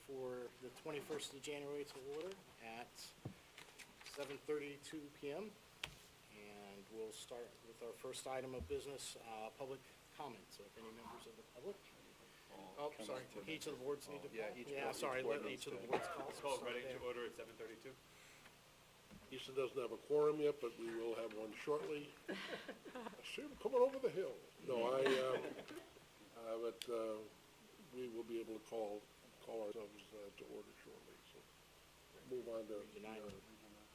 for the 21st of January to order at 7:32 p.m. And we'll start with our first item of business, public comment. So if any members of the public, sorry, each of the boards need to call. Sorry, let each of the boards call. Call ready to order at 7:32. Easton doesn't have a quorum yet, but we will have one shortly. I see him coming over the hill. No, we will be able to call ourselves to order shortly, so move on to.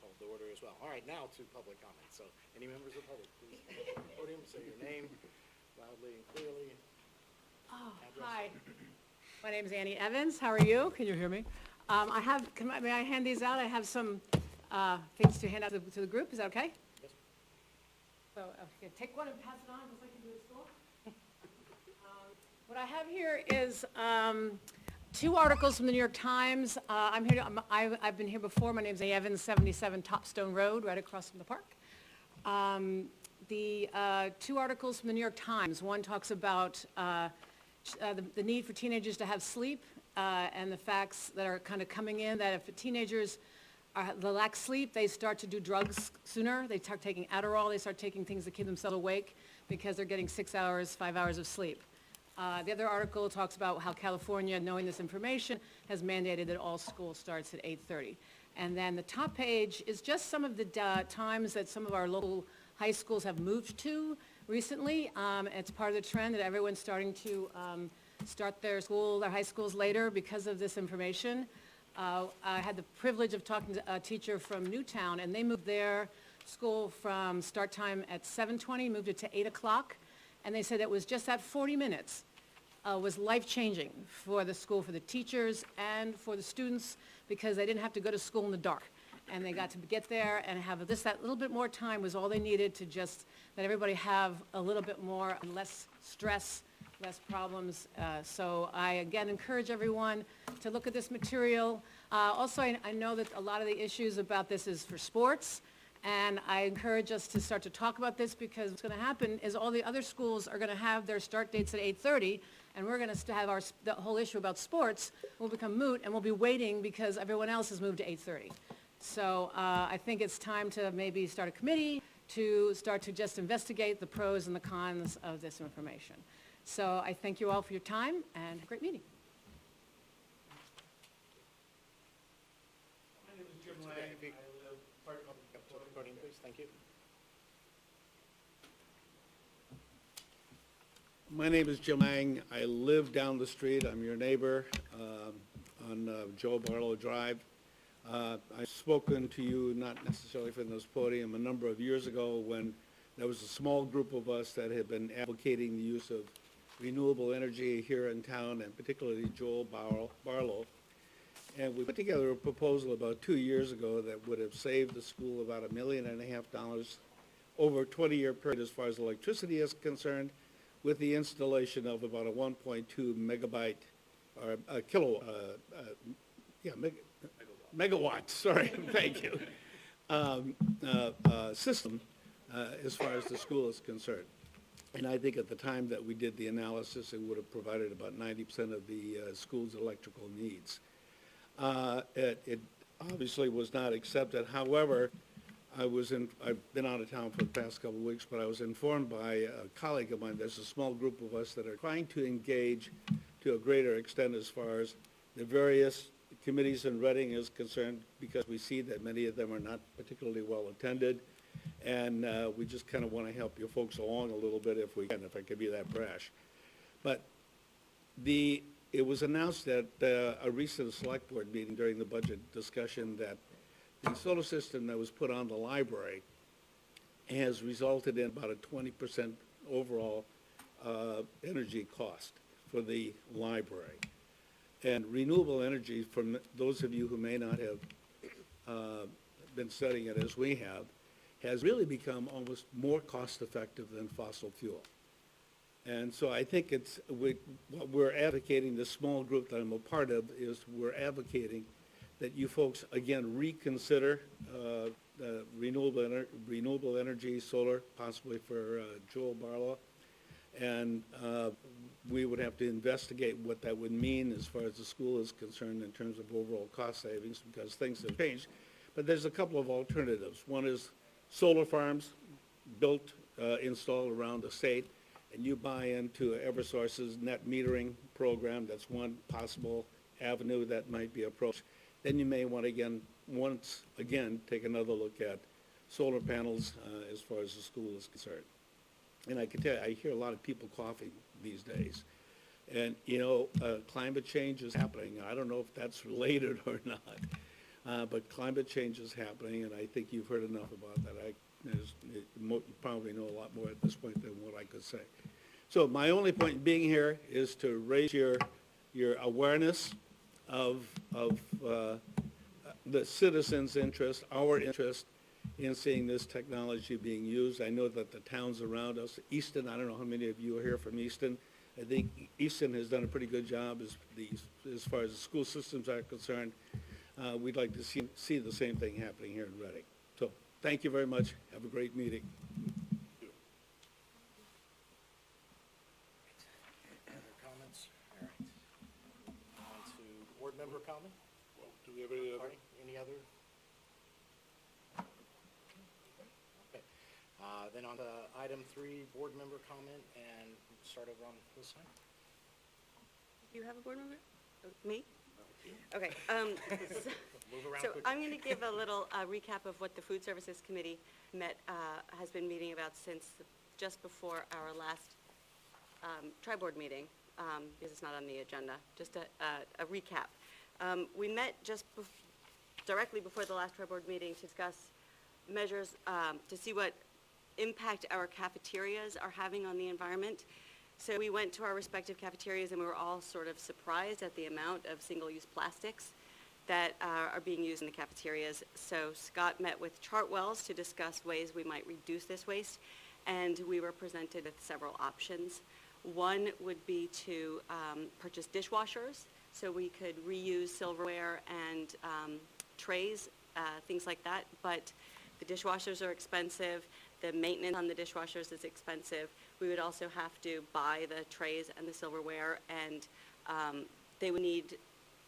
Called to order as well. All right, now to public comment. So any members of the public, please come up to the podium, say your name loudly and clearly. Hi, my name is Annie Evans. How are you? Can you hear me? May I hand these out? I have some things to hand out to the group. Is that okay? Yes. So take one and pass it on just like you do at school. What I have here is two articles from the New York Times. I've been here before. My name is Annie Evans, 77 Topstone Road, right across from the park. The two articles from the New York Times. One talks about the need for teenagers to have sleep and the facts that are kind of coming in that if teenagers lack sleep, they start to do drugs sooner. They start taking Adderall. They start taking things to keep themselves awake because they're getting 6 hours, 5 hours of sleep. The other article talks about how California, knowing this information, has mandated that all school starts at 8:30. And then the top page is just some of the times that some of our local high schools have moved to recently. It's part of the trend that everyone's starting to start their high schools later because of this information. I had the privilege of talking to a teacher from Newtown, and they moved their school from start time at 7:20, moved it to 8 o'clock, and they said it was just that 40 minutes was life-changing for the school, for the teachers, and for the students, because they didn't have to go to school in the dark. And they got to get there and have that little bit more time was all they needed to just let everybody have a little bit more, less stress, less problems. So I, again, encourage everyone to look at this material. Also, I know that a lot of the issues about this is for sports, and I encourage us to start to talk about this because what's going to happen is all the other schools are going to have their start dates at 8:30, and we're going to have the whole issue about sports will become moot, and we'll be waiting because everyone else has moved to 8:30. So I think it's time to maybe start a committee to start to just investigate the pros and the cons of this information. So I thank you all for your time, and a great meeting. My name is Jim Lange. Podium, please. Thank you. My name is Jim Lange. I live down the street. I'm your neighbor on Joe Barlow Drive. I've spoken to you, not necessarily from this podium, a number of years ago when there was a small group of us that had been advocating the use of renewable energy here in town, and particularly Joel Barlow. And we put together a proposal about 2 years ago that would have saved the school about $1.5 million over a 20-year period as far as electricity is concerned, with the installation of about a 1.2 megabyte or a kilowatt, megawatts, sorry, thank you, system as far as the school is concerned. And I think at the time that we did the analysis, it would have provided about 90% of the school's electrical needs. It obviously was not accepted. However, I've been out of town for the past couple of weeks, but I was informed by a colleague of mine, there's a small group of us that are trying to engage to a greater extent as far as the various committees in Reading is concerned, because we see that many of them are not particularly well attended, and we just kind of want to help you folks along a little bit if we can, if I could be that brash. But it was announced at a recent select board meeting during the budget discussion that the solar system that was put on the library has resulted in about a 20% overall energy cost for the library. And renewable energy, from those of you who may not have been studying it as we have, has really become almost more cost-effective than fossil fuel. And so I think what we're advocating, the small group that I'm a part of, is we're advocating that you folks, again, reconsider renewable energy, solar, possibly for Joel Barlow, and we would have to investigate what that would mean as far as the school is concerned in terms of overall cost savings, because things have changed. But there's a couple of alternatives. One is solar farms built, installed around the state, and you buy into Eversource's net metering program. That's one possible avenue that might be approached. Then you may want to once again, take another look at solar panels as far as the school is concerned. And I can tell you, I hear a lot of people coughing these days. And, climate change is happening. I don't know if that's related or not, but climate change is happening, and I think you've heard enough about that. You probably know a lot more at this point than what I could say. So my only point in being here is to raise your awareness of the citizens' interest, our interest in seeing this technology being used. I know that the towns around us, Easton, I don't know how many of you are here from Easton. I think Easton has done a pretty good job as far as the school systems are concerned. We'd like to see the same thing happening here in Reading. So thank you very much. Have a great meeting. Other comments? All right. On to board member comment? Well, do we have any other? Any other? Okay. Then on to item 3, board member comment, and start over on this side. Do you have a board member? Me? Okay. Move around So quickly. I'm going to give a little recap of what the Food Services Committee has been meeting about since just before our last tri-board meeting, because it's not on the agenda. Just a recap. We met just directly before the last tri-board meeting to discuss measures to see what impact our cafeterias are having on the environment. So we went to our respective cafeterias, and we were all sort of surprised at the amount of single-use plastics that are being used in the cafeterias. So Scott met with Chartwells to discuss ways we might reduce this waste, and we were presented with several options. One would be to purchase dishwashers, so we could reuse silverware and trays, things like that, but the dishwashers are expensive. The maintenance on the dishwashers is expensive. We would also have to buy the trays and the silverware, and they would need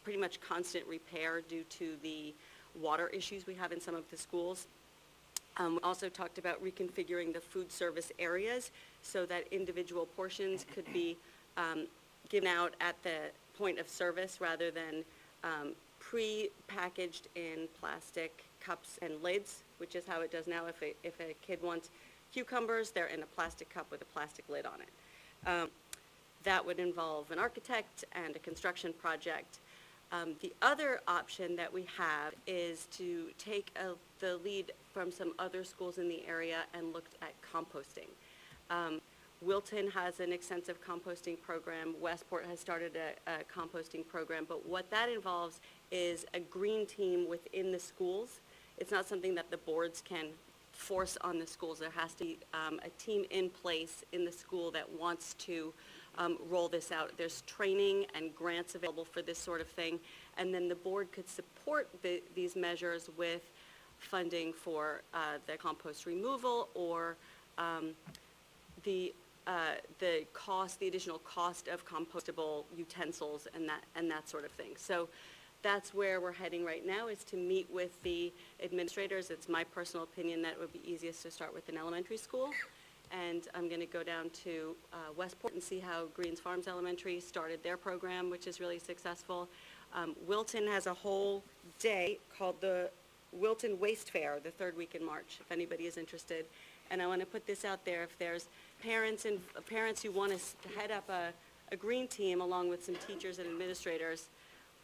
pretty much constant repair due to the water issues we have in some of the schools. We also talked about reconfiguring the food service areas so that individual portions could be given out at the point of service rather than pre-packaged in plastic cups and lids, which is how it does now. If a kid wants cucumbers, they're in a plastic cup with a plastic lid on it. That would involve an architect and a construction project. The other option that we have is to take the lead from some other schools in the area and look at composting. Wilton has an extensive composting program. Westport has started a composting program, but what that involves is a green team within the schools. It's not something that the boards can force on the schools. There has to be a team in place in the school that wants to roll this out. There's training and grants available for this sort of thing, and then the board could support these measures with funding for the compost removal or the additional cost of compostable utensils and that sort of thing. So that's where we're heading right now, is to meet with the administrators. It's my personal opinion that it would be easiest to start with an elementary school. And I'm going to go down to Westport and see how Greens Farms Elementary started their program, which is really successful. Wilton has a whole day called the Wilton Waste Fair, the third week in March, if anybody is interested. And I want to put this out there: if there's parents who want to head up a green team along with some teachers and administrators,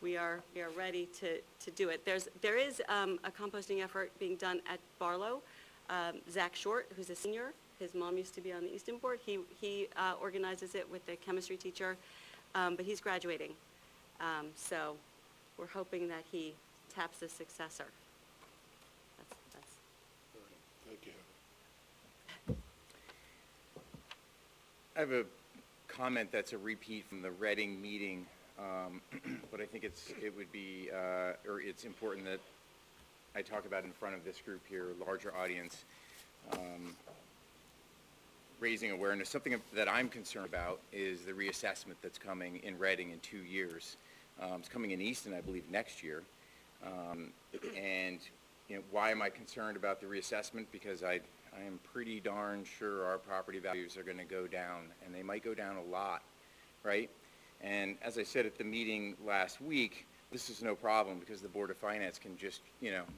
we are ready to do it. There is a composting effort being done at Barlow. Zach Short, who's a senior, his mom used to be on the Easton board. He organizes it with the chemistry teacher, but he's graduating. So we're hoping that he taps the successor. That's. Thank you. I have a comment that's a repeat from the Reading meeting, but I think it's important that I talk about in front of this group here, larger audience. raising awareness. Something that I'm concerned about is the reassessment that's coming in Reading in 2 years. It's coming in Easton, I believe, next year. And, why am I concerned about the reassessment? Because I am pretty darn sure our property values are going to go down, and they might go down a lot, right? And as I said at the meeting last week, this is no problem because the Board of Finance can just,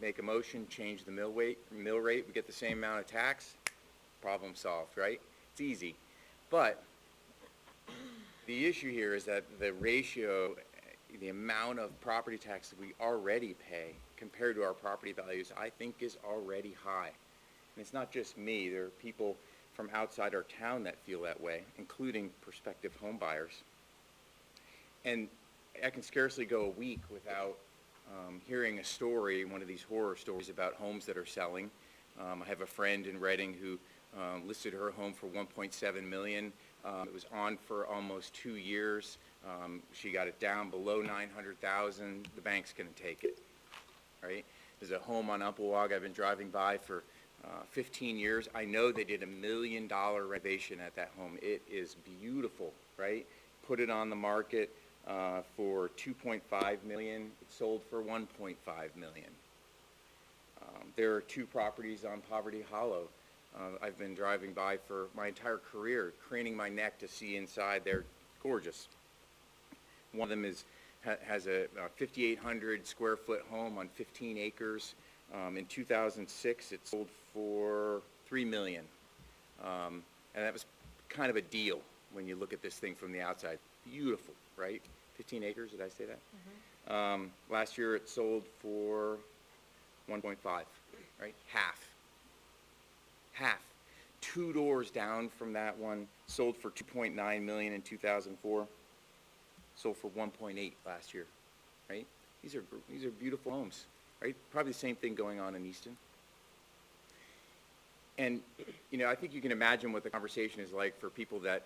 make a motion, change the mill rate, we get the same amount of tax, problem solved, right? It's easy. But the issue here is that the ratio, the amount of property tax that we already pay compared to our property values, I think is already high. And it's not just me. There are people from outside our town that feel that way, including prospective home buyers. And I can scarcely go a week without hearing a story, one of these horror stories about homes that are selling. I have a friend in Reading who listed her home for $1.7 million. It was on for almost 2 years. She got it down below $900,000. The bank's going to take it, right? There's a home on Umpqua I've been driving by for 15 years. I know they did $1 million renovation at that home. It is beautiful, right? Put it on the market for $2.5 million. It sold for $1.5 million. There are 2 properties on Poverty Hollow. I've been driving by for my entire career, craning my neck to see inside. They're gorgeous. One of them has a 5,800 square foot home on 15 acres. In 2006, it sold for $3 million. And that was kind of a deal when you look at this thing from the outside. Beautiful, right? 15 acres, did I say that? Mm-hmm. Last year, it sold for 1.5, right? Half. 2 doors down from that one, sold for $2.9 million in 2004. Sold for 1.8 last year, right? These are beautiful homes, right? Probably the same thing going on in Easton. And, I think you can imagine what the conversation is like for people that,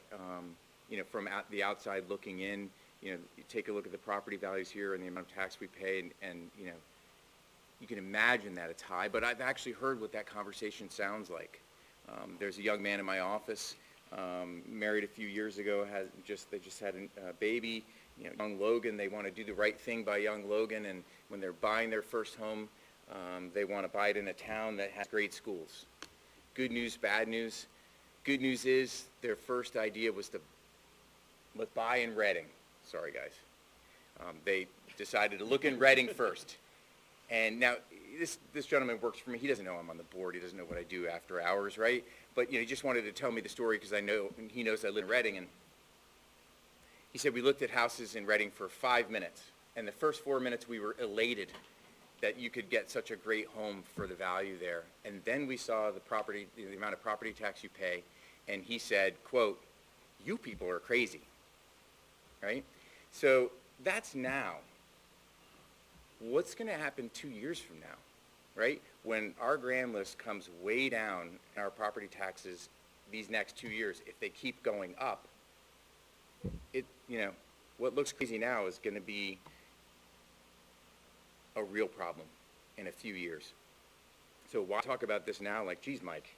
from the outside looking in, you take a look at the property values here and the amount of tax we pay, and you can imagine that it's high, but I've actually heard what that conversation sounds like. There's a young man in my office, married a few years ago, they just had a baby. Young Logan, they want to do the right thing by young Logan, and when they're buying their first home, they want to buy it in a town that has great schools. Good news, bad news. Good news is their first idea was to buy in Reading. Sorry, guys. They decided to look in Reading first. And now, this gentleman works for me. He doesn't know I'm on the board. He doesn't know what I do after hours, right? But, he just wanted to tell me the story because he knows I live in Reading, and he said we looked at houses in Reading for 5 minutes, and the first 4 minutes we were elated that you could get such a great home for the value there. And then we saw the amount of property tax you pay, and he said, quote, "You people are crazy," right? So that's now. What's going to happen 2 years from now, right? When our grand list comes way down in our property taxes these next 2 years, if they keep going up, what looks crazy now is going to be a real problem in a few years. So why talk about this now like, geez, Mike,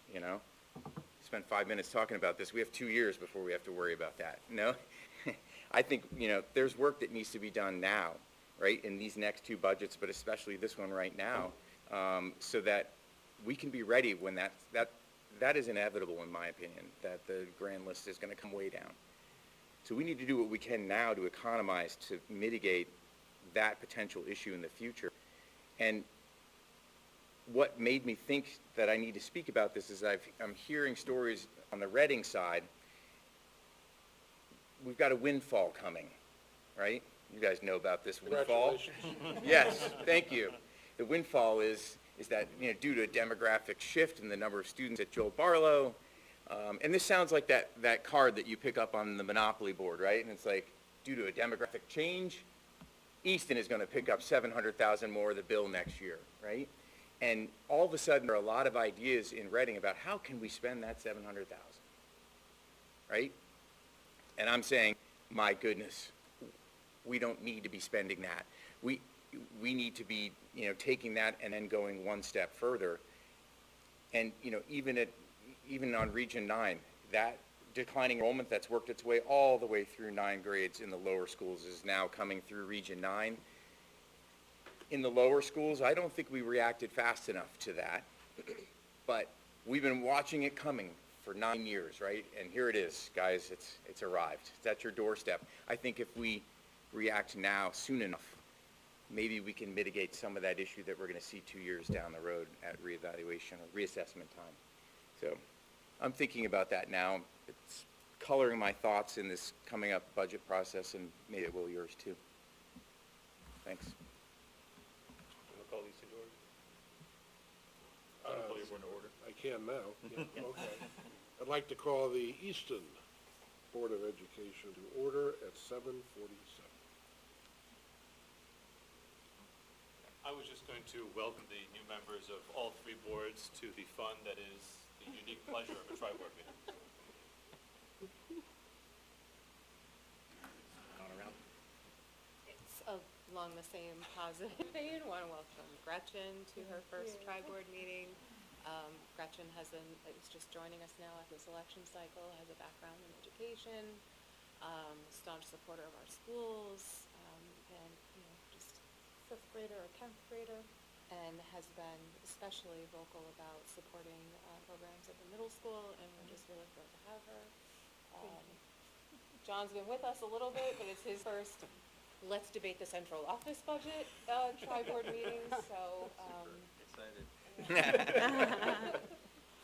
spend 5 minutes talking about this. We have 2 years before we have to worry about that. No? I think, there's work that needs to be done now, right, in these next 2 budgets, but especially this one right now, so that we can be ready when that is inevitable, in my opinion, that the grand list is going to come way down. So we need to do what we can now to economize, to mitigate that potential issue in the future. And what made me think that I need to speak about this is I'm hearing stories on the Reading side. We've got a windfall coming, right? You guys know about this windfall. Yes, thank you. The windfall is that, due to a demographic shift in the number of students at Joel Barlow, and this sounds like that card that you pick up on the Monopoly board, right? And it's like, due to a demographic change, Easton is going to pick up $700,000 more of the bill next year, right? And all of a sudden, there are a lot of ideas in Reading about how can we spend that $700,000, right? And I'm saying, my goodness, we don't need to be spending that. We need to be, taking that and then going one step further. And, even on Region 9, that declining enrollment that's worked its way all the way through 9 grades in the lower schools is now coming through Region 9. In the lower schools, I don't think we reacted fast enough to that, but we've been watching it coming for 9 years, right? And here it is, guys, it's arrived. It's at your doorstep. I think if we react now soon enough, maybe we can mitigate some of that issue that we're going to see 2 years down the road at reevaluation or reassessment time. So I'm thinking about that now. It's coloring my thoughts in this coming up budget process, and maybe it will yours too. Thanks. We'll call these two doors. I'll call your board to order. I can now. Yeah, okay. I'd like to call the Easton Board of Education to order at 7:47. I was just going to welcome the new members of all three boards to the fun that is the unique pleasure of a tri-board meeting. On around. It's along the same positive vein. Want to welcome Gretchen to her first tri-board meeting. Gretchen is just joining us now at this election cycle, has a background in education, staunch supporter of our schools, and, just fifth grader or 10th grader, and has been especially vocal about supporting programs at the middle school, and we're just really thrilled to have her. John's been with us a little bit, but it's his first let's debate the central office budget tri-board meeting, so. Excited.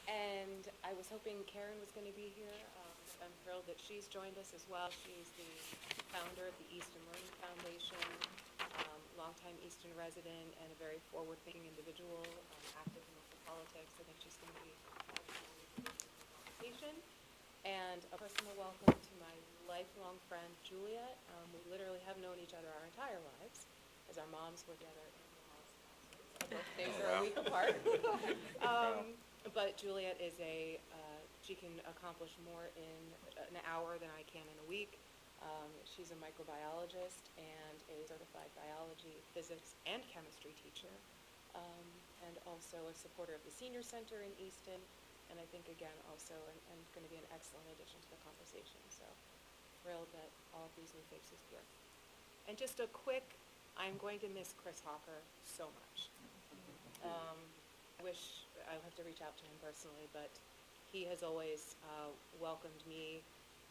And I was hoping Karen was going to be here. I'm thrilled that she's joined us as well. She's the founder of the Easton Learning Foundation, longtime Easton resident, and a very forward-thinking individual, active in local politics. I think she's going to be a conversation. And a personal welcome to my lifelong friend, Juliet. We literally have known each other our entire lives, as our moms were together in the house. Our birthdays are a week apart. But Juliet is she can accomplish more in an hour than I can in a week. She's a microbiologist and a certified biology, physics, and chemistry teacher, and also a supporter of the Senior Center in Easton, and I think, again, also and going to be an excellent addition to the conversation. So thrilled that all of these new faces here. And just a quick, I'm going to miss Chris Hawker so much. I wish I'll have to reach out to him personally, but he has always welcomed me,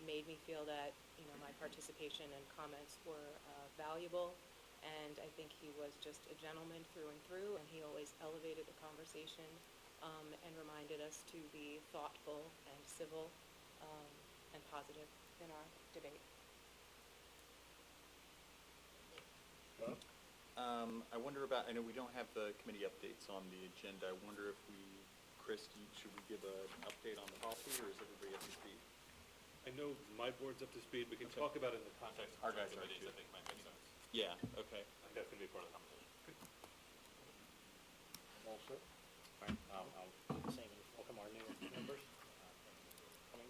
made me feel that my participation and comments were valuable, and I think he was just a gentleman through and through, and he always elevated the conversation and reminded us to be thoughtful and civil and positive in our debate. I wonder about, I know we don't have the committee updates on the agenda. I wonder if Chris, should we give an update on the policy, or is everybody up to speed? I know my board's up to speed. We can talk about it in the context of Our the guys are committees, too. I think might make sense. Yeah, okay. I think that's going to be part of the conversation. All set? All right, I'll say welcome our new members. Thank you for coming.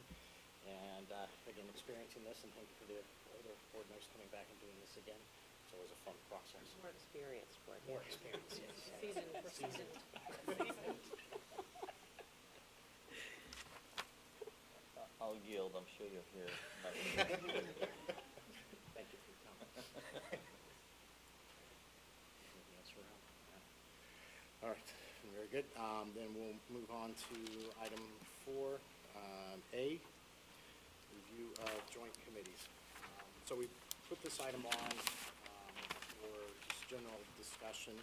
And again, experiencing this, and thank you for the older board members coming back and doing this again. It's always a fun process. More experience, board. More experience, yes. Seasoned. I'll yield, I'm sure you'll hear. Thank you for your comments. Anything else for now? Yeah. All right, very good. Then we'll move on to item 4A, review of joint committees. So we put this item on for just general discussion.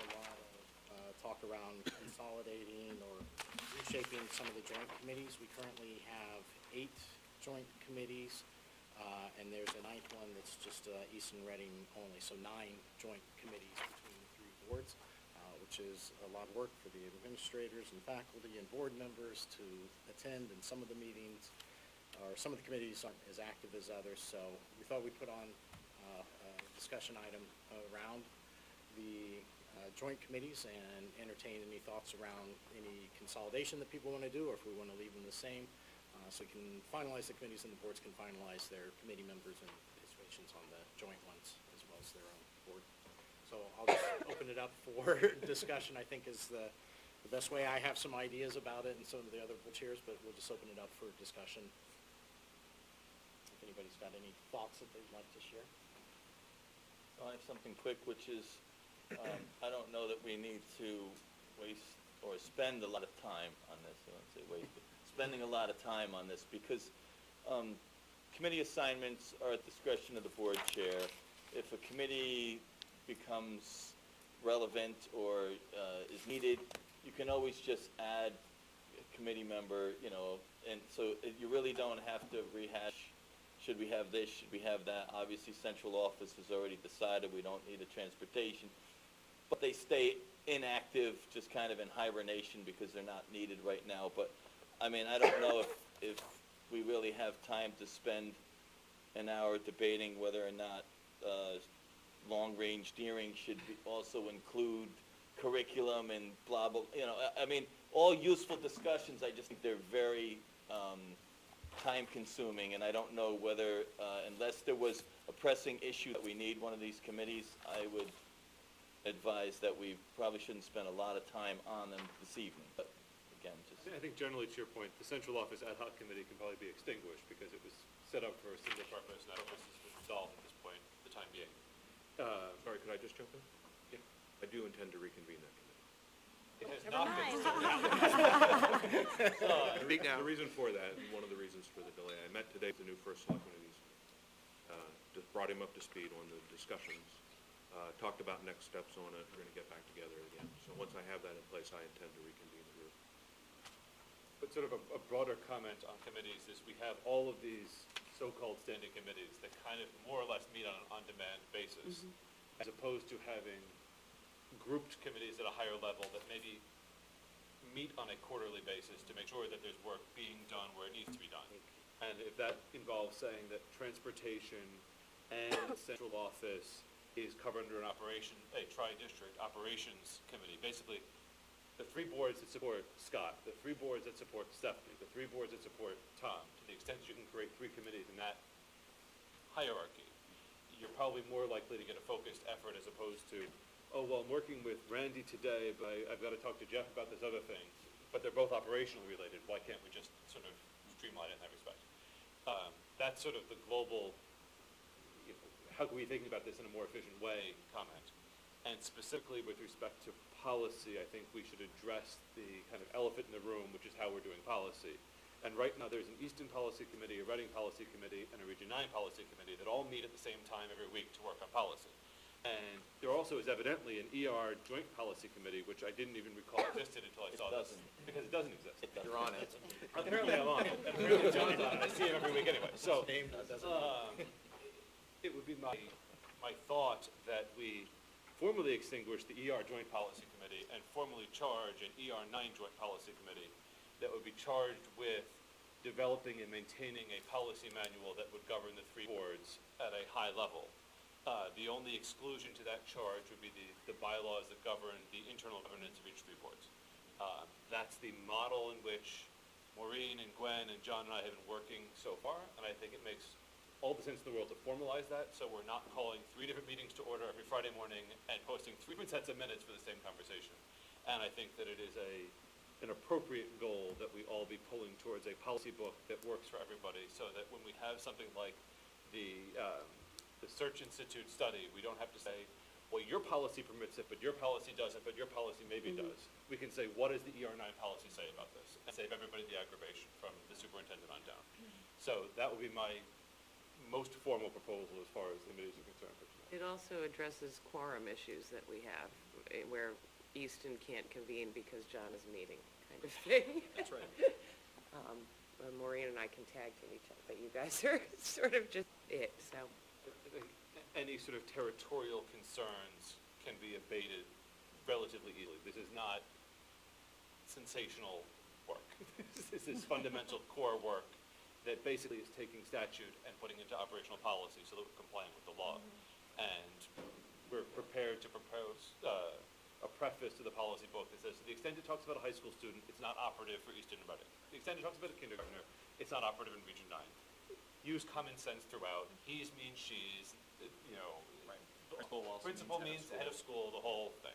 A lot of talk around consolidating or reshaping some of the joint committees. We currently have 8 joint committees, and there's a 9th one that's just Easton Reading only, so 9 joint committees between the 3 boards, which is a lot of work for the administrators and faculty and board members to attend, and some of the meetings, or some of the committees aren't as active as others, so we thought we'd put on a discussion item around the joint committees and entertain any thoughts around any consolidation that people want to do, or if we want to leave them the same, so we can finalize the committees and the boards can finalize their committee members and participations on the joint ones as well as their own board. So I'll just open it up for discussion. I think as the the best way. I have some ideas about it and some of the other chairs, but we'll just open it up for discussion. If anybody's got any thoughts that they'd like to share. I have something quick, which is, I don't know that we need to waste or spend a lot of time on this. I won't say waste, but spending a lot of time on this because committee assignments are at the discretion of the board chair. If a committee becomes relevant or is needed, you can always just add a committee member, you know, and so you really don't have to rehash, should we have this, should we have that? Obviously, central office has already decided we don't need a transportation, but they stay inactive, just kind of in hibernation because they're not needed right now. But, I mean, I don't know if we really have time to spend an hour debating whether or not long-range steering should also include curriculum and blah, blah, you know, I mean, all useful discussions, I just think they're very time-consuming, and I don't know whether, unless there was a pressing issue that we need one of these committees, I would advise that we probably shouldn't spend a lot of time on them this evening, but again, just. I think generally to your point, the central office ad hoc committee can probably be extinguished because it was set up for a single purpose, and that purpose is resolved at this point, for the time being. Sorry, could I just jump in? Yeah. I do intend to reconvene that committee. It has not been. Speak now. The reason for that, and one of the reasons for the delay, I met today with the new first selectman of Easton. Just brought him up to speed on the discussions, talked about next steps on it. We're going to get back together again. So once I have that in place, I intend to reconvene the group. But sort of a broader comment on committees is we have all of these so-called standing committees that kind of more or less meet on an on-demand basis, as opposed to having grouped committees at a higher level that maybe meet on a quarterly basis to make sure that there's work being done where it needs to be done. And if that involves saying that transportation and central office is covered under a tri-district operations committee, basically the three boards that support Scott, the three boards that support Stephanie, the three boards that support Tom, to the extent that you can create three committees in that hierarchy, you're probably more likely to get a focused effort as opposed to, oh, well, I'm working with Randy today, but I've got to talk to Jeff about this other thing, but they're both operationally related. Why can't we just sort of streamline it in that respect? That's sort of the global, you know, how can we be thinking about this in a more efficient way comment. And specifically with respect to policy, I think we should address the kind of elephant in the room, which is how we're doing policy. And right now, there's an Easton Policy Committee, a Reading Policy Committee, and a Region 9 Policy Committee that all meet at the same time every week to work on policy. And there also is evidently an ER Joint Policy Committee, which I didn't even recall existed until I saw this. Because it doesn't exist. You're on it. Apparently I'm on it, and apparently John's on it, I see him every week anyway, so. It would be my thought that we formally extinguish the ER Joint Policy Committee and formally charge an ER9 Joint Policy Committee that would be charged with developing and maintaining a policy manual that would govern the three boards at a high level. The only exclusion to that charge would be the bylaws that govern the internal governance of each three boards. That's the model in which Maureen and Gwen and John and I have been working so far, and I think it makes all the sense in the world to formalize that, so we're not calling three different meetings to order every Friday morning and posting three different sets of minutes for the same conversation. And I think that it is an appropriate goal that we all be pulling towards a policy book that works for everybody, so that when we have something like the Search Institute study, we don't have to say, well, your policy permits it, but your policy doesn't, but your policy maybe does. We can say, what does the ER9 policy say about this? And save everybody the aggravation from the superintendent on down. So that would be my most formal proposal as far as the committees are concerned for tonight. It also addresses quorum issues that we have, where Easton can't convene because John is meeting, kind of thing. That's right. Maureen and I can tag team each other, but you guys are sort of just it, so. Any sort of territorial concerns can be abated relatively easily. This is not sensational work. This is fundamental core work that basically is taking statute and putting it into operational policy so that we're compliant with the law. And we're prepared to propose a preface to the policy book that says, to the extent it talks about a high school student, it's not operative for Easton and Reading. To the extent it talks about a kindergartner, it's not operative in Region 9. Use common sense throughout. He's means she's, you know, Right. principal means head of school, the whole thing.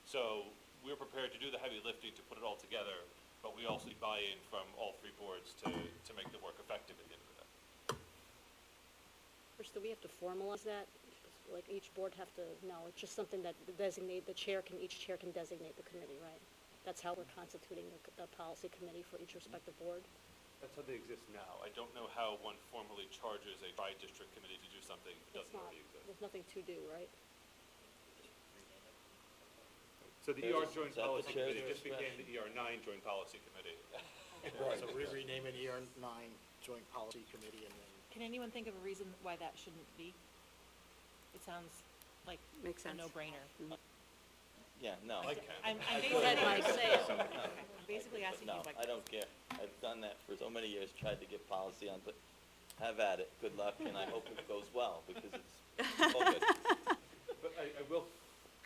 So we're prepared to do the heavy lifting to put it all together, but we also need buy-in from all three boards to make the work effective at the end of the day. First, do we have to formalize that? Like each board have to, no, it's just something that designate, each chair can designate the committee, right? That's how we're constituting the policy committee for each respective board? That's how they exist now. I don't know how one formally charges a tri-district committee to do something that It's doesn't not, already exist. there's nothing to do, right? So the Is ER that Joint the Policy chair's Committee just became the discretion? ER9 Joint Policy Committee. So we rename it ER9 Joint Policy Committee, and then Can anyone think of a reason why that shouldn't be? It sounds like Makes a sense. no-brainer. Yeah, no. I'm Let Mike say it. basically asking No, you, like, I don't care. I've done that for so many years, tried to get policy on, but have at it. Good luck, and I hope it goes well, because it's all good. But I will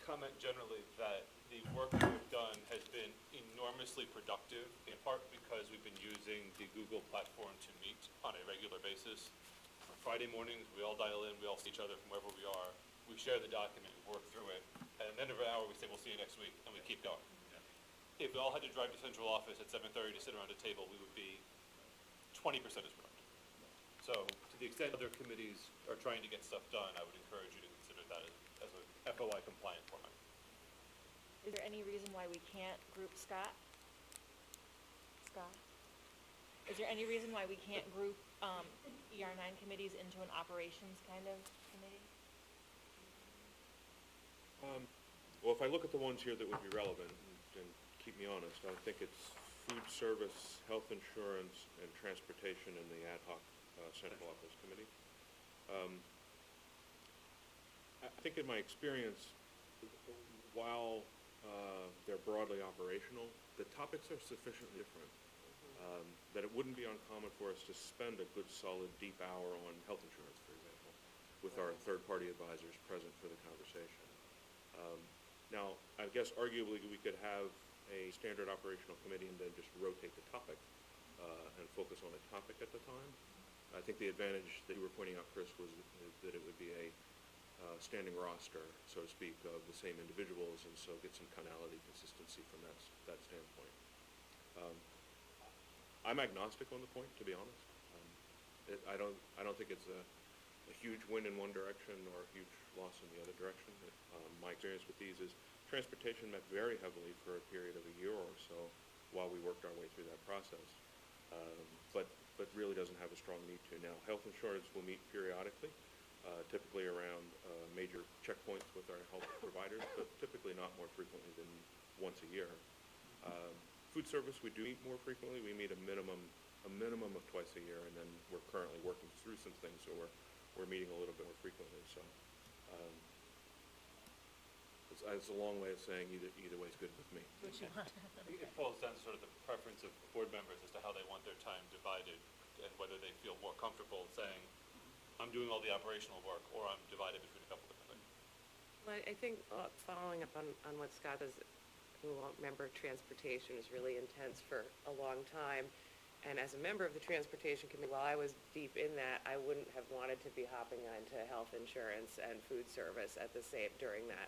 comment generally that the work that we've done has been enormously productive, in part because we've been using the Google platform to meet on a regular basis. On Friday mornings, we all dial in, we all see each other from wherever we are. We share the document, we work through it, and at the end of an hour, we say, we'll see you next week, and we keep going. If we all had to drive to central office at 7:30 to sit around a table, we would be 20% as productive. So to the extent other committees are trying to get stuff done, I would encourage you to consider that as a FOI compliant format. is there any reason why we can't group Scott? Scott? Is there any reason why we can't group ER9 committees into an operations kind of committee? Well, if I look at the ones here that would be relevant, and keep me honest, I think it's food service, health insurance, and transportation in the ad hoc central office committee. I think in my experience, while they're broadly operational, the topics are sufficiently different that it wouldn't be uncommon for us to spend a good solid deep hour on health insurance, for example, with our third-party advisors present for the conversation. Now, I guess arguably we could have a standard operational committee and then just rotate the topic and focus on a topic at the time. I think the advantage that you were pointing out, Chris, was that it would be a standing roster, so to speak, of the same individuals, and so get some finality, consistency from that standpoint. I'm agnostic on the point, to be honest. I don't think it's a huge win in one direction or a huge loss in the other direction. My experience with these is transportation met very heavily for a period of a year or so while we worked our way through that process, but really doesn't have a strong need to. Now, health insurance will meet periodically, typically around major checkpoints with our health providers, but typically not more frequently than once a year. Food service, we do meet more frequently. We meet a minimum of twice a year, and then we're currently working through some things, so we're meeting a little bit more frequently. So it's a long way of saying either way is good with me. What you want? I think it falls down to sort of the preference of board members as to how they want their time divided and whether they feel more comfortable saying, I'm doing all the operational work, or I'm divided between a couple different things. Well, I think following up on what Scott is, who member of transportation is really intense for a long time. And as a member of the transportation committee, while I was deep in that, I wouldn't have wanted to be hopping onto health insurance and food service at the same, during that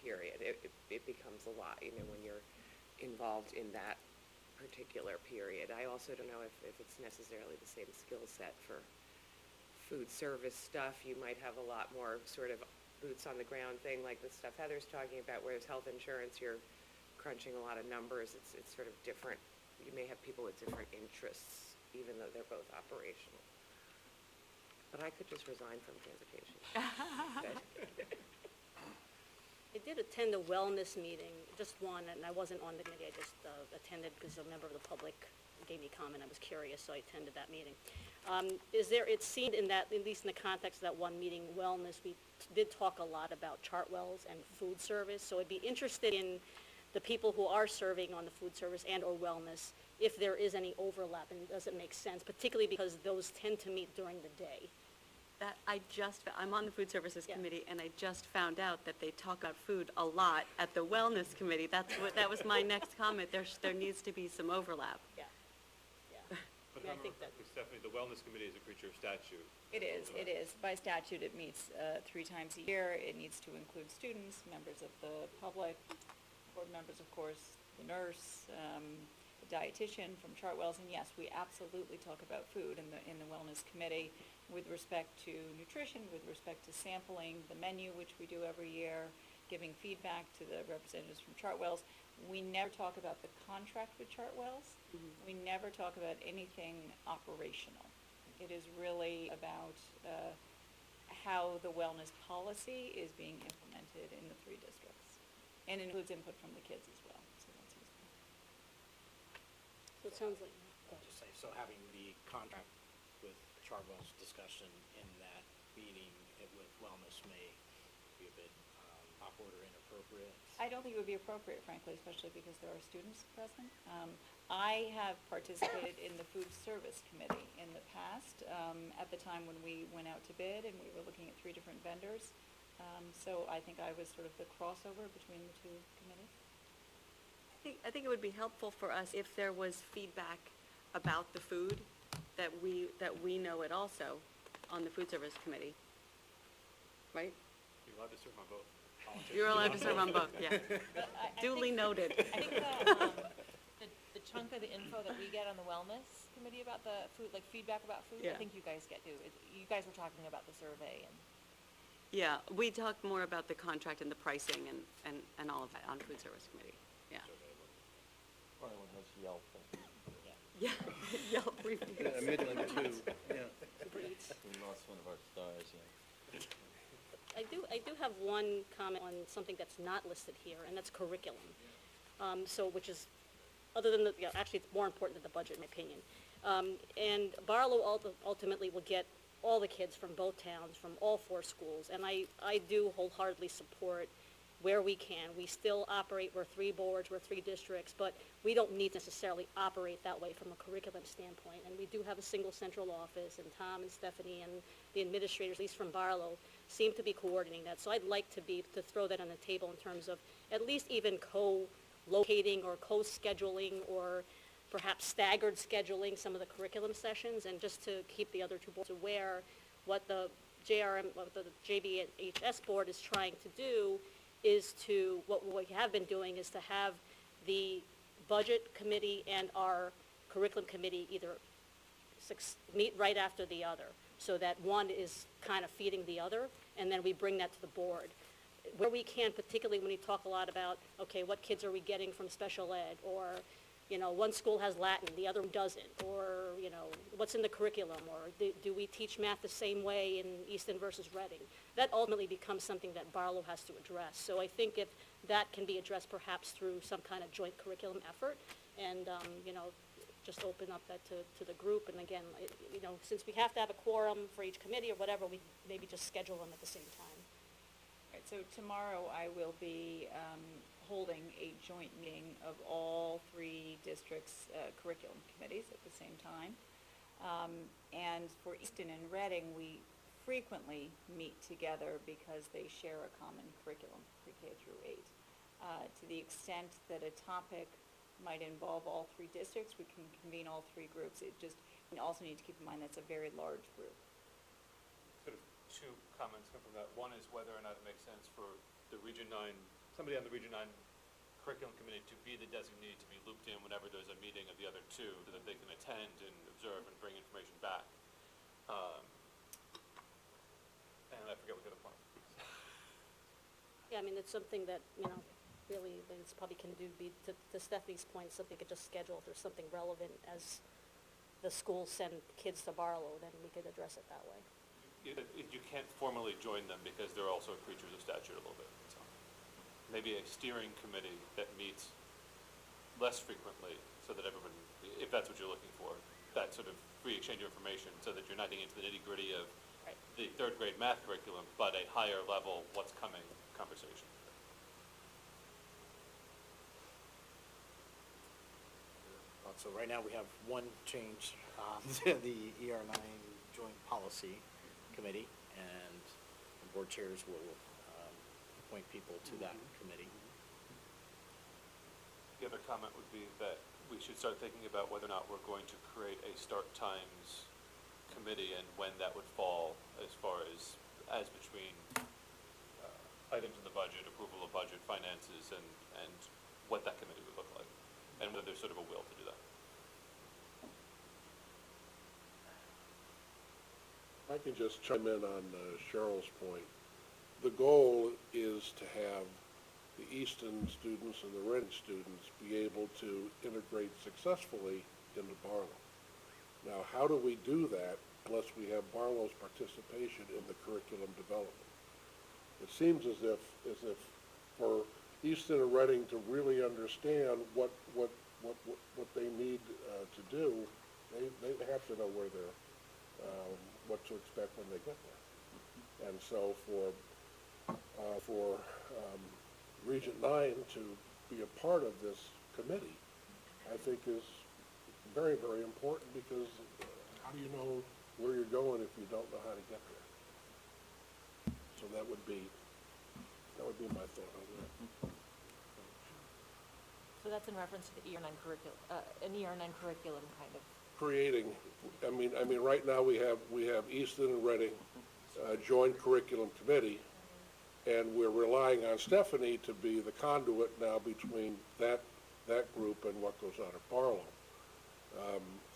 period. It becomes a lot, when you're involved in that particular period. I also don't know if it's necessarily the same skill set for food service stuff. You might have a lot more sort of boots on the ground thing, like the stuff Heather's talking about, whereas health insurance, you're crunching a lot of numbers. It's sort of different. You may have people with different interests, even though they're both operational. But I could just resign from transportation. I did attend a wellness meeting, just one, and I wasn't on the committee. I just attended because a member of the public gave me comment. I was curious, so I attended that meeting. It seemed in that, at least in the context of that one meeting, wellness, we did talk a lot about Chartwells and food service, so I'd be interested in the people who are serving on the food service and or wellness, if there is any overlap, and does it make sense, particularly because those tend to meet during the day. I'm on the food services Yeah. committee, and I just found out that they talk about food a lot at the wellness committee. That was my next comment. There needs to be some overlap. Yeah. But I mean, I think that, Stephanie, the wellness committee is a creature of statute. It is. By statute, it meets 3 times a year. It needs to include students, members of the public, board members, of course, the nurse, the dietitian from Chartwell's, and yes, we absolutely talk about food in the wellness committee with respect to nutrition, with respect to sampling the menu, which we do every year, giving feedback to the representatives from Chartwell's. We never talk about the contract with Chartwell's. We never talk about anything operational. It is really about how the wellness policy is being implemented in the 3 districts. And it includes input from the kids as well, so that's useful. So it sounds like, I'll just say, so having the contract with Chartwell's discussion in that meeting with wellness may be a bit awkward or inappropriate. I don't think it would be appropriate, frankly, especially because there are students present. I have participated in the food service committee in the past, at the time when we went out to bid and we were looking at 3 different vendors. So I think I was sort of the crossover between the 2 committees. I think it would be helpful for us if there was feedback about the food that we know it also on the food service committee, right? You're allowed to serve on both. You're allowed to serve on both, yeah. Duly noted. I think the chunk of the info that we get on the wellness committee about the food, like feedback about food, Yeah. I think you guys get too. You guys were talking about the survey and. Yeah, we talked more about the contract and the pricing and all of that on food service committee, yeah. Probably one has Yelp. Yeah, Yelp reviews. Midland too, yeah. Uber Eats. We lost one of our stars, yeah. I do have one comment on something that's not listed here, and that's curriculum. So, which is, other than the, actually, it's more important than the budget, in my opinion. And Barlow ultimately will get all the kids from both towns, from all 4 schools, and I do wholeheartedly support where we can. We still operate, we're 3 boards, we're 3 districts, but we don't need to necessarily operate that way from a curriculum standpoint. And we do have a single central office, and Tom and Stephanie and the administrators, at least from Barlow, seem to be coordinating that. So I'd like to throw that on the table in terms of at least even co-locating or co-scheduling or perhaps staggered scheduling some of the curriculum sessions, and just to keep the other 2 boards aware what the JBHS board is trying to do is to, what we have been doing is to have the budget committee and our curriculum committee either meet right after the other, so that one is kind of feeding the other, and then we bring that to the board. Where we can, particularly when we talk a lot about, okay, what kids are we getting from special ed, or, you know, one school has Latin, the other doesn't, or, you know, what's in the curriculum, or do we teach math the same way in Easton versus Reading? That ultimately becomes something that Barlow has to address. So I think if that can be addressed perhaps through some kind of joint curriculum effort, and, you know, just open up that to the group, and again, you know, since we have to have a quorum for each committee or whatever, we maybe just schedule them at the same time. Right, so tomorrow I will be holding a joint meeting of all 3 districts' curriculum committees at the same time. And for Easton and Reading, we frequently meet together because they share a common curriculum, pre-K through 8. To the extent that a topic might involve all 3 districts, we can convene all 3 groups. We also need to keep in mind that's a very large group. Sort of 2 comments come from that. One is whether or not it makes sense for the Region 9, somebody on the Region 9 curriculum committee to be the designee, to be looped in whenever there's a meeting of the other 2, so that they can attend and observe and bring information back. And I forget what the other point was. Yeah, I mean, it's something that, you know, really, it's probably can to Stephanie's point, something could just schedule if there's something relevant as the schools send kids to Barlow, then we could address it that way. You can't formally join them because they're also creatures of statute a little bit. So maybe a steering committee that meets less frequently, so that everyone, if that's what you're looking for, that sort of free exchange of information, so that you're not getting into the nitty-gritty of the 3rd grade math curriculum, but a higher level what's coming conversation. So right now, we have one change to the ER9 Joint Policy Committee, and the board chairs will appoint people to that committee. The other comment would be that we should start thinking about whether or not we're going to create a start times committee, and when that would fall as far as between items in the budget, approval of budget, finances, and what that committee would look like, and whether there's sort of a will to do that. I can just chime in on Cheryl's point. The goal is to have the Easton students and the Reading students be able to integrate successfully into Barlow. Now, how do we do that unless we have Barlow's participation in the curriculum development? It seems as if for Easton and Reading to really understand what they need to do, they have to know where they're, what to expect when they get there. And so for Region 9 to be a part of this committee, I think is very, very important, because how do you know where you're going if you don't know how to get there? So that would be my thought on that. So that's in reference to the ER9 curriculum, an ER9 curriculum kind of. Creating, I mean, right now we have Easton and Reading joint curriculum committee, and we're relying on Stephanie to be the conduit now between that group and what goes on at Barlow.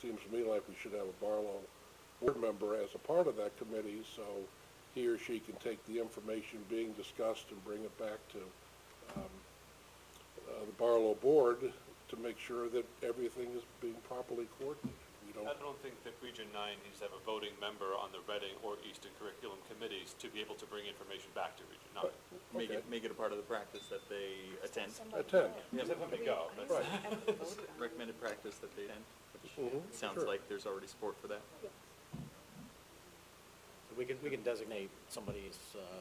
Seems to me like we should have a Barlow board member as a part of that committee, so he or she can take the information being discussed and bring it back to the Barlow board to make sure that everything is being properly coordinated. I don't think that Region 9 needs to have a voting member on the Reading or Easton curriculum committees to be able to bring information back to Region 9. Make it a part of the practice that they attend. Attend. Just have them go. That's Right. Recommended practice that they attend, which sounds Sure. like there's already support for that. So we can designate somebody's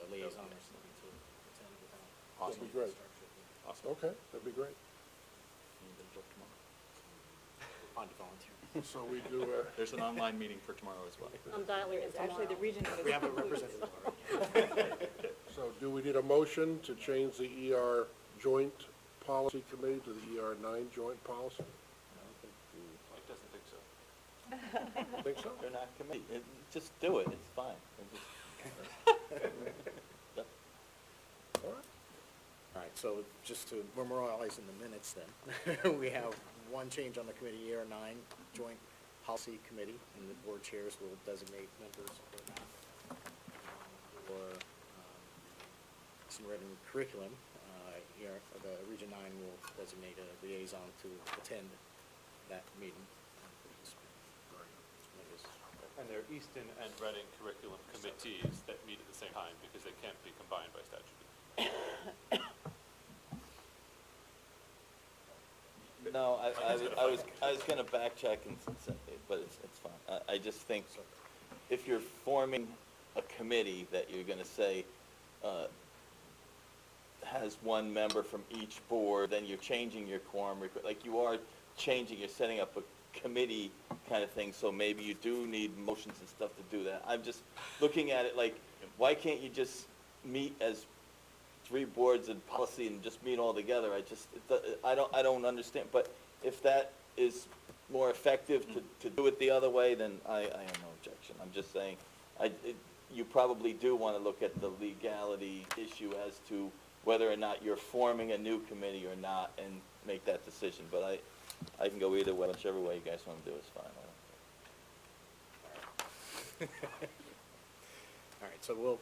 liaison or something to attend without. That'd be great. Awesome. Okay, that'd be great. On to volunteer. So we do, There's an online meeting for tomorrow as well. I'm dialing in Actually, the tomorrow. region We have a representative already. so do we need a motion to change the ER joint policy committee to the ER9 joint policy? Mike doesn't think so. Think so? They're not committee, just do it, it's fine. All right. All right, so just to memorialize in the minutes then, we have one change on the committee, ER9 Joint Policy Committee, and the board chairs will designate members or not. For Easton Reading curriculum, the Region 9 will designate a liaison to attend that meeting. And there are Easton and Reading curriculum committees that meet at the same time because they can't be combined by statute. No, I was gonna backtrack and say, but it's fine. I just think if you're forming a committee that you're gonna say, has one member from each board, then you're changing your quorum, like you are changing, you're setting up a committee kind of thing, so maybe you do need motions and stuff to do that. I'm just looking at it like, why can't you just meet as 3 boards and policy and just meet all together? I don't understand, but if that is more effective to do it the other way, then I have no objection. I'm just saying, you probably do want to look at the legality issue as to whether or not you're forming a new committee or not and make that decision, but I can go either way, whichever way you guys want to do is fine. All right, so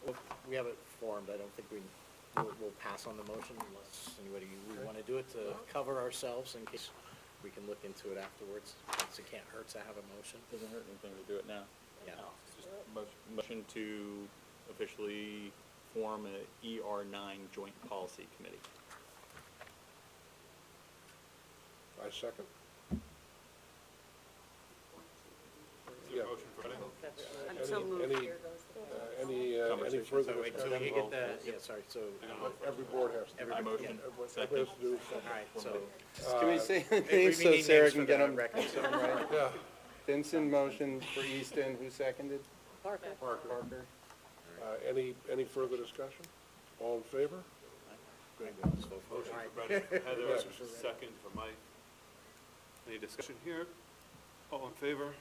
we have it formed. I don't think we'll pass on the motion unless anybody, we want to do it to cover ourselves in case we can look into it afterwards. Because it can't hurt to have a motion. Doesn't hurt anything to do it now. Yeah. Motion to officially form a ER9 joint policy committee. I second. Is there a motion for Reading? I'm so moved. Any further So wait, so discussion? we get the, yeah, sorry, so. Every board has to. Every- I motion. Everybody has to do All something. right, so. Can we say we names so need Sarah names can for get the them? record. Right? Yeah, Vincent motion for Easton, who seconded? Parker. Parker. any further discussion? All in favor? Motion for Reading for Heather, second for Mike. Any discussion here? All in favor?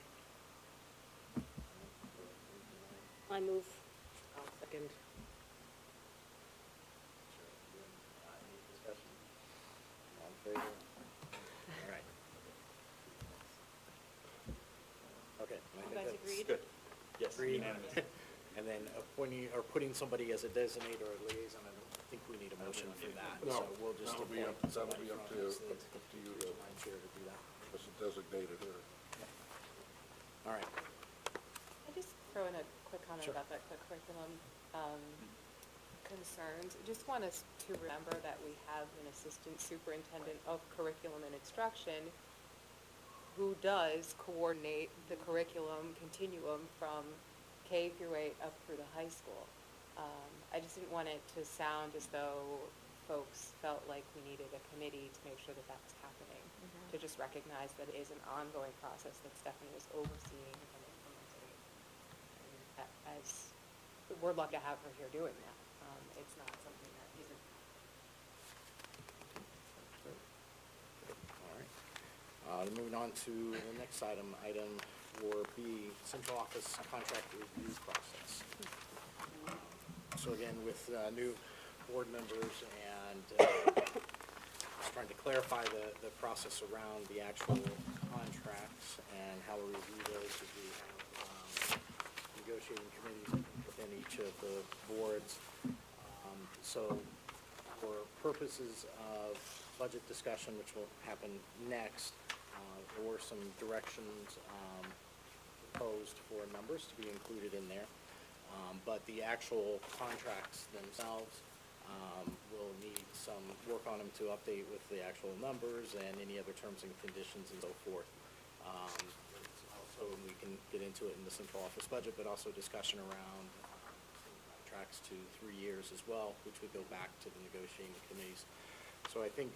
I move. I'll second. All in favor? Agreed. And then appointing, or putting somebody as a designator or liaison, I don't think we need a motion for that. No, So we'll just that'll be appoint up- that'll somebody be up from to- us that up to you would to- mind chair to do that. As a designated here. All right. I just throw in a quick comment Sure. about the curriculum concerns. I just want us to remember that we have an assistant superintendent of curriculum and instruction who does coordinate the curriculum continuum from K through 8 up through the high school. I just didn't want it to sound as though folks felt like we needed a committee to make sure that that was happening. To just recognize that it is an ongoing process that Stephanie is overseeing and implementing. And as, we're lucky to have her here doing that. It's not something that isn't. All right. Moving on to the next item, item 4B, central office contract review process. So again, with new board members and just trying to clarify the process around the actual contracts and how we review those, as we have negotiating committees within each of the boards. So for purposes of budget discussion, which will happen next, there were some directions proposed for numbers to be included in there. But the actual contracts themselves will need some work on them to update with the actual numbers and any other terms and conditions and so forth. Also, we can get into it in the central office budget, but also discussion around contracts to 3 years as well, which would go back to the negotiating committees. So I think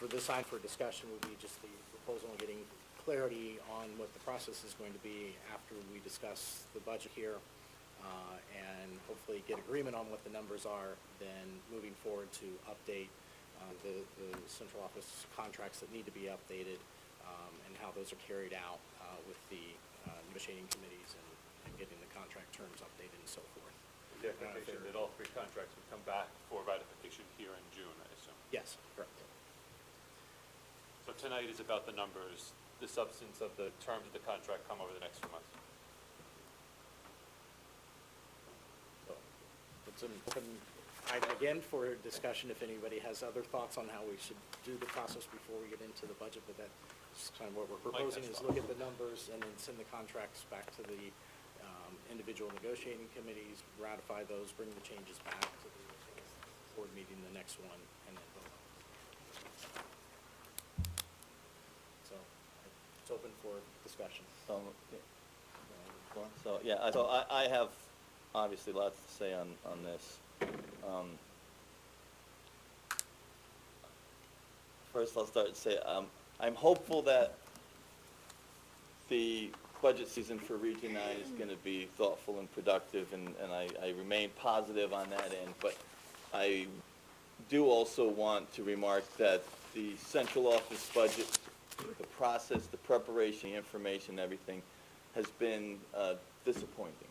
for this item for discussion would be just the proposal on getting clarity on what the process is going to be after we discuss the budget here, and hopefully get agreement on what the numbers are, then moving forward to update the central office contracts that need to be updated, and how those are carried out with the negotiating committees and getting the contract terms updated and so forth. The expectation that all three contracts would come back for ratification here in June, I assume. Yes, correct. So tonight is about the numbers, the substance of the terms of the contract come over the next few months. So it's an open item again for discussion if anybody has other thoughts on how we should do the process before we get into the budget, but that's kind of what we're proposing, is look at the numbers and then send the contracts back to the individual negotiating committees, ratify those, bring the changes back to the board meeting, the next one, and then vote on it. So it's open for discussion. So, yeah, so I have obviously lots to say on this. First, I'll start to say, I'm hopeful that the budget season for Region 9 is going to be thoughtful and productive, and I remain positive on that end. But I do also want to remark that the central office budget, the process, the preparation, the information, everything, has been disappointing.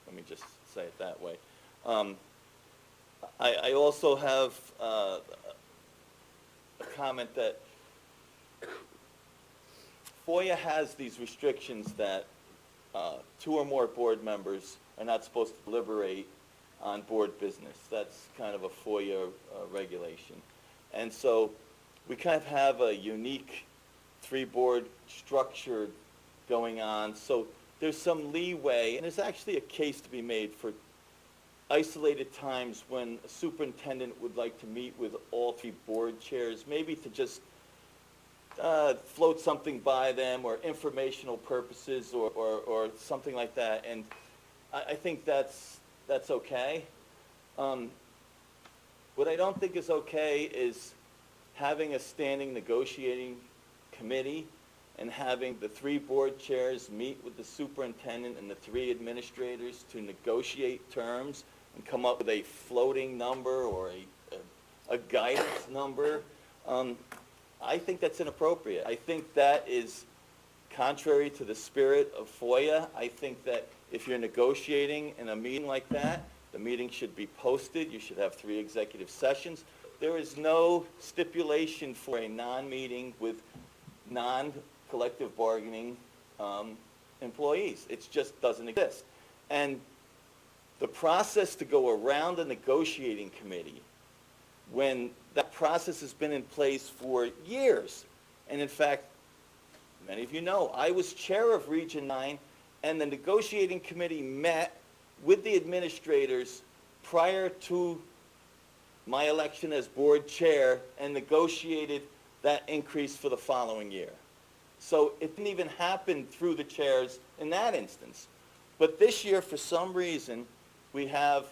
Let me just say it that way. I also have a comment that FOIA has these restrictions that 2 or more board members are not supposed to deliberate on board business. That's kind of a FOIA regulation. And so we kind of have a unique 3-board structure going on. So there's some leeway, and there's actually a case to be made for isolated times when a superintendent would like to meet with all 3 board chairs, maybe to just float something by them, or informational purposes, or something like that. And I think that's okay. What I don't think is okay is having a standing negotiating committee and having the 3 board chairs meet with the superintendent and the 3 administrators to negotiate terms and come up with a floating number or a guidance number. I think that's inappropriate. I think that is contrary to the spirit of FOIA. I think that if you're negotiating in a meeting like that, the meeting should be posted. You should have 3 executive sessions. There is no stipulation for a non-meeting with non-collective bargaining employees. It just doesn't exist. And the process to go around the negotiating committee, when that process has been in place for years, and in fact, many of you know, I was chair of Region 9, and the negotiating committee met with the administrators prior to my election as board chair and negotiated that increase for the following year. So it didn't even happen through the chairs in that instance. But this year, for some reason, we have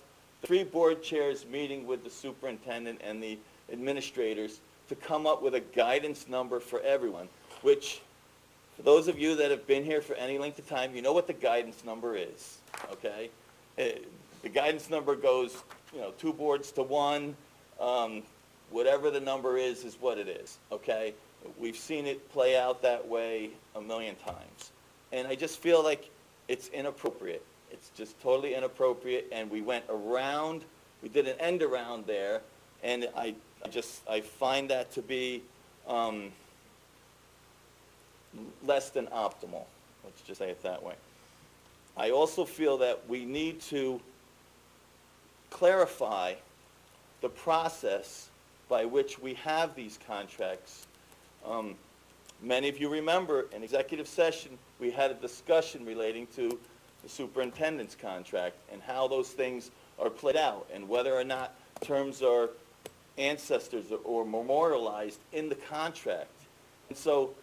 3 board chairs meeting with the superintendent and the administrators to come up with a guidance number for everyone, which, for those of you that have been here for any length of time, you know what the guidance number is, okay? The guidance number goes, 2 boards to 1, whatever the number is what it is, okay? We've seen it play out that way a million times. And I just feel like it's inappropriate. It's just totally inappropriate, and we went around, we did an end around there, and I find that to be less than optimal. Let's just say it that way. I also feel that we need to clarify the process by which we have these contracts. Many of you remember in executive session, we had a discussion relating to the superintendent's contract and how those things are played out and whether or not terms are ancestors or memorialized in the contract. And so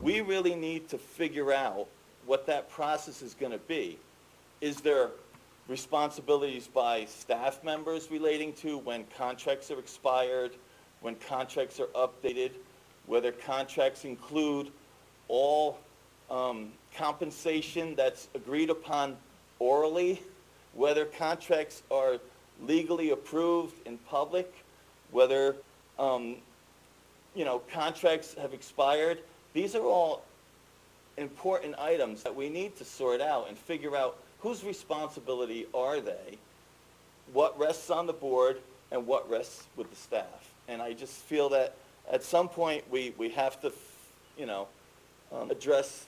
we really need to figure out what that process is going to be. Is there responsibilities by staff members relating to when contracts are expired, when contracts are updated, whether contracts include all compensation that's agreed upon orally, whether contracts are legally approved in public, whether contracts have expired. These are all important items that we need to sort out and figure out whose responsibility are they, what rests on the board, and what rests with the staff. And I just feel that at some point we have to, address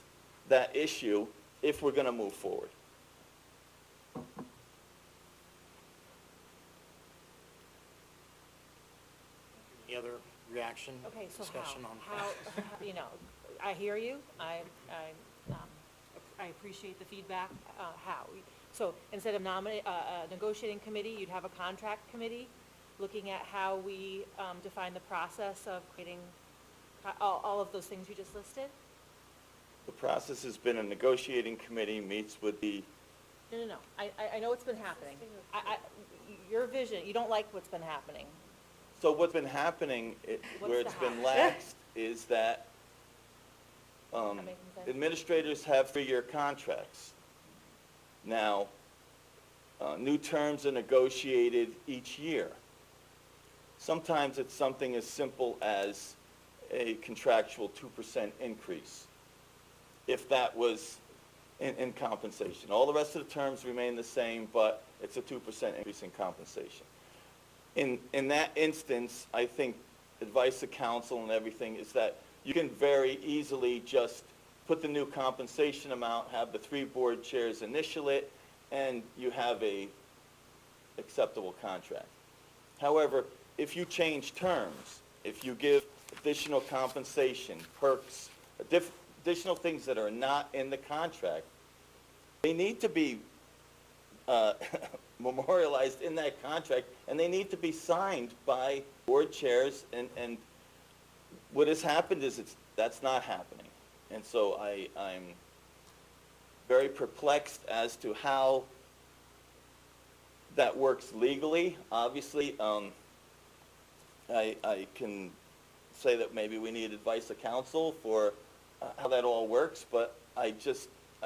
that issue if we're going to move forward. Any other reaction, Okay, so discussion on? how, I hear you, I appreciate the feedback, how? So instead of a negotiating committee, you'd have a contract committee looking at how we define the process of creating all of those things you just listed? The process has been a negotiating committee meets with the... No. I know what's been happening. Your vision, you don't like what's been happening. So what's been happening, where it's been laxed, is that administrators have 3-year contracts. Now, new terms are negotiated each year. Sometimes it's something as simple as a contractual 2% increase, if that was in compensation. All the rest of the terms remain the same, but it's a 2% increase in compensation. In that instance, I think advice of counsel and everything is that you can very easily just put the new compensation amount, have the 3 board chairs initial it, and you have a acceptable contract. However, if you change terms, if you give additional compensation, perks, additional things that are not in the contract, they need to be memorialized in that contract, and they need to be signed by board chairs, and what has happened is that's not happening. And so I'm very perplexed as to how that works legally. Obviously, I can say that maybe we need advice of counsel for how that all works, but I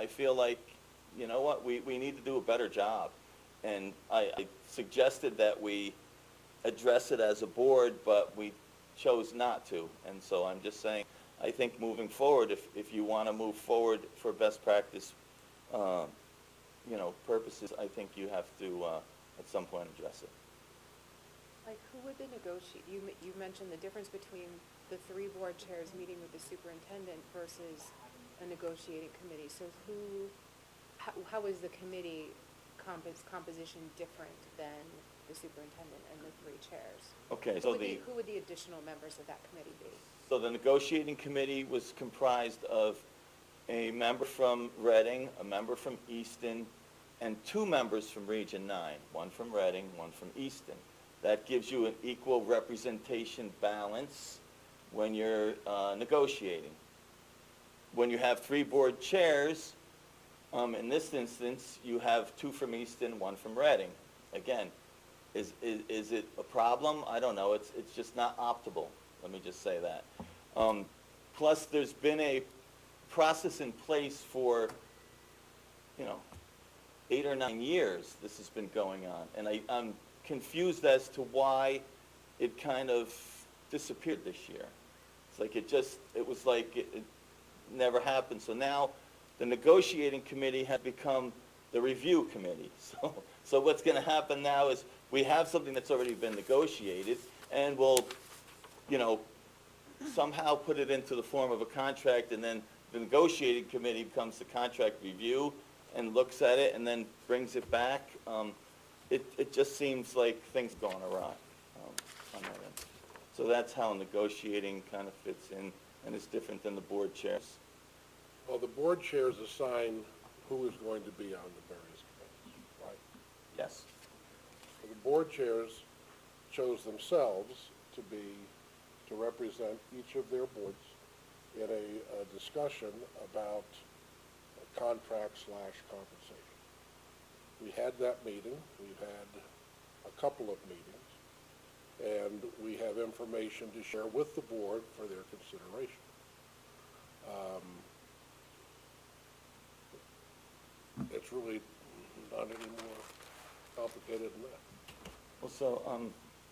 feel like, you know what, we need to do a better job. And I suggested that we address it as a board, but we chose not to. And so I'm just saying, I think moving forward, if you want to move forward for best practice, purposes, I think you have to, at some point, address it. Like, who would the negotiate, you mentioned the difference between the 3 board chairs meeting with the superintendent versus a negotiating committee, so how is the committee composition different than the superintendent and the three chairs? Okay, Who would the additional members of that committee be? So the negotiating committee was comprised of a member from Reading, a member from Easton, and 2 members from Region 9, one from Reading, one from Easton. That gives you an equal representation balance when you're negotiating. When you have 3 board chairs, in this instance, you have 2 from Easton, 1 from Reading. Again, is it a problem? I don't know. It's just not optimal. Let me just say that. Plus, there's been a process in place for, 8 or 9 years this has been going on. And I'm confused as to why it kind of disappeared this year. It's like it was like it never happened. So now the negotiating committee has become the review committee. So what's going to happen now is we have something that's already been negotiated, and we'll, somehow put it into the form of a contract, and then the negotiating committee becomes the contract review and looks at it and then brings it back. It just seems like things going awry on that end. So that's how negotiating kind of fits in and is different than the board chairs. Well, the board chairs assign who is going to be on the various committees, right? Yes. So the board chairs chose themselves to represent each of their boards in a discussion about contract/compensation. We had that meeting. We've had a couple of meetings, and we have information to share with the board for their consideration. It's really not any more complicated than that. Well, so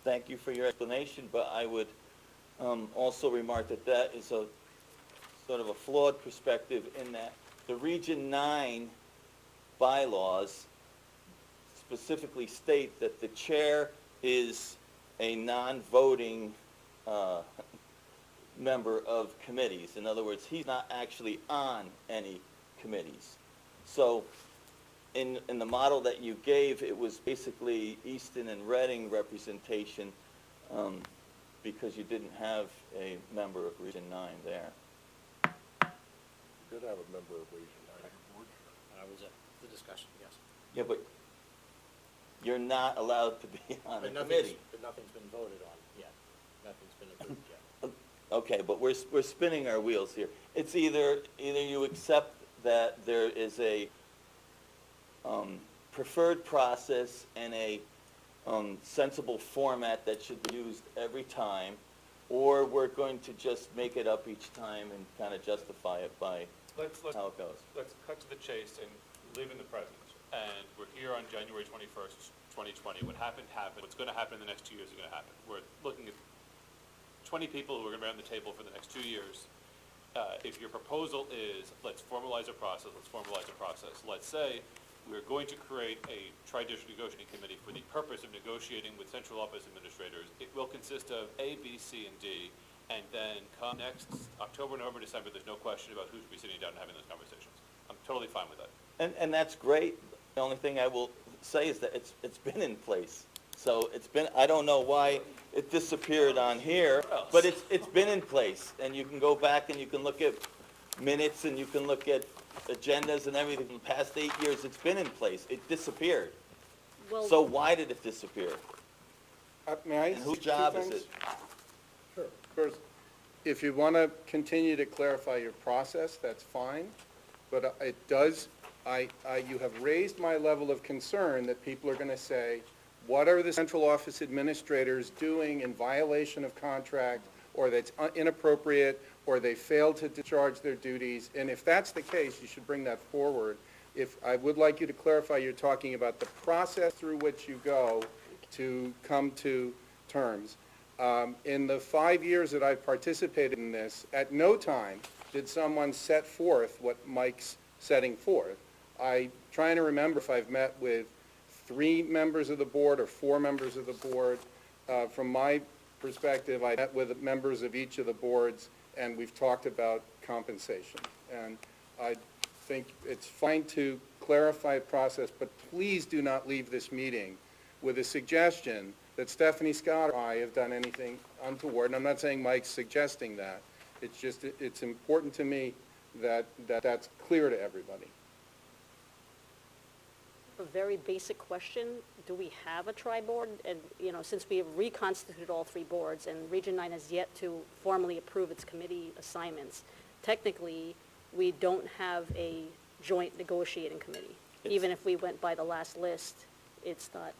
thank you for your explanation, but I would also remark that that is a sort of a flawed perspective in that the Region 9 bylaws specifically state that the chair is a non-voting member of committees. In other words, he's not actually on any committees. So in the model that you gave, it was basically Easton and Reading representation because you didn't have a member of Region 9 there. We did have a member of Region 9 board. I was at the discussion, yes. Yeah, but you're not allowed to be on a But committee. nothing's been voted on yet. Nothing's been approved yet. Okay, but we're spinning our wheels here. It's either you accept that there is a preferred process and a sensible format that should be used every time, or we're going to just make it up each time and kind of justify it by how it goes. Let's cut to the chase and live in the present. And we're here on January 21st, 2020. What happened, happened. What's going to happen in the next 2 years is going to happen. We're looking at 20 people who are going to be on the table for the next 2 years. If your proposal is, let's formalize a process, let's say we're going to create a tri-district negotiating committee for the purpose of negotiating with central office administrators. It will consist of A, B, C, and D, and then come next October, November, December, there's no question about who's going to be sitting down and having those conversations. I'm totally fine with that. And that's great. The only thing I will say is that it's been in place. So it's been, I don't know why it disappeared on here, but it's been in place. And you can go back and you can look at minutes and you can look at agendas and everything. In the past 8 years, it's been in place. It disappeared. Well, So why did it disappear? May I? And whose two job is things? it? Sure. First, if you want to continue to clarify your process, that's fine, but it does, you have raised my level of concern that people are going to say, what are the central office administrators doing in violation of contract, or that's inappropriate, or they failed to discharge their duties? And if that's the case, you should bring that forward. If, I would like you to clarify, you're talking about the process through which you go to come to terms. In the 5 years that I've participated in this, at no time did someone set forth what Mike's setting forth. I'm trying to remember if I've met with 3 members of the board or 4 members of the board. From my perspective, I met with members of each of the boards, and we've talked about compensation. And I think it's fine to clarify a process, but please do not leave this meeting with a suggestion that Stephanie Scott or I have done anything untoward. And I'm not saying Mike's suggesting that. It's just, it's important to me that that's clear to everybody. A very basic question, do we have a tri-board? And, since we have reconstituted all three boards and Region 9 has yet to formally approve its committee assignments, technically, we don't have a joint negotiating committee. Even if we went by the last list, it's not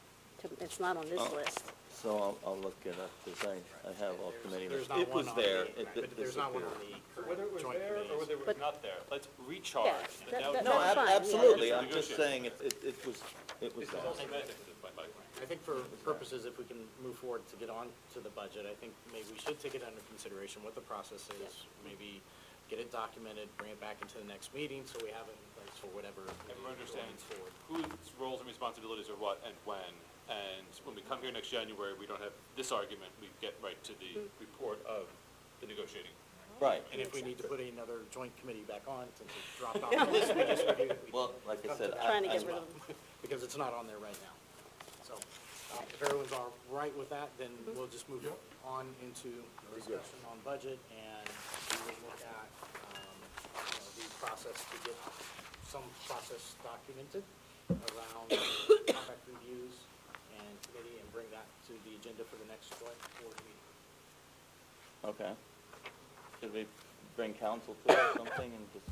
on this list. So I'll look it up, because I have all committee. There's not It one was on there. the, It but there's not one on disappeared. the Whether it was joint there or committees. whether it was not there, let's recharge. the that- doubt. that- No, That's fine, yeah. absolutely, It's I'm just saying negotiating. it was It's there. all semantics at this point, Mike. I think for purposes, if we can move forward to get on to the budget, I think maybe we should take it under consideration what the process is. Maybe get it documented, bring it back into the next meeting, so we have it in place for whatever. Everyone understands forward. whose roles and responsibilities are what and when. And when we come here next January, we don't have this argument, we get right to the report of the negotiating. Right. And if we need to put another joint committee back on, since it dropped off the list, we just review it. Well, like I Come to said, that Trying to as get rid well, of because it's not on there right now. So, if everyone's all right with that, then we'll just move on into discussion on budget, and we will look at, the process to get some process documented around contract reviews and committee, and bring that to the agenda for the next joint board meeting. Okay. Should we bring council to it or something and just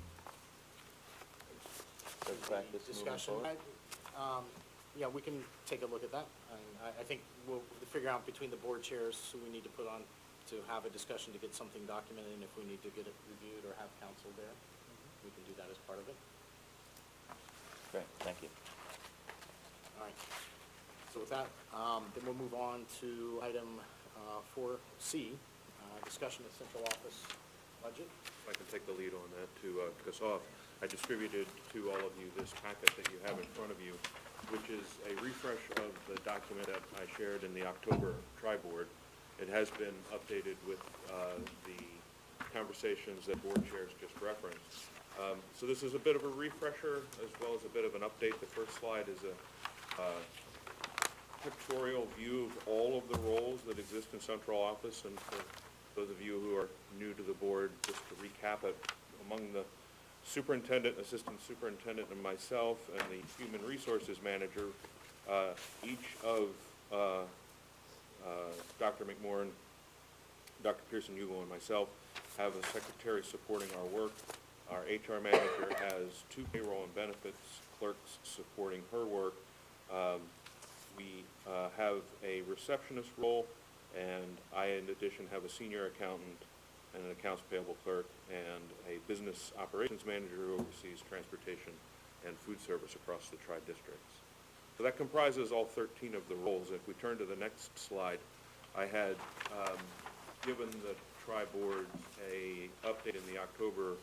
let's practice moving Discussion, forward? yeah, we can take a look at that. And I think we'll figure out between the board chairs who we need to put on to have a discussion to get something documented, and if we need to get it reviewed or have counsel there, we can do that as part of it. Great, thank you. All right. So with that, then we'll move on to item 4C, discussion of central office budget. If I can take the lead on that to kick us off. I distributed to all of you this packet that you have in front of you, which is a refresh of the document that I shared in the October tri-board. It has been updated with the conversations that board chairs just referenced. So this is a bit of a refresher as well as a bit of an update. The first slide is a pictorial view of all of the roles that exist in central office, and for those of you who are new to the board, just to recap it, among the superintendent, assistant superintendent, and myself, and the human resources manager, each of Dr. McMorrin, Dr. Pearson-Hugo, and myself have a secretary supporting our work. Our HR manager has 2 payroll and benefits clerks supporting her work. We have a receptionist role, and I, in addition, have a senior accountant and an accounts payable clerk, and a business operations manager who oversees transportation and food service across the tri-districts. So that comprises all 13 of the roles. If we turn to the next slide, I had given the tri-board a update in the October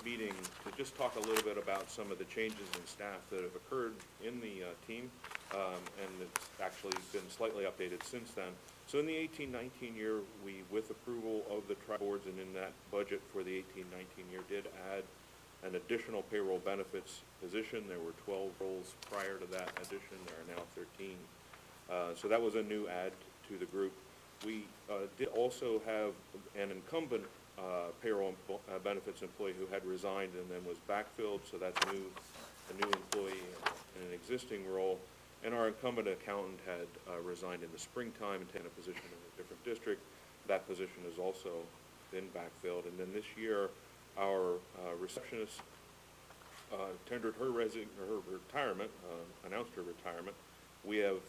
meeting to just talk a little bit about some of the changes in staff that have occurred in the team, and it's actually been slightly updated since then. So in the 18-19 year, we, with approval of the tri-boards and in that budget for the 18-19 year, did add an additional payroll benefits position. There were 12 roles prior to that addition. There are now 13. So that was a new add to the group. We did also have an incumbent payroll and benefits employee who had resigned and then was backfilled, so that's a new employee in an existing role. And our incumbent accountant had resigned in the springtime and taken a position in a different district. That position has also been backfilled. And then this year, our receptionist tendered her retirement, announced her retirement. We have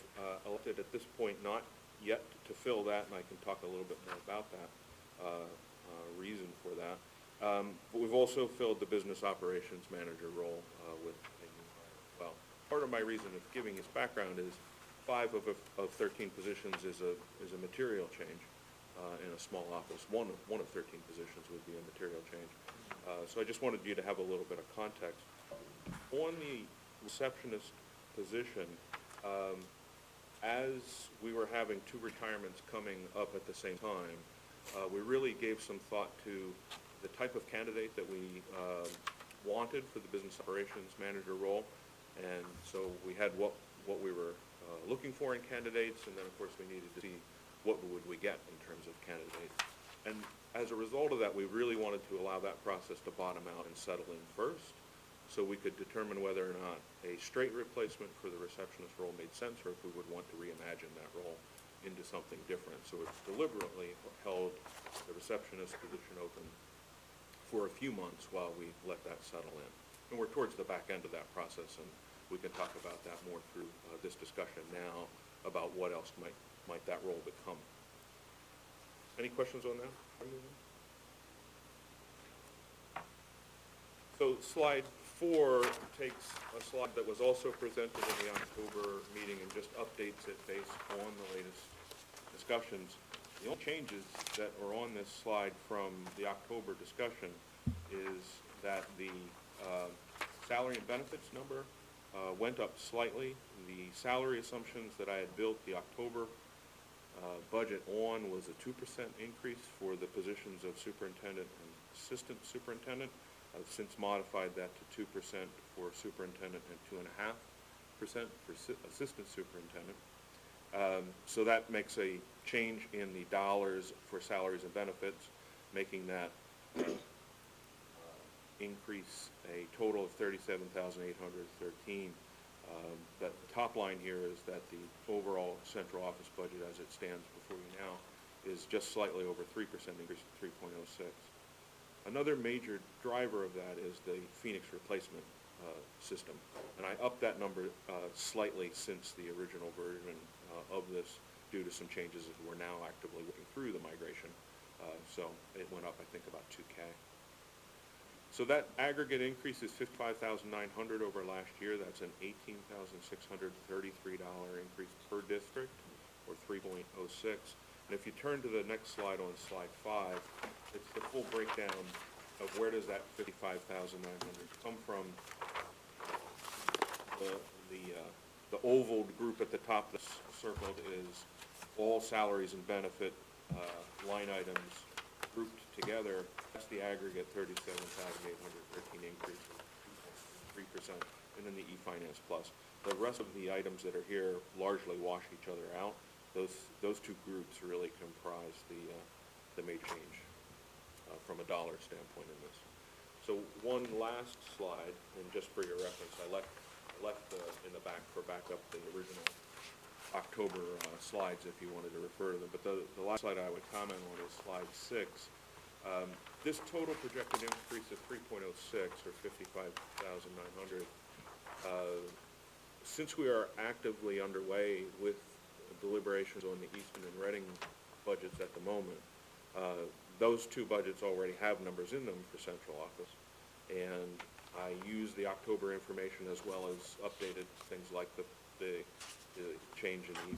elected at this point not yet to fill that, and I can talk a little bit more about that reason for that. But we've also filled the business operations manager role with a new hire as well. Part of my reason of giving this background is 5 of 13 positions is a material change in a small office. One of 13 positions would be a material change. So I just wanted you to have a little bit of context. On the receptionist position, as we were having 2 retirements coming up at the same time, we really gave some thought to the type of candidate that we wanted for the business operations manager role. And so we had what we were looking for in candidates, and then of course we needed to see what would we get in terms of candidates. And as a result of that, we really wanted to allow that process to bottom out and settle in first, so we could determine whether or not a straight replacement for the receptionist role made sense, or if we would want to reimagine that role into something different. So it deliberately held the receptionist position open for a few months while we let that settle in. And we're towards the back end of that process, and we can talk about that more through this discussion now about what else might that role become. Any questions on that? So slide 4 takes a slide that was also presented in the October meeting and just updates it based on the latest discussions. The only changes that are on this slide from the October discussion is that the salary and benefits number went up slightly. The salary assumptions that I had built the October budget on was a 2% increase for the positions of superintendent and assistant superintendent. I've since modified that to 2% for superintendent and 2.5% for assistant superintendent. So that makes a change in the dollars for salaries and benefits, making that increase a total of $37,813. But the top line here is that the overall central office budget as it stands before you now is just slightly over 3% increase to 3.06. Another major driver of that is the Phoenix replacement system. And I upped that number slightly since the original version of this due to some changes as we're now actively working through the migration. So it went up, I think, about 2K. So that aggregate increase is $55,900 over last year. That's an $18,633 increase per district, or 3.06. And if you turn to the next slide on slide 5, it's the full breakdown of where does that $55,900 come from. The oval group at the top that's circled is all salaries and benefit line items grouped together. That's the aggregate $37,813 increase, 3%, and then the e-finance plus. The rest of the items that are here largely wash each other out. Those two groups really comprise the major change from a dollar standpoint in this. So one last slide, and just for your reference, I left in the back for backup the original October slides if you wanted to refer to them. But the last slide I would comment on is slide 6. This total projected increase of 3.06, or $55,900, since we are actively underway with deliberations on the Easton and Reading budgets at the moment, those two budgets already have numbers in them for central office, and I use the October information as well as updated things like the change in the E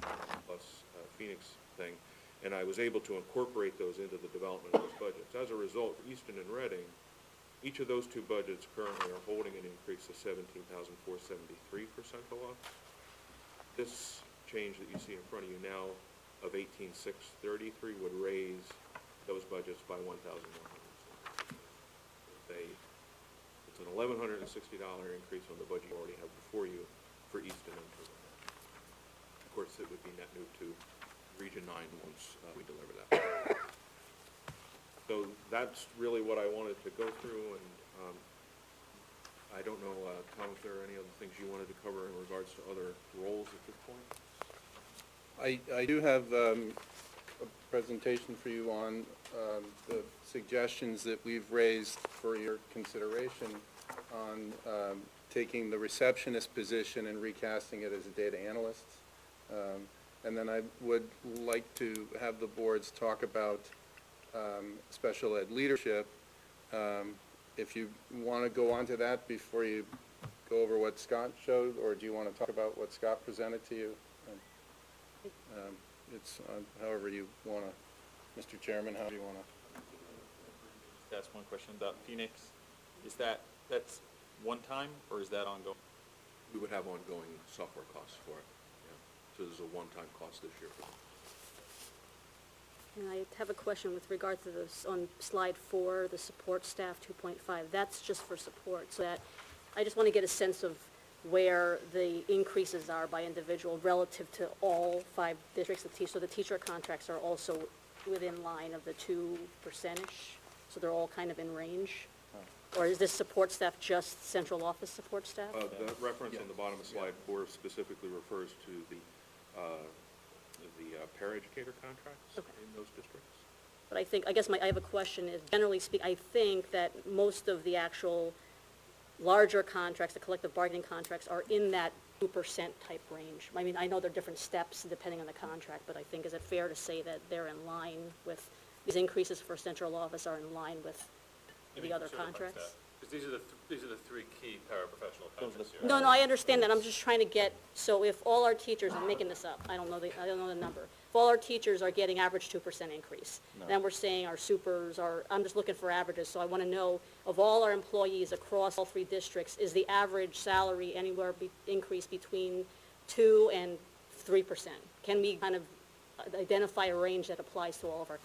plus Phoenix thing, and I was able to incorporate those into the development of those budgets. As a result, for Easton and Reading, each of those two budgets currently are holding an increase of $17,473 for central office. This change that you see in front of you now of $18,633 would raise those budgets by $1,100. It's an $1,160 increase on the budget you already have before you for Easton and for Reading. Of course, it would be net new to Region 9 once we deliver that. So that's really what I wanted to go through, and I don't know, Tom, if there are any other things you wanted to cover in regards to other roles at this point? I do have a presentation for you on the suggestions that we've raised for your consideration on taking the receptionist position and recasting it as a data analyst. And then I would like to have the boards talk about special ed leadership. If you want to go on to that before you go over what Scott showed, or do you want to talk about what Scott presented to you? It's however you want to, Mr. Chairman, however you want to. Just ask one question about Phoenix. That's one time, or is that ongoing? We would have ongoing software costs for it, yeah. So there's a one-time cost this year for that. Can I have a question with regard to this, on slide 4, the support staff 2.5. That's just for support, so that, I just want to get a sense of where the increases are by individual relative to all 5 districts. So the teacher contracts are also within line of the 2%, so they're all kind of in range? Or is this support staff just central office support staff? The reference on the bottom of slide 4 specifically refers to the paraeducator contracts in those districts. But I guess I have a question is, generally speaking, I think that most of the actual larger contracts, the collective bargaining contracts, are in that 2% type range. I mean, I know there are different steps depending on the contract, but I think, is it fair to say that they're in line with, these increases for central office are in line with the other contracts? Because these are the 3 key paraprofessional contracts here. No, I understand that. I'm just trying to get, so if all our teachers, I'm making this up, I don't know the number. If all our teachers are getting average 2% increase, then we're saying our supers are, I'm just looking for averages, so I want to know, of all our employees across all 3 districts, is the average salary anywhere increase between 2 and 3%? Can we kind of identify a range that applies to all of our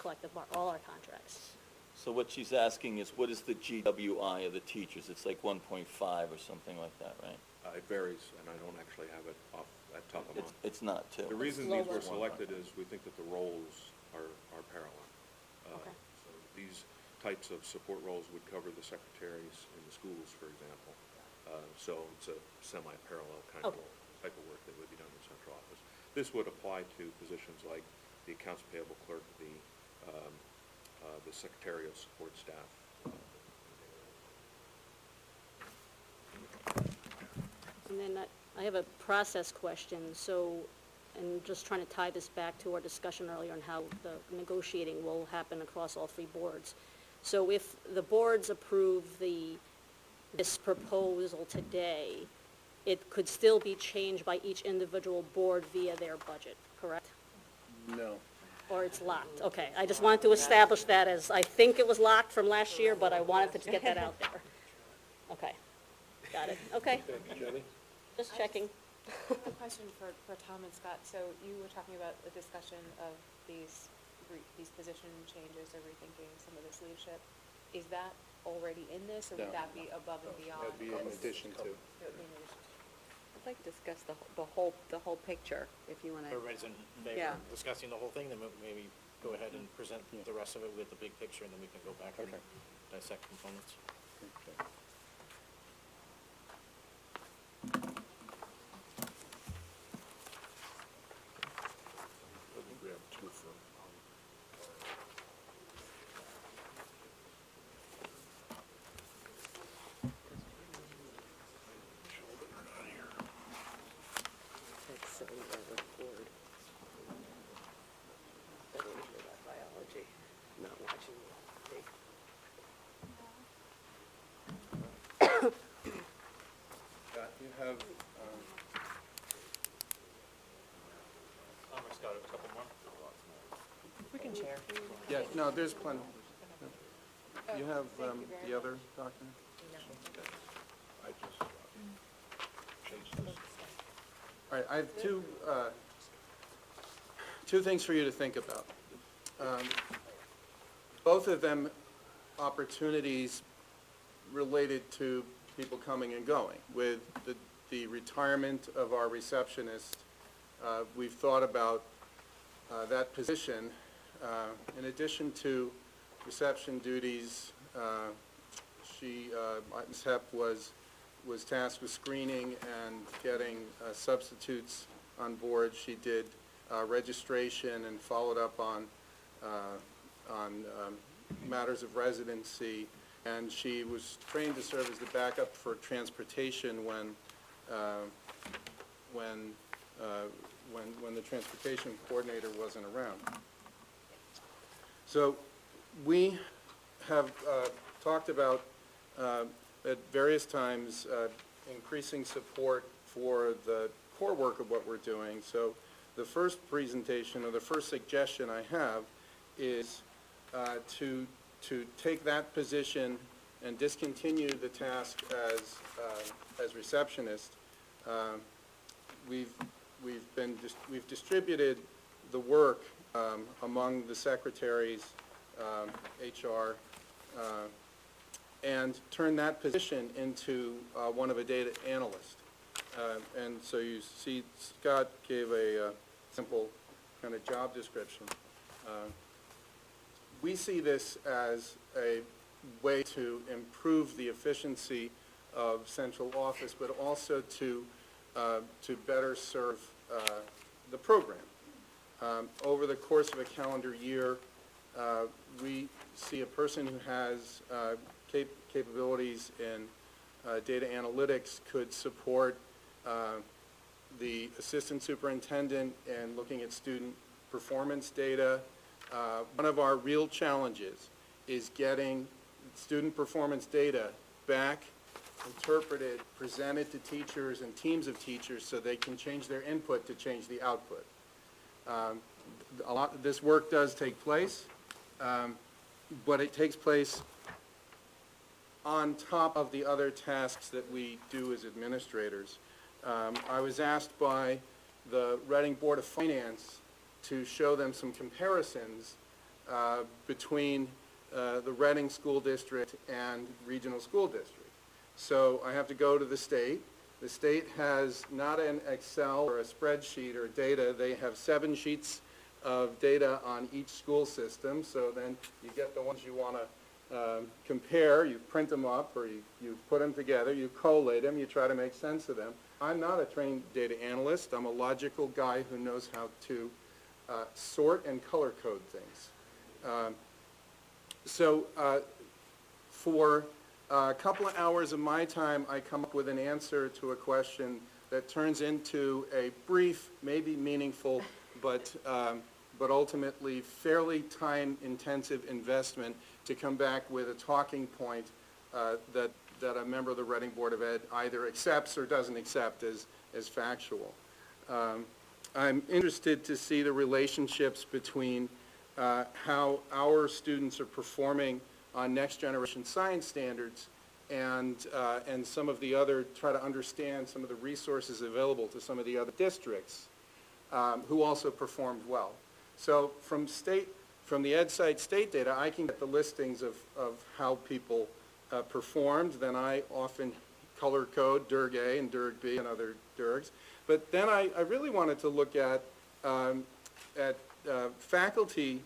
all our contracts? So what she's asking is, what is the GWI of the teachers? It's like 1.5 or something like that, right? It varies, and I don't actually have it off at top of mind. It's not, too. The reason these were selected is we think that the roles are parallel. Okay. So these types of support roles would cover the secretaries in the schools, for example. So it's a semi-parallel kind of type of work that would be done in central office. This would apply to positions like the accounts payable clerk, the secretarial support staff. And then I have a process question, so, and just trying to tie this back to our discussion earlier on how the negotiating will happen across all 3 boards. So if the boards approve this proposal today, it could still be changed by each individual board via their budget, correct? No. Or it's locked? Okay, I just wanted to establish that as, I think it was locked from last year, but I wanted to get that out there. Okay, got it, okay. Jenny? Just checking. A question for Tom and Scott. So you were talking about the discussion of these position changes or rethinking some of this leadership. Is that already in this, or would No. that be above and beyond? That'd be in addition to. I'd like to discuss the whole picture, if you want to. Everybody's in favor Yeah. of discussing the whole thing, then maybe go ahead and present the rest of it with the big picture, and then we can go back and dissect components. Okay. I think we have 2 for. That's so board. I don't hear about biology, not watching tape. You have, Tom or Scott, a couple more? We can share. yeah, no, there's plenty. You have the other document? I just changed this. All right, I have two things for you to think about. Both of them opportunities related to people coming and going. With the retirement of our receptionist, we've thought about that position. In addition to reception duties, Ms. Hepp was tasked with screening and getting substitutes on board. She did registration and followed up on matters of residency, and she was trained to serve as the backup for transportation when the transportation coordinator wasn't around. So we have talked about at various times increasing support for the core work of what we're doing. So the first presentation, or the first suggestion I have, is to take that position and discontinue the task as receptionist. We've distributed the work among among the secretaries, HR, and turn that position into one of a data analyst. And so you see Scott gave a simple kind of job description. We see this as a way to improve the efficiency of central office, but also to better serve the program. Over the course of a calendar year, we see a person who has capabilities in data analytics could support the assistant superintendent in looking at student performance data. One of our real challenges is getting student performance data back, interpreted, presented to teachers and teams of teachers so they can change their input to change the output. A lot of this work does take place, but it takes place on top of the other tasks that we do as administrators. I was asked by the Reading Board of Finance to show them some comparisons between the Reading School District and regional school district. So I have to go to the state. The state has not an Excel or a spreadsheet or data. They have 7 sheets of data on each school system. So then you get the ones you want to compare. You print them up or you put them together. You collate them. You try to make sense of them. I'm not a trained data analyst. I'm a logical guy who knows how to sort and color code things. For a couple of hours of my time, I come up with an answer to a question that turns into a brief, maybe meaningful, but ultimately fairly time-intensive investment to come back with a talking point that a member of the Reading Board of Ed either accepts or doesn't accept as factual. I'm interested to see the relationships between how our students are performing on next generation science standards and some of the other, try to understand some of the resources available to some of the other districts who also performed well. So from the EdSite state data, I can get the listings of how people performed. Then I often color code DIRG A and DIRG B and other DIRGs. But then I really wanted to look at faculty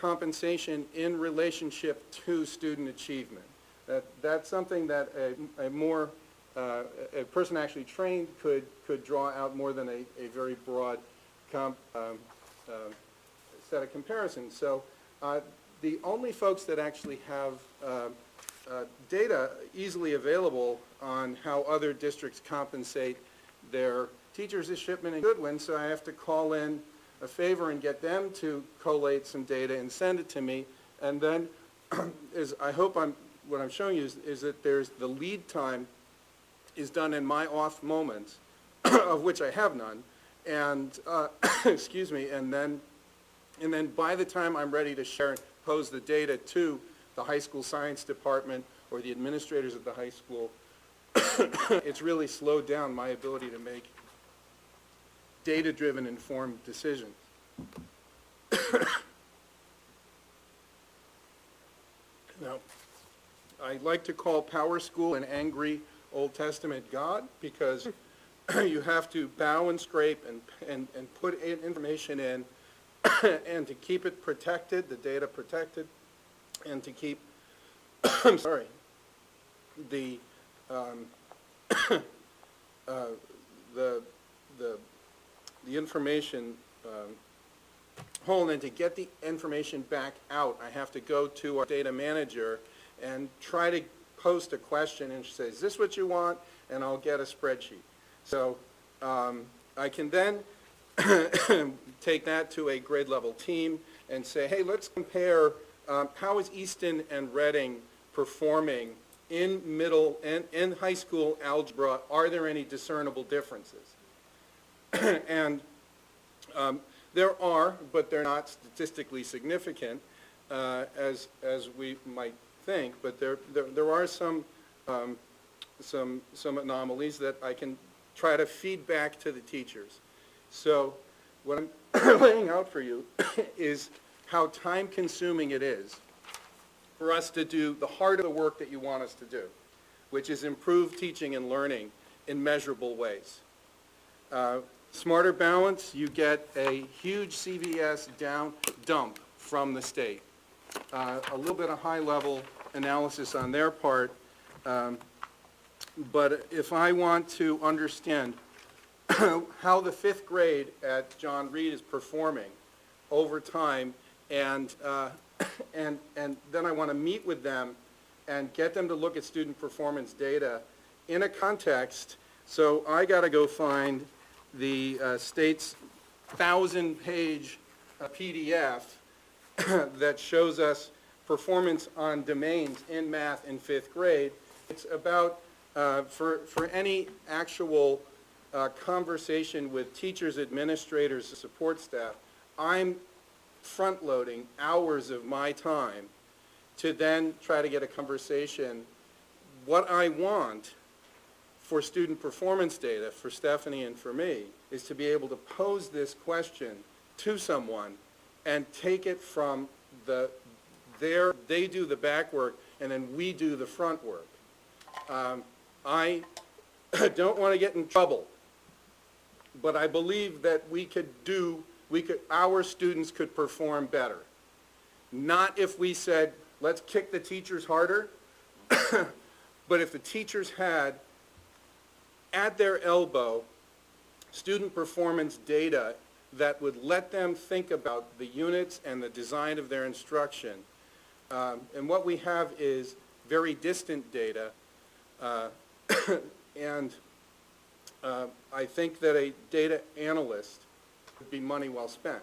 compensation in relationship to student achievement. That's something that a person actually trained could draw out more than a very broad set of comparisons. So the only folks that actually have data easily available on how other districts compensate their teachers is Shipman and Goodwin, so I have to call in a favor and get them to collate some data and send it to me. And then, what I'm showing you is that there's the lead time is done in my off moments, of which I have none, and excuse me, and then by the time I'm ready to share and pose the data to the high school science department or the administrators at the high school, it's really slowed down my ability to make data-driven, informed decisions. Now, I like to call Power School an angry Old Testament God because you have to bow and scrape and put information in and to keep it protected, the data protected, and to keep, I'm sorry, the information whole, and to get the information back out, I have to go to our data manager and try to post a question and say, is this what you want? And I'll get a spreadsheet. So I can then take that to a grade level team and say, hey, let's compare how is Easton and Reading performing in middle and in high school algebra. Are there any discernible differences? And there are, but they're not statistically significant as we might think. But there are some anomalies that I can try to feed back to the teachers. So what laying out for you is how time-consuming it is for us to do the heart of the work that you want us to do, which is improve teaching and learning in measurable ways. Smarter Balance, you get a huge CVS dump from the state. A little bit of high-level analysis on their part, but if I want to understand how the 5th grade at John Reed is performing over time, and then I want to meet with them and get them to look at student performance data in a context. So I got to go find the state's 1,000-page PDF that shows us performance on domains in math in 5th grade. It's about, for any actual conversation with teachers, administrators, support staff, I'm front-loading hours of my time to then try to get a conversation. What I want for student performance data, for Stephanie and for me, is to be able to pose this question to someone and take it from they do the back work and then we do the front work. I don't want to get in trouble, but I believe that our students could perform better. Not if we said, let's kick the teachers harder, but if the teachers had at their elbow student performance data that would let them think about the units and the design of their instruction. And what we have is very distant data, and I think that a data analyst would be money well spent.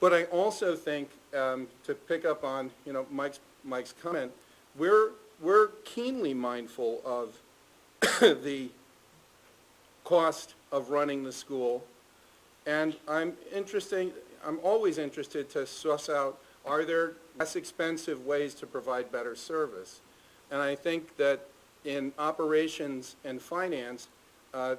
But I also think, to pick up on Mike's comment, we're keenly mindful of the cost of running the school, and I'm always interested to suss out, are there less expensive ways to provide better service? And I think that in operations and finance,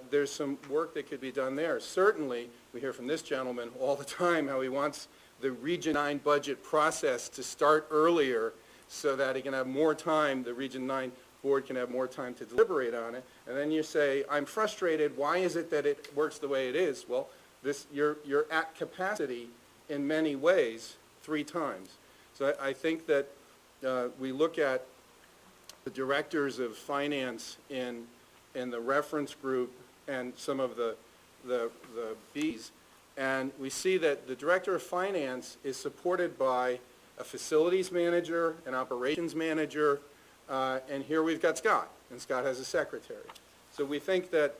there's some work that could be done there. Certainly, we hear from this gentleman all the time how he wants the Region 9 budget process to start earlier so that he can have more time, the Region 9 board can have more time to deliberate on it. And then you say, I'm frustrated, why is it that it works the way it is? Well, you're at capacity in many ways 3 times. So I think that we look at the directors of finance in the reference group and some of the Bs, and we see that the director of finance is supported by a facilities manager, an operations manager, and here we've got Scott, and Scott has a secretary. So we think that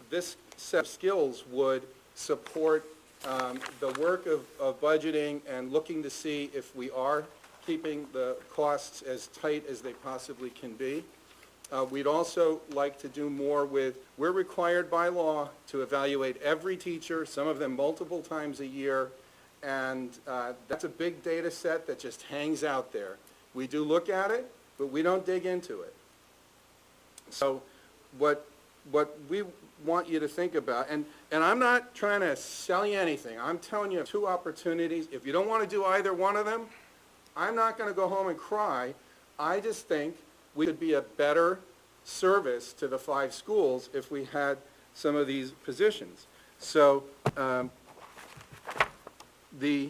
this set of skills would support the work of budgeting and looking to see if we are keeping the costs as tight as they possibly can be. We'd also like to do more we're required by law to evaluate every teacher, some of them multiple times a year, and that's a big data set that just hangs out there. We do look at it, but we don't dig into it. So what we want you to think about, and I'm not trying to sell you anything, I'm telling you 2 opportunities. If you don't want to do either one of them, I'm not going to go home and cry. I just think we could be a better service to the 5 schools if we had some of these positions. So the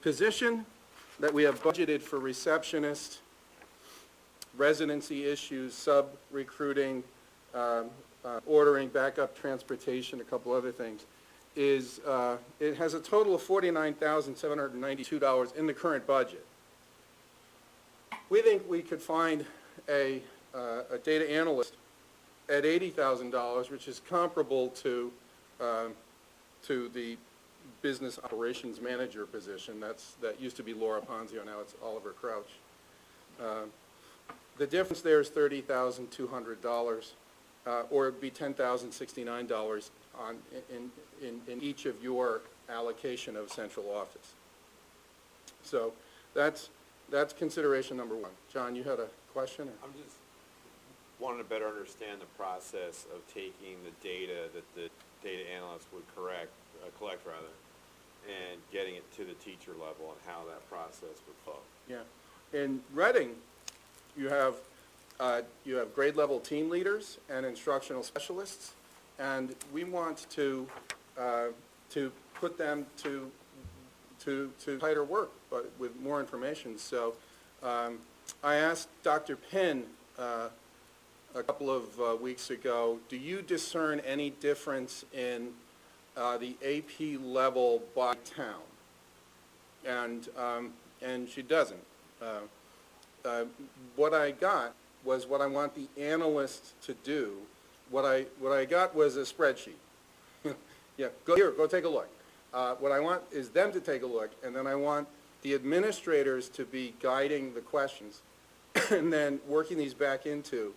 position that we have budgeted for receptionist, residency issues, sub-recruiting, ordering, backup transportation, a couple other things, is it has a total of $49,792 in the current budget. We think we could find a data analyst at $80,000, which is comparable to the business operations manager position. That used to be Laura Ponzio, now it's Oliver Crouch. The difference there is $30,200, or it'd be $10,069 in each of your allocation of central office. So that's consideration number 1. John, you had a question? I'm just wanting to better understand the process of taking the data that the data analyst would collect rather, and getting it to the teacher level and how that process would flow. Yeah. In Reading, you have grade level team leaders and instructional specialists, and we want to put them to tighter work, but with more information. So I asked Dr. Penn a couple of weeks ago, do you discern any difference in the AP level by town? And she doesn't. What I got was what I want the analyst to do. What I got was a spreadsheet. Yeah, go take a look. What I want is them to take a look, and then I want the administrators to be guiding the questions, and then working these back into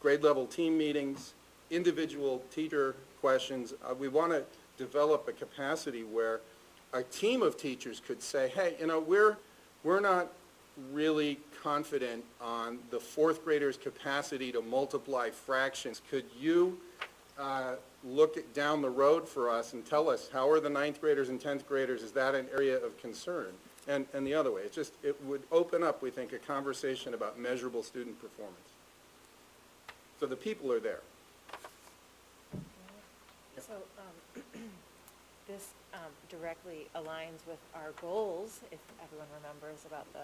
grade level team meetings, individual teacher questions. We want to develop a capacity where a team of teachers could say, hey, you know, we're not really confident on the fourth grader's capacity to multiply fractions. Could you look down the road for us and tell us how are the ninth graders and 10th graders? Is that an area of concern? And the other way, it would open up, we think, a conversation about measurable student performance. So the people are there. So this directly aligns with our goals, if everyone remembers, about the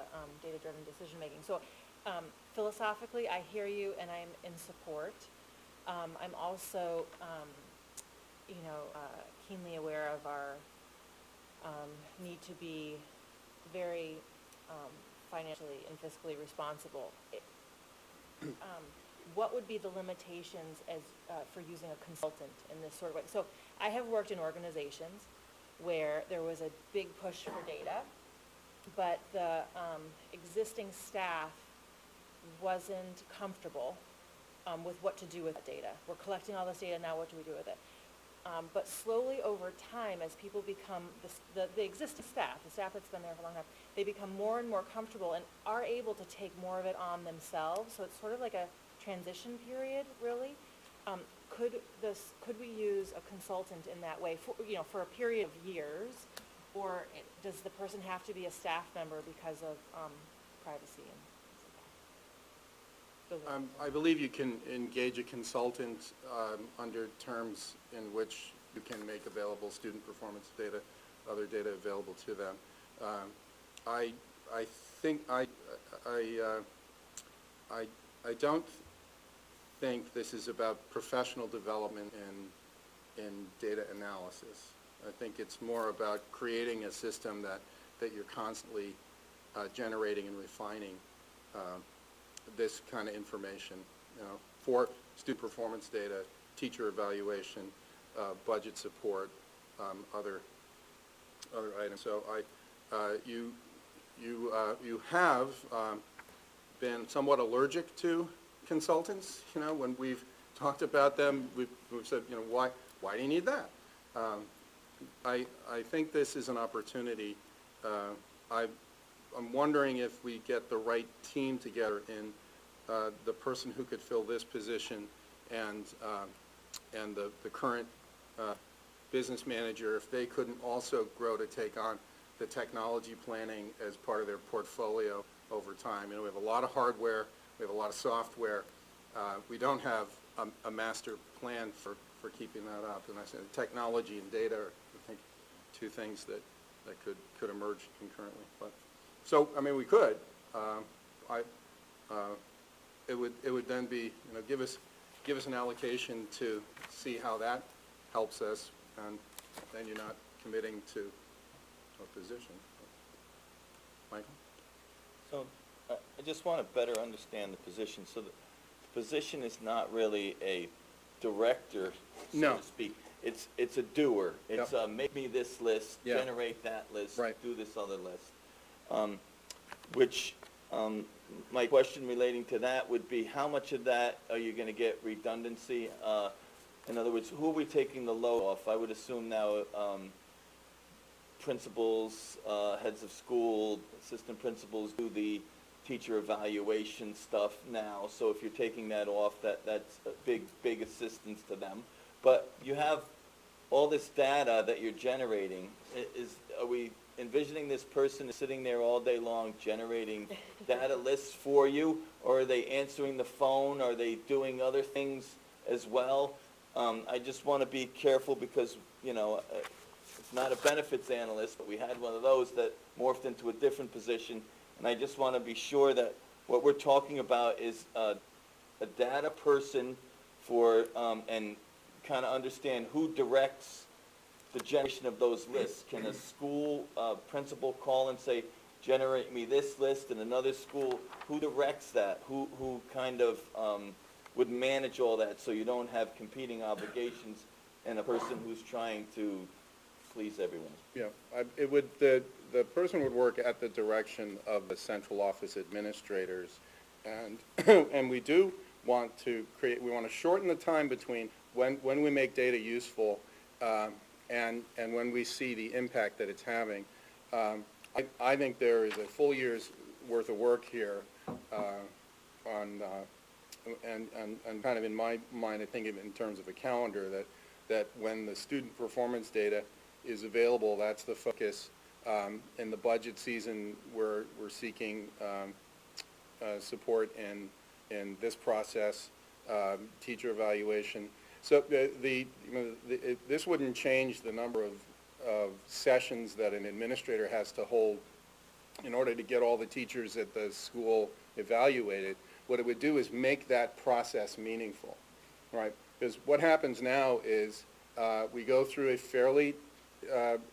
data-driven decision-making. So philosophically, I hear you, and I'm in support. I'm also, keenly aware of our need to be very financially and fiscally responsible. What would be the limitations for using a consultant in this sort of way? So I have worked in organizations where there was a big push for data, but the existing staff wasn't comfortable with what to do with the data. We're collecting all this data, now what do we do with it? But slowly over time, as people become, the existing staff, the staff that's been there for a long time, they become more and more comfortable and are able to take more of it on themselves. So it's sort of like a transition period, really. Could we use a consultant in that way for a period of years, or does the person have to be a staff member because of privacy and things like that? I believe you can engage a consultant under terms in which you can make available student performance data, other data available to them. I don't think this is about professional development in data analysis. I think it's more about creating a system that you're constantly generating and refining this kind of information, for student performance data, teacher evaluation, budget support, other items. So you have been somewhat allergic to consultants. When we've talked about them, we've said, why do you need that? I think this is an opportunity. I'm wondering if we get the right team together in the person who could fill this position and the current business manager, if they couldn't also grow to take on the technology planning as part of their portfolio over time. We have a lot of hardware, we have a lot of software. We don't have a master plan for keeping that up. And I said technology and data are, I think, two things that could emerge concurrently. But so, we could. It would then be, give us an allocation to see how that helps us, and then you're not committing to a position. Michael? So I just want to better understand the position. So the position is not really a director, so No. to speak. It's a doer. It's Yep. Make me this list, Yeah. generate that list, Right. do this other list. My question relating to that would be, how much of that are you going to get redundancy? In other words, who are we taking the load off? I would assume now principals, heads of school, assistant principals do the teacher evaluation stuff now. So if you're taking that off, that's a big assistance to them. but you have all this data that you're generating. Are we envisioning this person sitting there all day long generating data lists for you? Or are they answering the phone? Are they doing other things as well? I just want to be careful because, it's not a benefits analyst, but we had one of those that morphed into a different position. And I just want to be sure that what we're talking about is a data person for, and kind of understand who directs the generation of those lists. Can a school principal call and say, generate me this list, and another school, who directs that? Who kind of would manage all that so you don't have competing obligations and a person who's trying to please everyone? Yeah, the person would work at the direction of the central office administrators, and, and we do want to we want to shorten the time between when we make data useful and when we see the impact that it's having. I think there is a full year's worth of work here and kind of in my mind, I think of it in terms of a calendar, that when the student performance data is available, that's the focus. In the budget season, we're seeking support in this process, teacher evaluation. So this wouldn't change the number of sessions that an administrator has to hold in order to get all the teachers at the school evaluated. What it would do is make that process meaningful, right? Because what happens now is we go through a fairly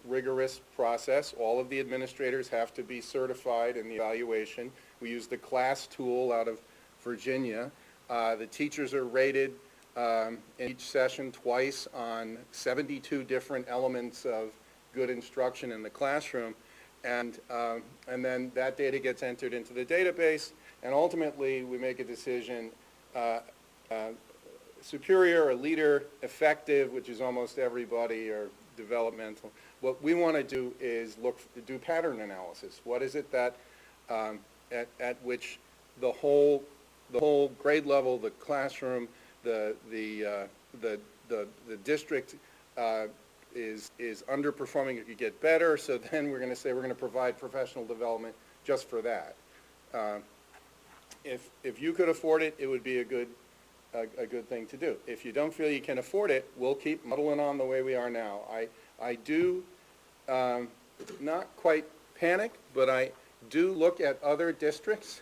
rigorous process. All of the administrators have to be certified in the evaluation. We use the CLASS tool out of Virginia. The teachers are rated in each session twice on 72 different elements of good instruction in the classroom, and then that data gets entered into the database, and ultimately we make a decision, superior or leader, effective, which is almost everybody, or developmental. What we want to do is do pattern analysis. What is it that at which the whole grade level, the classroom, the district is underperforming? It could get better, so then we're going to say we're going to provide professional development just for that. If you could afford it, it would be a good thing to do. If you don't feel you can afford it, we'll keep muddling on the way we are now. I do not quite panic, but I do look at other districts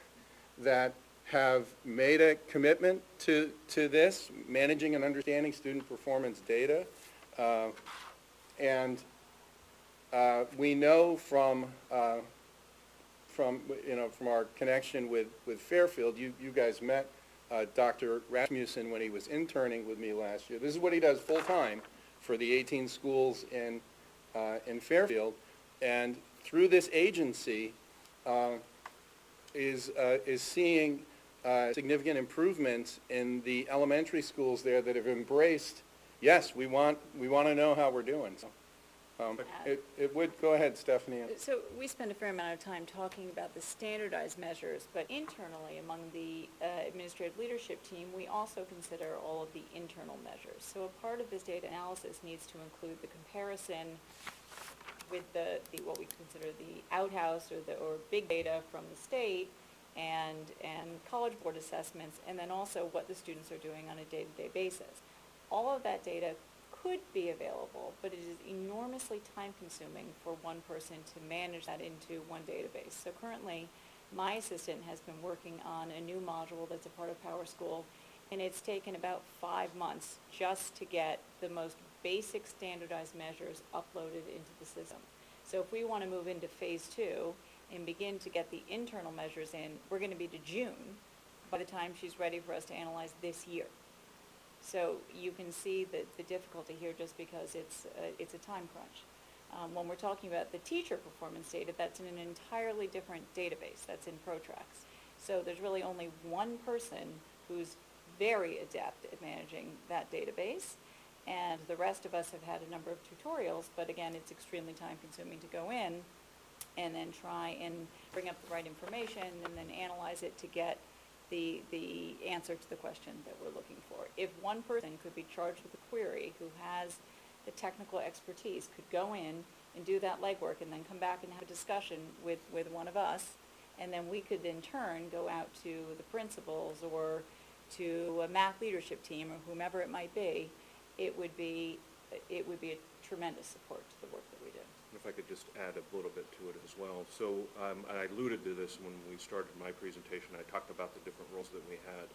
that have made a commitment to this, managing and understanding student performance data. And we know from our connection with Fairfield, you guys met Dr. Rasmussen when he was interning with me last year. This is what he does full-time for the 18 schools in Fairfield. And through this agency is seeing significant improvements in the elementary schools there that have embraced, yes, we want to know how we're doing. So, it would, go ahead, Stephanie. So we spend a fair amount of time talking about the standardized measures, but internally among the administrative leadership team, we also consider all of the internal measures. So a part of this data analysis needs to include the comparison with the what we consider the outhouse or big data from the state and College Board assessments, and then also what the students are doing on a day-to-day basis. All of that data could be available, but it is enormously time-consuming for one person to manage that into one database. So currently, my assistant has been working on a new module that's a part of PowerSchool, and it's taken about 5 months just to get the most basic standardized measures uploaded into the system. So if we want to move into phase 2 and begin to get the internal measures in, we're going to be to June by the time she's ready for us to analyze this year. So you can see the difficulty here just because it's a time crunch. When we're talking about the teacher performance data, that's in an entirely different database. That's in ProTrax. So there's really only one person who's very adept at managing that database, and the rest of us have had a number of tutorials, but again, it's extremely time consuming to go in and then try and bring up the right information and then analyze it to get the answer to the question that we're looking for. If one person could be charged with a query who has the technical expertise, could go in and do that legwork and then come back and have a discussion with one of us, and then we could in turn go out to the principals or to a math leadership team or whomever it might be, it would be a tremendous support to the work that we do. And if I could just add a little bit to it as well. So I alluded to this when we started my presentation. I talked about the different roles that we had.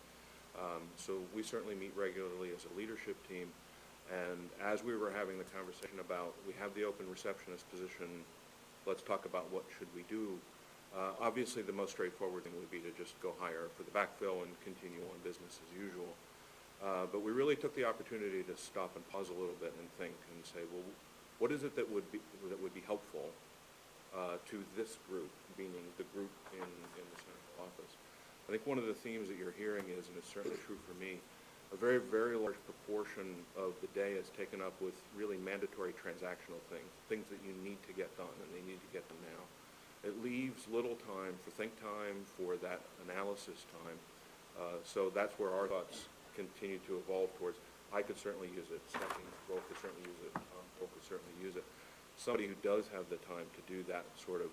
So we certainly meet regularly as a leadership team. And as we were having the conversation about, we have the open receptionist position, let's talk about what should we do. Obviously, the most straightforward thing would be to just go hire for the backfill and continue on business as usual. But we really took the opportunity to stop and pause a little bit and think and say, well, what is it that would be helpful to this group, meaning the group in the central office? I think one of the themes that you're hearing is, and it's certainly true for me, a very, very large proportion of the day is taken up with really mandatory transactional things that you need to get done, and they need to get them now. It leaves little time for think time, for that analysis time. So that's where our thoughts continue to evolve towards. I could certainly use it. Stephanie Wolf could certainly use it. Tom Wolf could certainly use it. Somebody who does have the time to do that sort of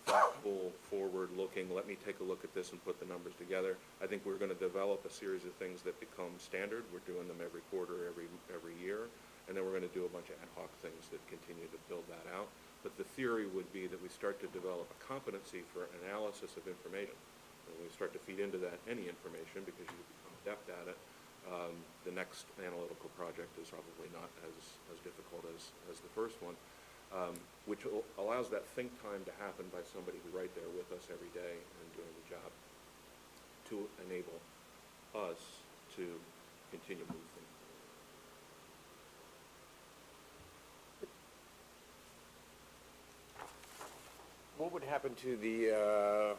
thoughtful, forward-looking, let me take a look at this and put the numbers together. I think we're going to develop a series of things that become standard. We're doing them every quarter, every year. And then we're going to do a bunch of ad hoc things that continue to build that out. But the theory would be that we start to develop a competency for analysis of information. And we start to feed into that any information because you become adept at it. The next analytical project is probably not as difficult as the first one, which allows that think time to happen by somebody who's right there with us every day and doing the job to enable us to continue moving. What would happen to the,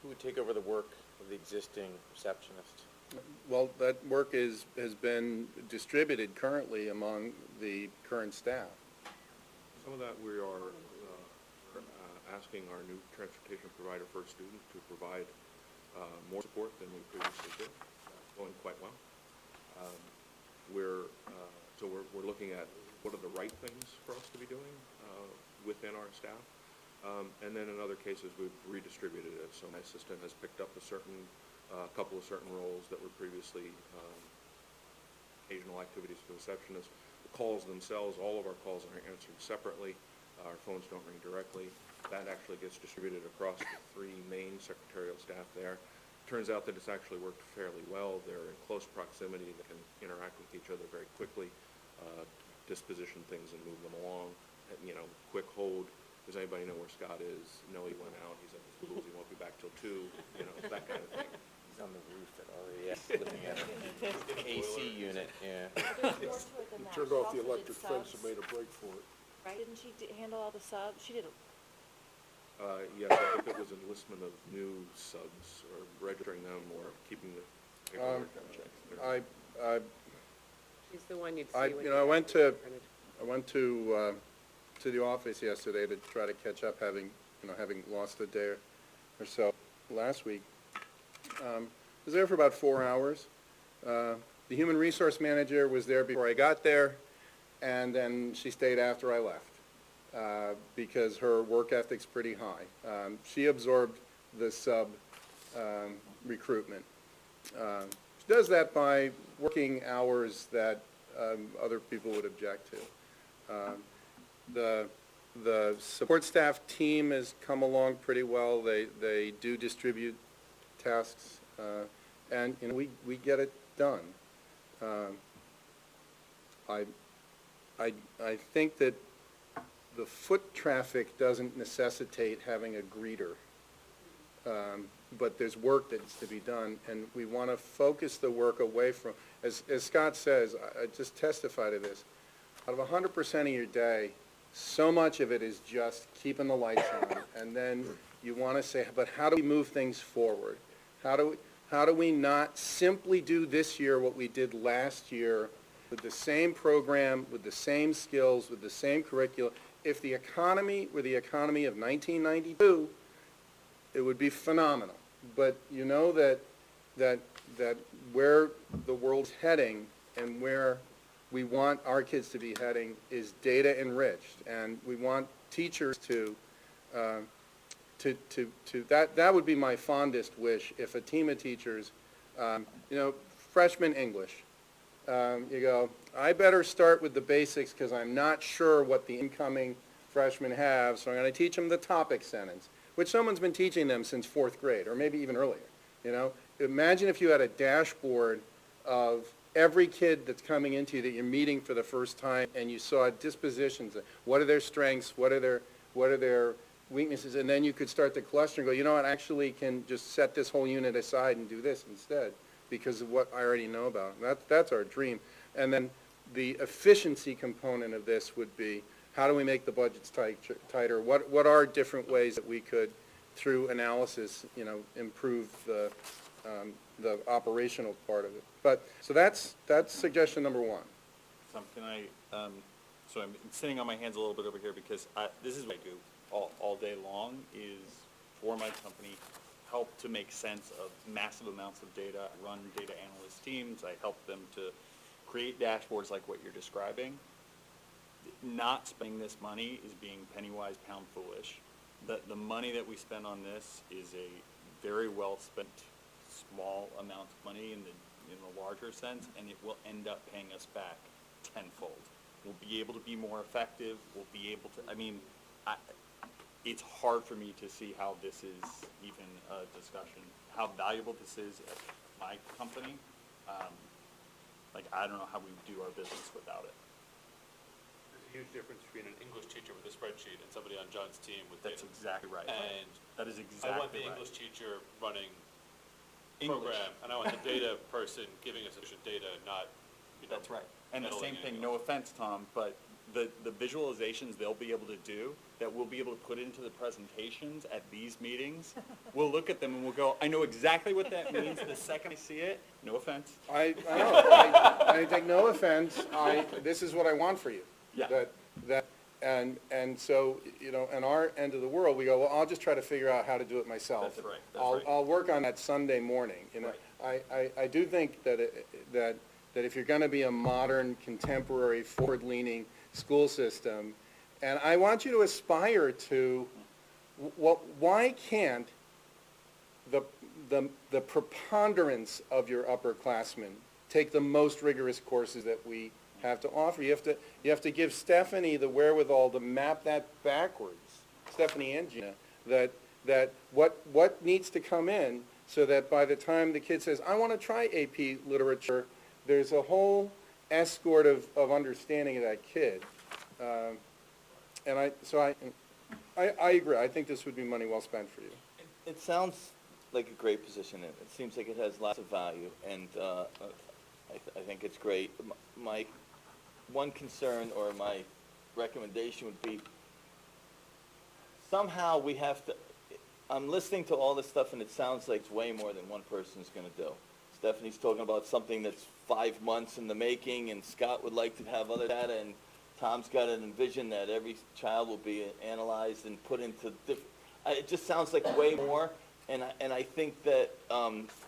who would take over the work of the existing receptionist? Well, that work has been distributed currently among the current staff. Some of that we are asking our new transportation provider for students to provide more support than we previously did. Going quite well. We're looking at what are the right things for us to be doing within our staff. And then in other cases, we've redistributed it. So my assistant has picked up a couple of certain roles that were previously occasional activities for receptionists. The calls themselves, all of our calls are answered separately. Our phones don't ring directly. That actually gets distributed across the three main secretarial staff there. Turns out that it's actually worked fairly well. They're in close proximity. They can interact with each other very quickly, disposition things and move them along. Quick hold. Does anybody know where Scott is? No, he went out. He's at the schools. He won't be back till 2. That kind of thing. He's on the roof at RES looking at an AC unit, yeah. He turned off the electric fence and made a break for it. Right, didn't she handle all the subs? She did Yes, I think it was enlistment of new subs, or registering them, or keeping the paperwork checks. She's the one you'd see when I went to the office yesterday to try to catch up, having lost a day or so last week. I was there for about 4 hours. The human resource manager was there before I got there, and then she stayed after I left because her work ethic's pretty high. She absorbed the sub recruitment. She does that by working hours that other people would object to. The support staff team has come along pretty well. They do distribute tasks, and we get it done. I think that the foot traffic doesn't necessitate having a greeter, but there's work that needs to be done, and we want to focus the work away from, as Scott says, I just testify to this, out of 100% of your day, so much of it is just keeping the lights on, and then you want to say, but how do we move things forward? How do we not simply do this year what we did last year with the same program, with the same skills, with the same curriculum? If the economy were the economy of 1992, it would be phenomenal. But you know that that where the world's heading and where we want our kids to be heading is data enriched, and we want teachers that would be my fondest wish, if a team of teachers, freshman English, you go, I better start with the basics because I'm not sure what the incoming freshmen have, so I'm going to teach them the topic sentence, which someone's been teaching them since 4th grade, or maybe even earlier, Imagine if you had a dashboard of every kid that's coming into you that you're meeting for the first time, and you saw dispositions, what are their strengths, what are their weaknesses, and then you could start to cluster and go, you know what, I actually can just set this whole unit aside and do this instead because of what I already know about. That's our dream. And then the efficiency component of this would be, how do we make the budgets tighter? What are different ways that we could, through analysis, improve the operational part of it? But, so that's suggestion number one. So I'm sitting on my hands a little bit over here because this is what I do all day long, is for my company, help to make sense of massive amounts of data. I run data analyst teams. I help them to create dashboards like what you're describing. Not spending this money is being penny wise, pound foolish. The money that we spend on this is a very well spent small amount of money in the larger sense, and it will end up paying us back tenfold. We'll be able to be more effective. We'll be able to, it's hard for me to see how this is even a discussion, how valuable this is at my company. I don't know how we would do our business without it. There's a huge difference between an English teacher with a spreadsheet and somebody on John's team with data. That's exactly right. And that is exactly I want the right. English teacher running English. program, and I want the data person giving us sufficient data, not, That's right. And the meddling same in thing, English. no offense, Tom, but the visualizations they'll be able to do, that we'll be able to put into the presentations at these meetings, we'll look at them and we'll go, I know exactly what that means the second I see it. No offense. I know. I take no offense. This is what I want for you. Yeah. And so, in our end of the world, we go, well, I'll just try to figure out how to do it myself. That's right. I'll work on that Sunday morning. Right. I do think that if you're going to be a modern, contemporary, forward-leaning school system, and I want you to aspire to, why can't the preponderance of your upperclassmen take the most rigorous courses that we have to offer? You have to give Stephanie the wherewithal to map that backwards, Stephanie and Gina, that what needs to come in so that by the time the kid says, I want to try AP literature, there's a whole escort of understanding of that kid. And I agree. I think this would be money well spent for you. It sounds like a great position. It seems like it has lots of value, and I think it's great. My one concern or my recommendation would be somehow we have to, I'm listening to all this stuff and it sounds like it's way more than one person's going to do. Stephanie's talking about something that's 5 months in the making, and Scott would like to have other data, and Tom's got an envision that every child will be analyzed and put into it just sounds like way more, and I think that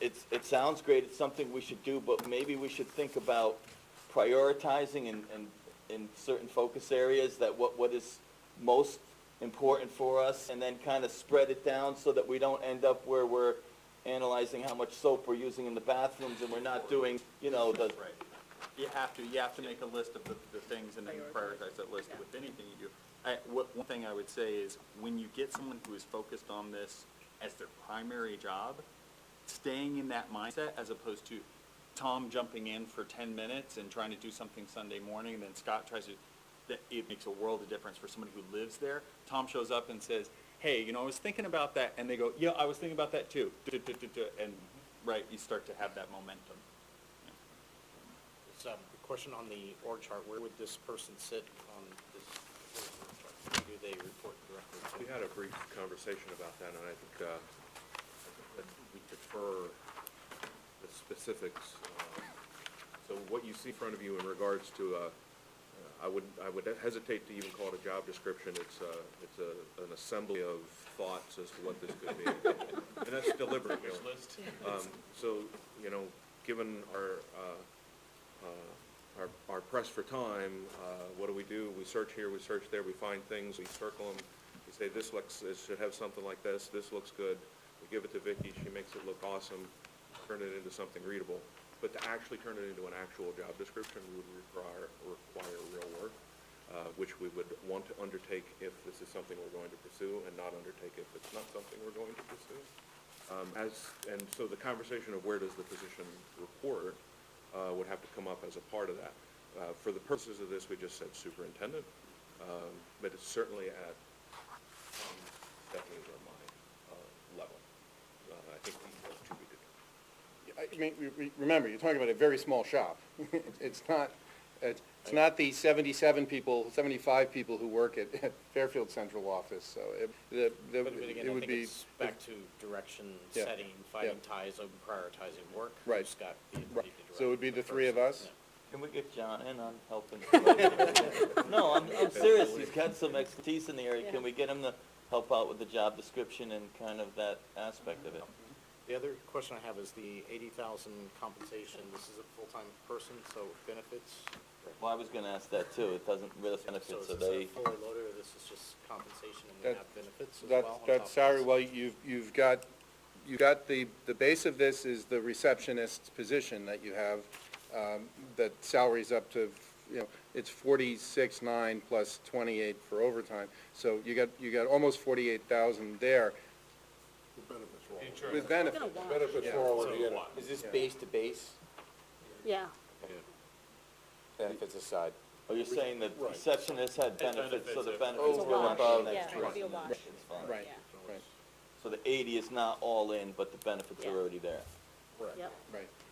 it sounds great, it's something we should do, but maybe we should think about prioritizing in certain focus areas, that what is most important for us, and then kind of spread it down so that we don't end up where we're analyzing how much soap we're using in the bathrooms and we're not doing, the. Right. You have to make a list of the things and then prioritize that list with anything you do. One thing I would say is when you get someone who is focused on this as their primary job, staying in that mindset as opposed to Tom jumping in for 10 minutes and trying to do something Sunday morning, and then Scott tries to, it makes a world of difference for somebody who lives there. Tom shows up and says, hey, I was thinking about that, and they go, yeah, I was thinking about that too, and right, you start to have that momentum. It's a question on the org chart. Where would this person sit on this org chart? Who do they report directly to? We had a brief conversation about that, and I think that we prefer the specifics. So what you see in front of you in regards to I would hesitate to even call it a job description. It's an assembly of thoughts as to what this could be. And that's deliberate, you know. So, you know, given our press for time, what do? We search here, we search there, we find things, we circle them. We say, this should have something like this looks good. We give it to Vicki, she makes it look awesome, turn it into something readable. But to actually turn it into an actual job description would require real work, which we would want to undertake if this is something we're going to pursue, and not undertake if it's not something we're going to pursue. And so the conversation of where does the position report would have to come up as a part of that. For the purposes of this, we just said superintendent, but it's certainly at Stephanie's or my level. I think those to be determined. I mean, remember, you're talking about a very small shop. It's not the 77 people, 75 people who work at Fairfield Central Office, so But again, it I would think be. it's back to direction, Yeah. setting, fighting ties, and prioritizing work. Right. Scott, be Right. the So it would be the three of us? Can we get John in on helping? No, I'm serious, he's got some expertise in the area, can we get him to help out with the job description and kind of that aspect of it? The other question I have is the 80,000 compensation. This is a full-time person, so benefits. Well, I was gonna ask that too, it doesn't really benefit, so is this they, a fully loaded, or this is just compensation and we That- have benefits as That's, well? on top that's of salary, this? well, you've got the base of this is the receptionist's position that you have, that salary's up to, you know, it's 46,900 plus 28 for overtime. So you got almost 48,000 there The benefits are all, Insurance. with benefits. benefits are already in it. Is this base to base, Yeah. benefits aside? oh, you're saying that Right. receptionists had benefits, so the benefits benefits It's a go wash. above. Yeah, Right. it'll be a wash. It's fine. Right, Yeah. right, So the 80 is not all in, but the benefits are Yeah. already there. Yep.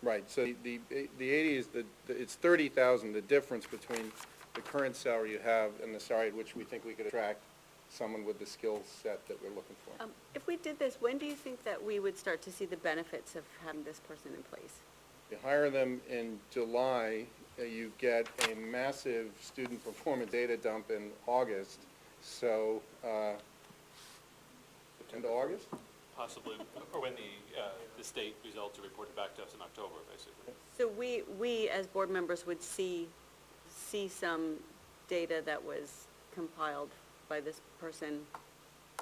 right. So the 80 is it's 30,000, the difference between the current salary you have and the salary at which we think we could attract someone with the skill set that we're looking for. If we did this, when do you think that we would start to see the benefits of having this person in place? You hire them in July, you get a massive student performance data dump in August, so, into August? Possibly, or when the state results are reported back to us in October, basically. So we as board members would see some data that was compiled by this person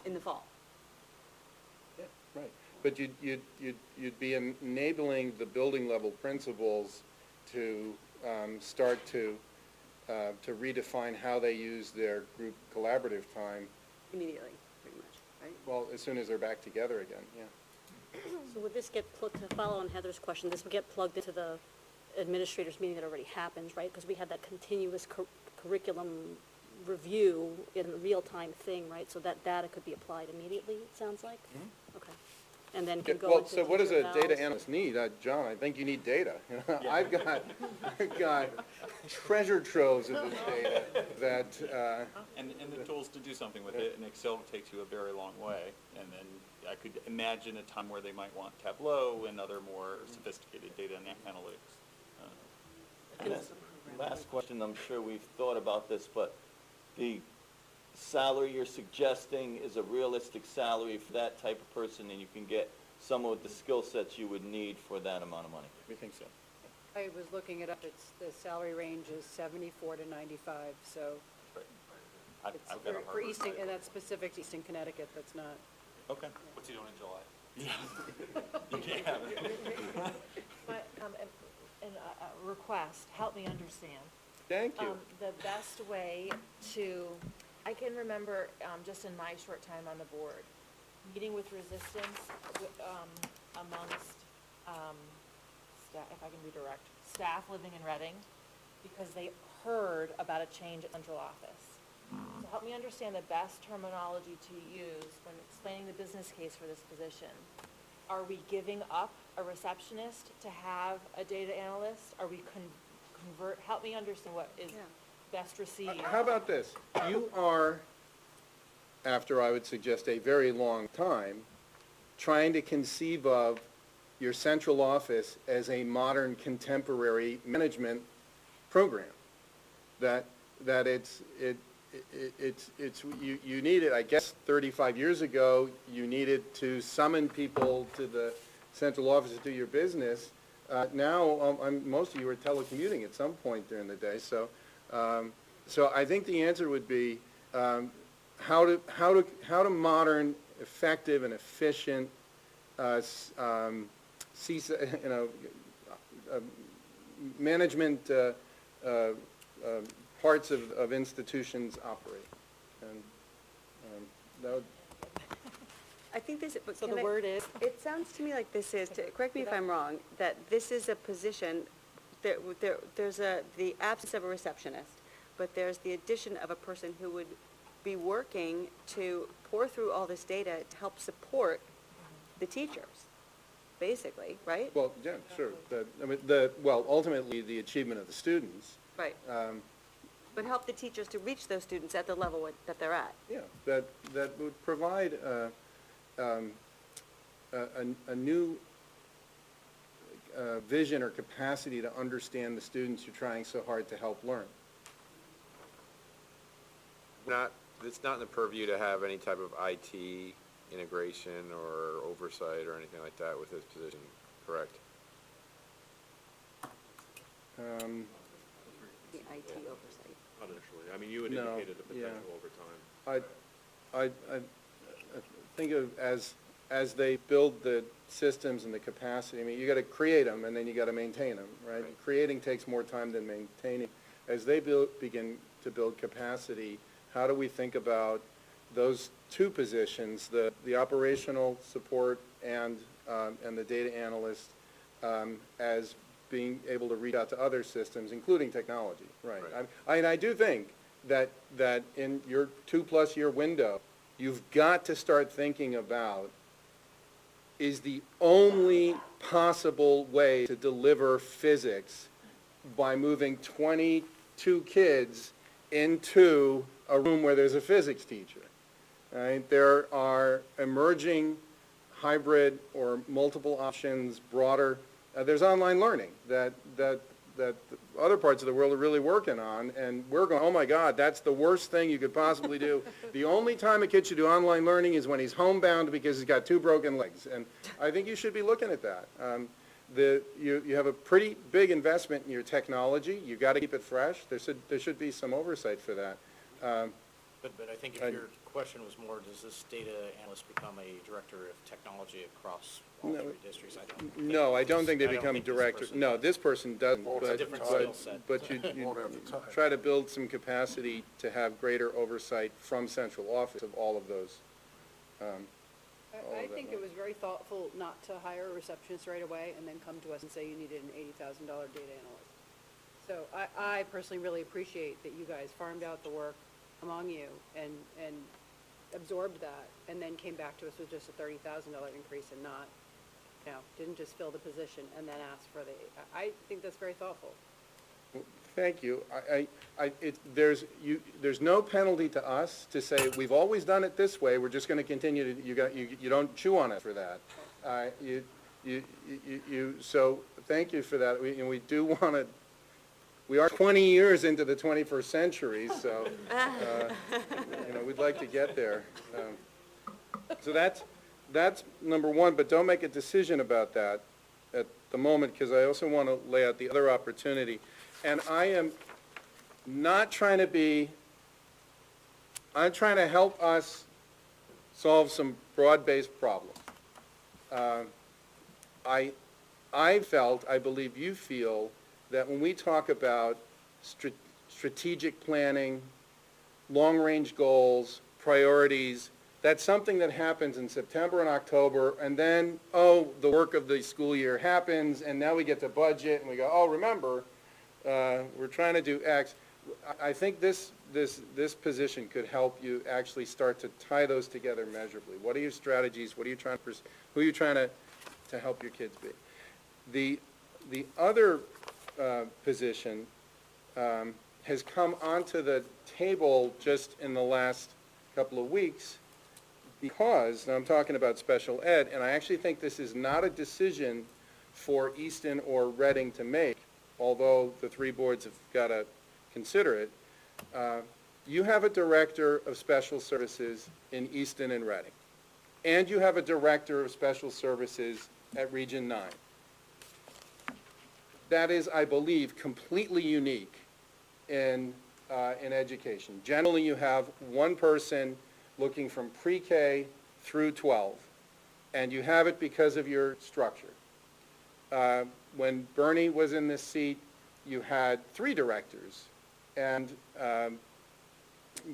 in the fall? Right, but you'd be enabling the building level principals to start to redefine how they use their group collaborative time, Immediately, pretty much, right? well, as soon as they're back together again, yeah. So would this get plugged, to follow on Heather's question, this would get plugged into the administrators meeting that already happens, right? Because we had that continuous curriculum review in a real-time thing, right? So that data could be applied immediately, it sounds like? Okay. And then can go Well, into so what does a teacher data evals. analyst need? John, I think you need data. I've got treasure troves of this data that, And the tools to do something with it, and Excel takes you a very long way. And then I could imagine a time where they might want Tableau and other more sophisticated data and analytics. And then, last question, I'm sure we've thought about this, but the salary you're suggesting is a realistic salary for that type of person, and you can get someone with the skill sets you would need for that amount of money? we think so. I was looking it up, the salary range is 74 to 95, so I've it's got a for Harvard Easton, grad. and that's specific to Easton, Connecticut, that's not. Okay. What's he doing in July? But, a request, help me understand. Thank you. The best way to, I can remember, just in my short time on the board, meeting with resistance amongst, staff, if I can redirect, staff living in Reading, because they heard about a change at central office. So help me understand the best terminology to use when explaining the business case for this position. Are we giving up a receptionist to have a data analyst? Are we convert, help me understand what is best received. How about this? You are, after I would suggest a very long time, trying to conceive of your central office as a modern contemporary management program that you needed, I guess 35 years ago, you needed to summon people to the central office to do your business. Now, most of you are telecommuting at some point during the day, so I think the answer would be how to modern, effective, and efficient management parts of institutions operate. And that would, I think this, but So can the I- word is? It sounds to me like this is, correct me if I'm wrong, that this is a position, there's the absence of a receptionist, but there's the addition of a person who would be working to pour through all this data to help support the teachers, basically, right? well, yeah, sure. Ultimately, the achievement of the students. Right. But help the teachers to reach those students at the level that they're at. Yeah, that would provide a new vision or capacity to understand the students you're trying so hard to help learn. It's not in the purview to have any type of IT integration or oversight or anything like that with this position, correct? The IT oversight. Not initially. I mean, you had No, indicated the yeah. potential over time. I think of as they build the systems and the capacity, I mean, you got to create them and then you got to maintain them, right? Right. Creating takes more time than maintaining. As they begin to build capacity, how do we think about those two positions, the operational support and the data analyst, as being able to reach out to other systems, including technology, right? Right. I do think that in your 2+ year window, you've got to start thinking about, is the only possible way to deliver physics by moving 22 kids into a room where there's a physics teacher, right? There are emerging hybrid or multiple options, broader. There's online learning that other parts of the world are really working on, and we're going, oh my God, that's the worst thing you could possibly do. The only time a kid should do online learning is when he's homebound because he's got 2 broken legs, and I think you should be looking at that. You have a pretty big investment in your technology. You've got to keep it fresh. There should be some oversight for that. But I think if your question was more, does this data analyst become a director of technology across all 3 districts? No, I don't think they I don't become think this director. person No, does. this person doesn't. It's a different skill set. But you Won't have the time. try to build some capacity to have greater oversight from central office of all of those. I think it was very thoughtful not to hire a receptionist right away and then come to us and say you needed an $80,000 data analyst. So I personally really appreciate that you guys farmed out the work among you and absorbed that, and then came back to us with just a $30,000 increase and not, didn't just fill the position and then ask for I think that's very thoughtful. Thank you. There's no penalty to us to say, we've always done it this way, we're just going to continue to, you don't chew on it for that. So thank you for that. We do want to, we are 20 years into the 21st century, so, we'd like to get there. So that's number one, but don't make a decision about that at the moment, because I also want to lay out the other opportunity. And I am not trying to be, I'm trying to help us solve some broad-based problems. I felt, I believe you feel, that when we talk about strategic planning, long-range goals, priorities, that's something that happens in September and October, and then, the work of the school year happens, and now we get to budget, and we go, remember, we're trying to do X. I think this position could help you actually start to tie those together measurably. What are your strategies? What are you trying to, who are you trying to help your kids be? The other position has come onto the table just in the last couple of weeks because, now I'm talking about special ed, and I actually think this is not a decision for Easton or Reading to make, although the 3 boards have got to consider it. You have a director of special services in Easton and Reading, and you have a director of special services at Region 9. That is, I believe, completely unique in education. Generally, you have one person looking from pre-K through 12, and you have it because of your structure. When Bernie was in this seat, you had 3 directors, and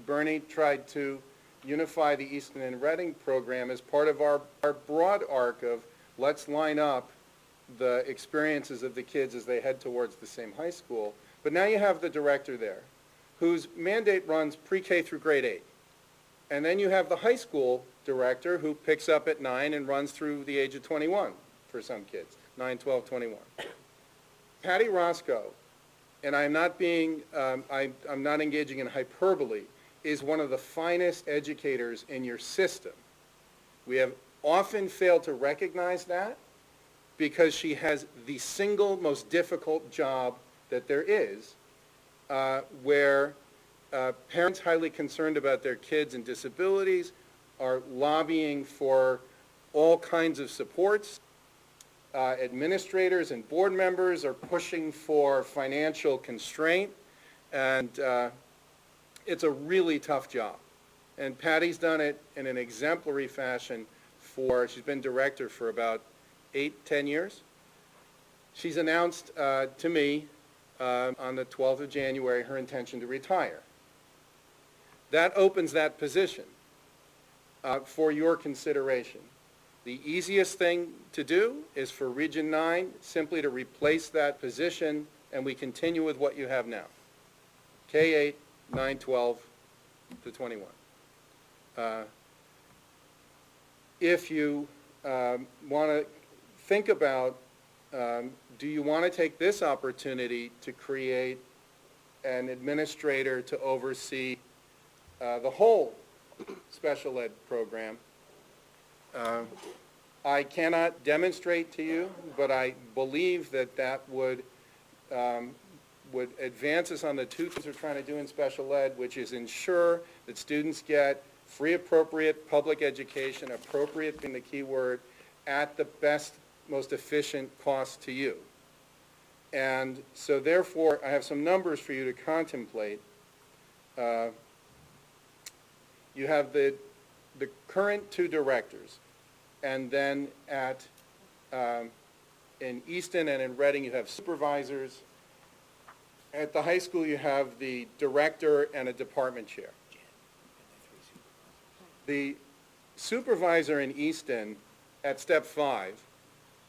Bernie tried to unify the Easton and Reading program as part of our broad arc of let's line up the experiences of the kids as they head towards the same high school. But now you have the director there, whose mandate runs pre-K through grade 8. And then you have the high school director who picks up at 9 and runs through the age of 21 for some kids, 9, 12, 21. Patty Roscoe, and I'm not being, I'm not engaging in hyperbole, is one of the finest educators in your system. We have often failed to recognize that because she has the single most difficult job that there is, where parents highly concerned about their kids and disabilities are lobbying for all kinds of supports. Administrators and board members are pushing for financial constraint, and it's a really tough job. And Patty's done it in an exemplary fashion she's been director for about 8, 10 years. She's announced to me on the 12th of January her intention to retire. That opens that position for your consideration. The easiest thing to do is for Region 9 simply to replace that position, and we continue with what you have now. K-8, 9, 12 to 21. If you want to think about, do you want to take this opportunity to create an administrator to oversee the whole special ed program? I cannot demonstrate to you, but I believe that that would advance us on the 2 things we're trying to do in special ed, which is ensure that students get free, appropriate public education, appropriate being the key word, at the best, most efficient cost to you. And so therefore, I have some numbers for you to contemplate. You have the current 2 directors, and then in Easton and in Reading you have supervisors. At the high school you have the director and a department chair. The supervisor in Easton at step 5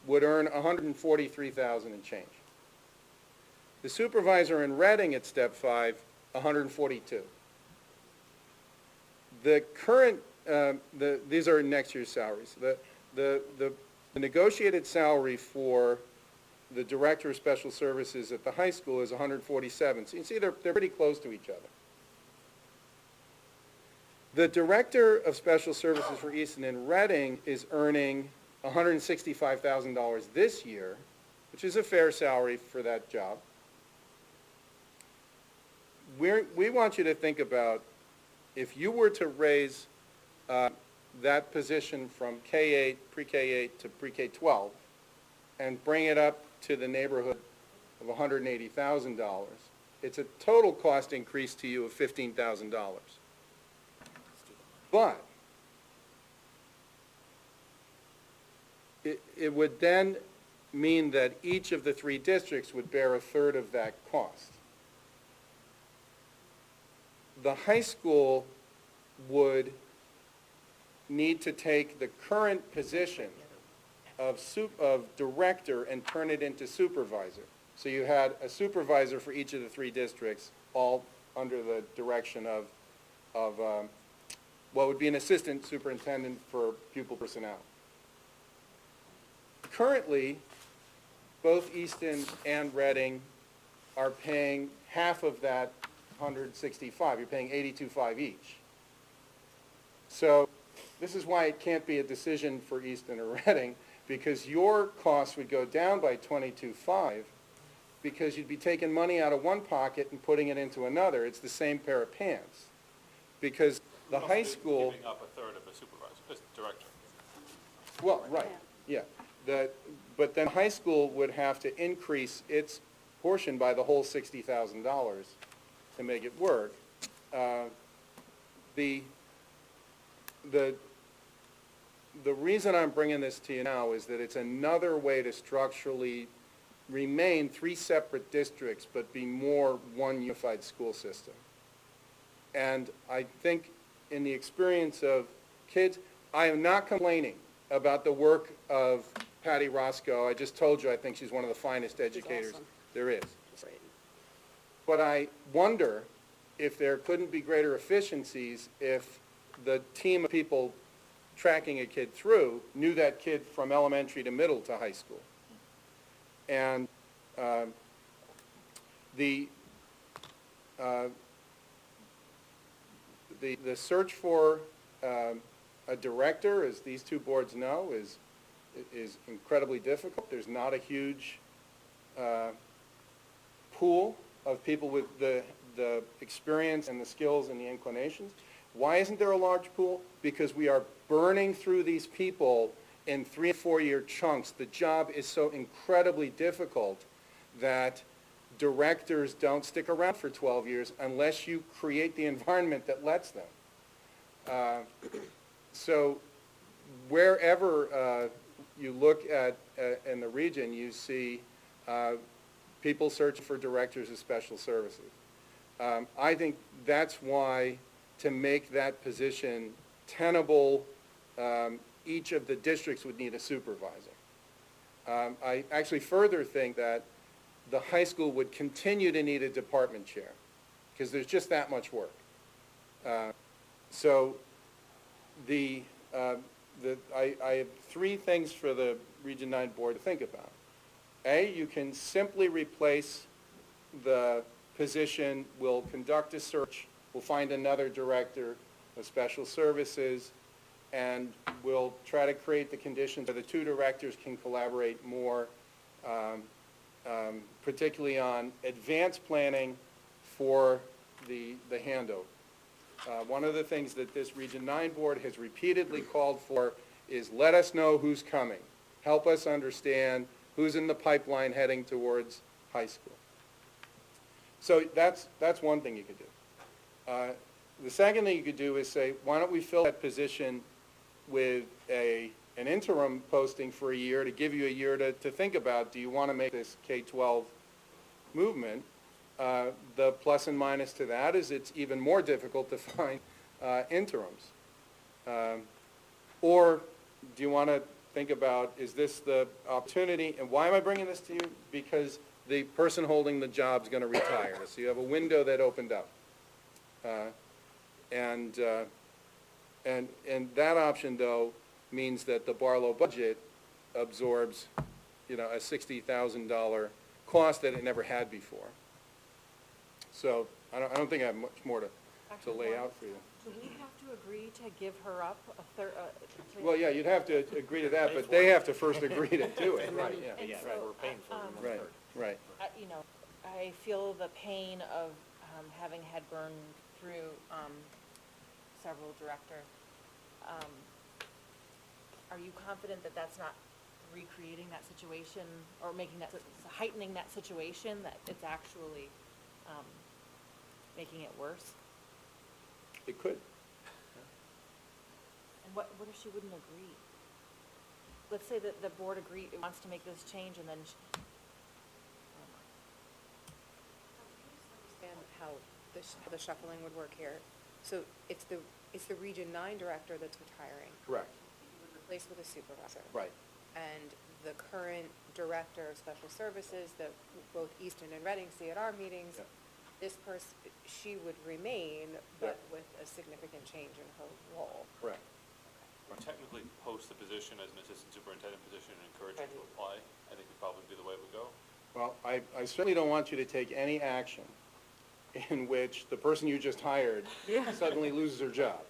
would earn $143,000 and change. The supervisor in Reading at step 5, $142,000. The current, these are next year's salaries. The negotiated salary for the director of special services at the high school is $147,000. So you can see they're pretty close to each other. The director of special services for Easton and Reading is earning $165,000 this year, which is a fair salary for that job. We want you to think about if you were to raise that position from K-8, pre-K-8 to pre-K-12 and bring it up to the neighborhood of $180,000, it's a total cost increase to you of $15,000. But it would then mean that each of the 3 districts would bear a third of that cost. The high school would need to take the current position of director and turn it into supervisor. So you had a supervisor for each of the 3 districts, all under the direction of what would be an assistant superintendent for pupil personnel. Currently, both Easton and Reading are paying half of that $165,000. You're paying $82,500 each. So this is why it can't be a decision for Easton or Reading, because your costs would go down by $22,500, because you'd be taking money out of one pocket and putting it into another. It's the same pair of pants. Because the Also high be school, Giving up a third of a supervisor, director. well, right, yeah. But then high school would have to increase its portion by the whole $60,000 to make it work. The reason I'm bringing this to you now is that it's another way to structurally remain three separate districts, but be more one unified school system. And I think in the experience of kids, I am not complaining about the work of Patty Roscoe. I just told you, I think she's one of the finest educators awesome. there is. That's right. But I wonder if there couldn't be greater efficiencies if the team of people tracking a kid through knew that kid from elementary to middle to high school. And the search for a director, as these two boards know, is incredibly difficult. There's not a huge pool of people with the experience and the skills and the inclinations. Why isn't there a large pool? Because we are burning through these people in 3 and 4 year chunks. The job is so incredibly difficult that directors don't stick around for 12 years unless you create the environment that lets them. So wherever you look at in the region, you see people searching for directors of special services. I think that's why, to make that position tenable, each of the districts would need a supervisor. I actually further think that the high school would continue to need a department chair, because there's just that much work. So I have 3 things for the Region 9 board to think about. A, you can simply replace the position, we'll conduct a search, we'll find another director of special services, and we'll try to create the conditions where the 2 directors can collaborate more, particularly on advanced planning for the handover. One of the things that this Region 9 board has repeatedly called for is let us know who's coming. Help us understand who's in the pipeline heading towards high school. So that's one thing you could do. The second thing you could do is say, why don't we fill that position with an interim posting for a year to give you a year to think about, do you want to make this K-12 movement? The plus and minus to that is it's even more difficult to find interims. Or do you want to think about, is this the opportunity? And why am I bringing this to you? Because the person holding the job is going to retire. So you have a window that opened up. And that option, though, means that the Barlow budget absorbs, a $60,000 cost that it never had before. So I don't think I have much more to lay out for you. Do we have to agree to give her up a third? Well, yeah, you'd have to agree to that, but they have to first agree to do it. Right, yeah. And so, We're paying for it. Right, right. I feel the pain of having had burned through several directors. Are you confident that that's not recreating that situation or heightening that situation, that it's actually making it worse? It could. And what if she wouldn't agree? Let's say that the board wants to make this change, and then Understand how the shuffling would work here. So it's the Region 9 director that's retiring. Correct. Replaced with a supervisor. Right. And the current director of special services, both Easton and Reading see at our meetings, Yep. this person, she would remain, but with a significant change in her role. Correct. Or technically post the position as an assistant superintendent position and encourage her to apply. I think would probably be the way it would go. Well, I certainly don't want you to take any action in which the person you just hired suddenly loses her job.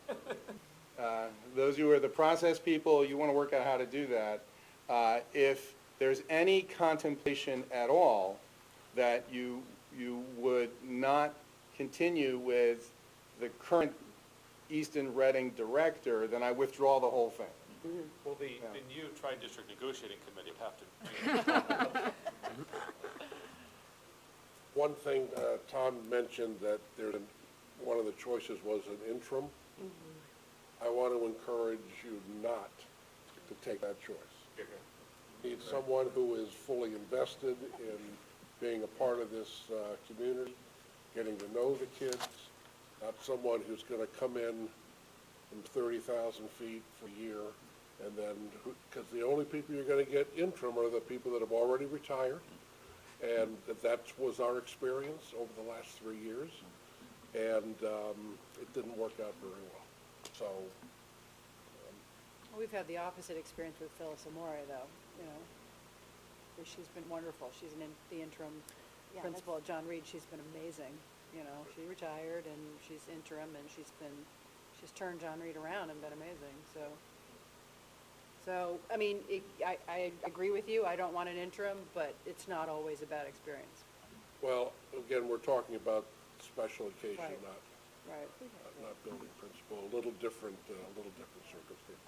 Those who are the process people, you want to work out how to do that. If there's any contemplation at all that you would not continue with the current Easton Reading director, then I withdraw the whole thing. Well, the new tri-district negotiating committee would have to. One thing, Tom mentioned that one of the choices was an interim. I want to encourage you not to take that choice. You need someone who is fully invested in being a part of this community, getting to know the kids, not someone who's going to come in from 30,000 feet for a year, and then, because the only people you're going to get interim are the people that have already retired, and that was our experience over the last 3 years, and it didn't work out very well. So, We've had the opposite experience with Phyllis Amore, though, you know. She's been wonderful. She's the interim principal at John Reed. She's been amazing, you know. She retired, and she's interim, and she's turned John Reed around and been amazing, So, I mean, I agree with you. I don't want an interim, but it's not always a bad experience. well, again, we're talking about special occasion, Right. not building principal, a little different circumstance.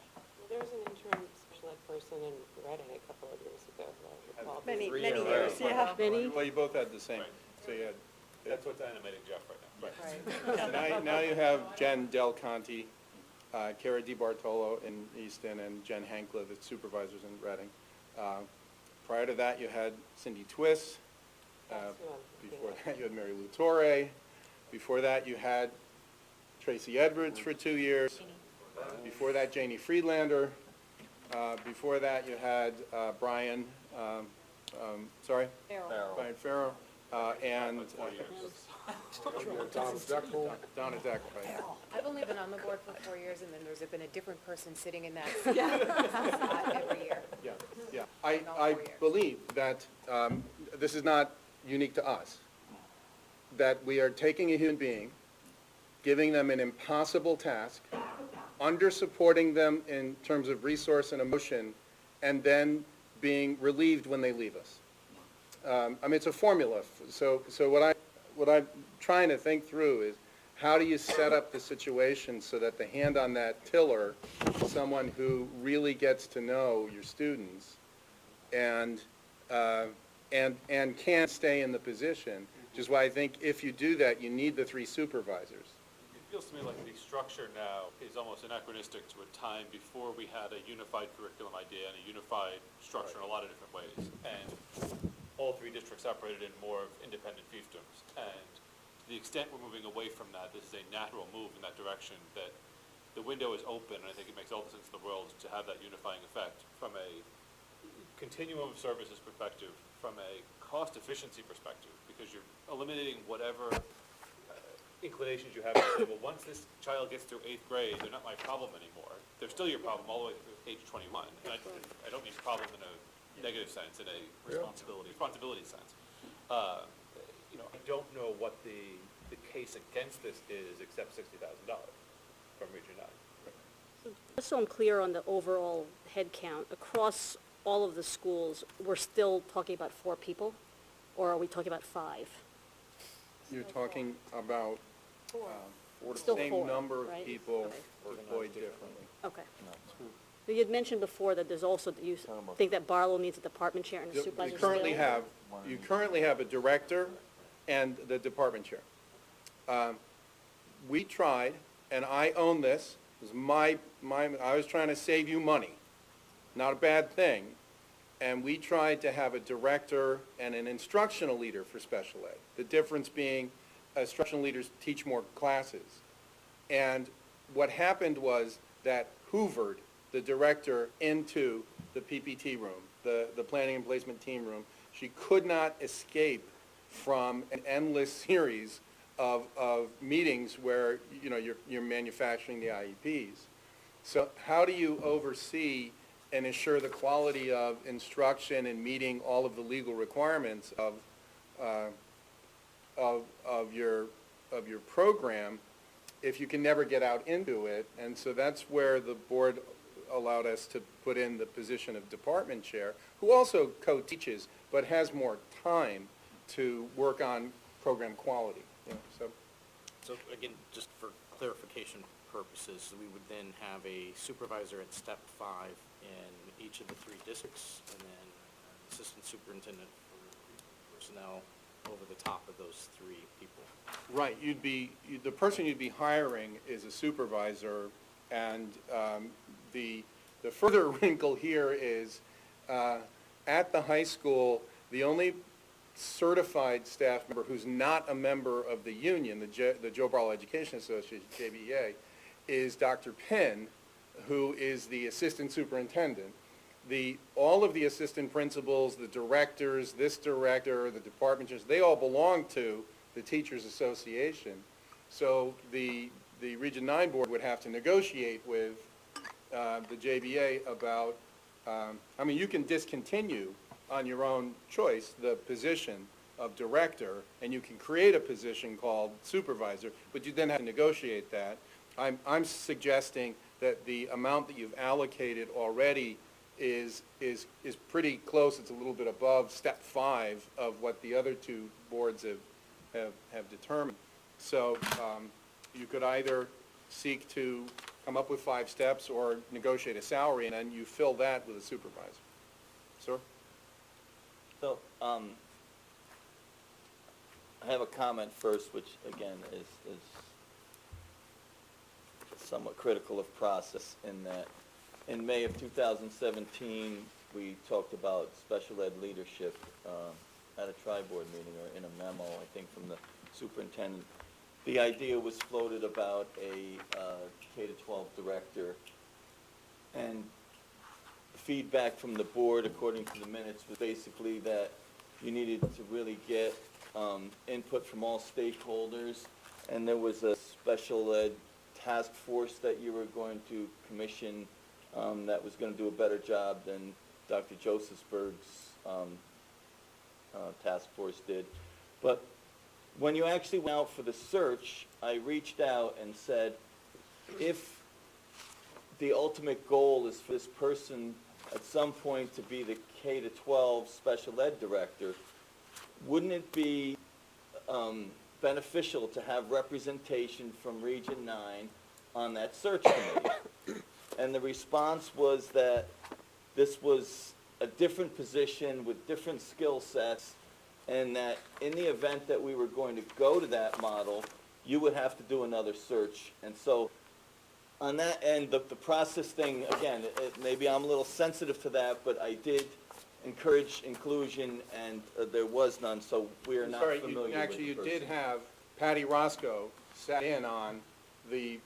There was an interim special ed person in Reading a couple of years ago, I recall. Many years, yeah. Many. Well, you both had the same. So you had, That's what's animating Jeff right now. Right. now you have Jen Del Conte, Cara DiBartolo in Easton, and Jen Hankla, the supervisors in Reading. Prior to that, you had Cindy Twiss. Before that, you had Mary Lou Torre. Before that, you had Tracy Edwards for 2 years. Before that, Janie Friedlander. Before that, you had Brian Farrow, and Donna Deckel. Right? I've only been on the board for 4 years, and then there's been a different person sitting in that spot every year. Yeah. I believe that this is not unique to us, that we are taking a human being, giving them an impossible task, under-supporting them in terms of resource and emotion, and then being relieved when they leave us. I mean, it's a formula. So what I'm trying to think through is, how do you set up the situation so that the hand on that tiller is someone who really gets to know your students and can stay in the position, which is why I think if you do that, you need the 3 supervisors. It feels to me like the structure now is almost anachronistic to a time before we had a unified curriculum idea and a unified structure in a lot of different ways. And all 3 districts operated in more of independent fiefdoms. And to the extent we're moving away from that, this is a natural move in that direction, that the window is open, and I think it makes all the sense in the world to have that unifying effect from a continuum of services perspective, from a cost efficiency perspective, because you're eliminating whatever inclinations you have. Well, once this child gets through 8th grade, they're not my problem anymore. They're still your problem all the way through age 21. And I don't mean problem in a negative sense, in a responsibility sense. You know, I don't know what the case against this is, except $60,000 from Region 9. Just so I'm clear on the overall head count, across all of the schools, we're still talking about 4 people? Or are we talking about 5? You're talking about the Still same 4, number of right? people deployed differently. Okay. You had mentioned before that there's also, you think that Barlow needs a department chair and a supervisor You still? currently have a director and the department chair. We tried, and I own this, it was I was trying to save you money, not a bad thing, and we tried to have a director and an instructional leader for special ed. The difference being instructional leaders teach more classes. And what happened was that hoovered the director into the PPT room, the planning and placement team room. She could not escape from an endless series of meetings where, you know, you're manufacturing the IEPs. So how do you oversee and ensure the quality of instruction and meeting all of the legal requirements of your program if you can never get out into it? And so that's where the board allowed us to put in the position of department chair, who also co-teaches but has more time to work on program quality, so. So again, just for clarification purposes, we would then have a supervisor at step 5 in each of the 3 districts, and then an assistant superintendent for personnel over the top of those 3 people. Right, the person you'd be hiring is a supervisor, and the further wrinkle here is, at the high school, the only certified staff member who's not a member of the union, the Joe Barlow Education Association, JBEA, is Dr. Penn, who is the assistant superintendent. All of the assistant principals, the directors, this director, the department chairs, they all belong to the Teachers Association. So the Region 9 board would have to negotiate with the JBA about, I mean, you can discontinue on your own choice the position of director, and you can create a position called supervisor, but you then have to negotiate that. I'm suggesting that the amount that you've allocated already is pretty close. It's a little bit above step 5 of what the other 2 boards have determined. So you could either seek to come up with 5 steps or negotiate a salary, and then you fill that with a supervisor. Sir? So, I have a comment first, which again is somewhat critical of process, in that in May of 2017, we talked about special ed leadership at a tri-board meeting, or in a memo, I think, from the superintendent. The idea was floated about a K-12 director, and feedback from the board, according to the minutes, was basically that you needed to really get input from all stakeholders, and there was a special ed task force that you were going to commission that was going to do a better job than Dr. Josephsberg's task force did. But when you actually went out for the search, I reached out and said, if the ultimate goal is for this person at some point to be the K-12 special ed director, wouldn't it be beneficial to have representation from Region 9 on that search committee? And the response was that this was a different position with different skill sets, and that in the event that we were going to go to that model, you would have to do another search. And so on that end, the process thing, again, maybe I'm a little sensitive to that, but I did encourage inclusion, and there was none, so we are not familiar with the Actually, you person. did have Patty Roscoe sat in on the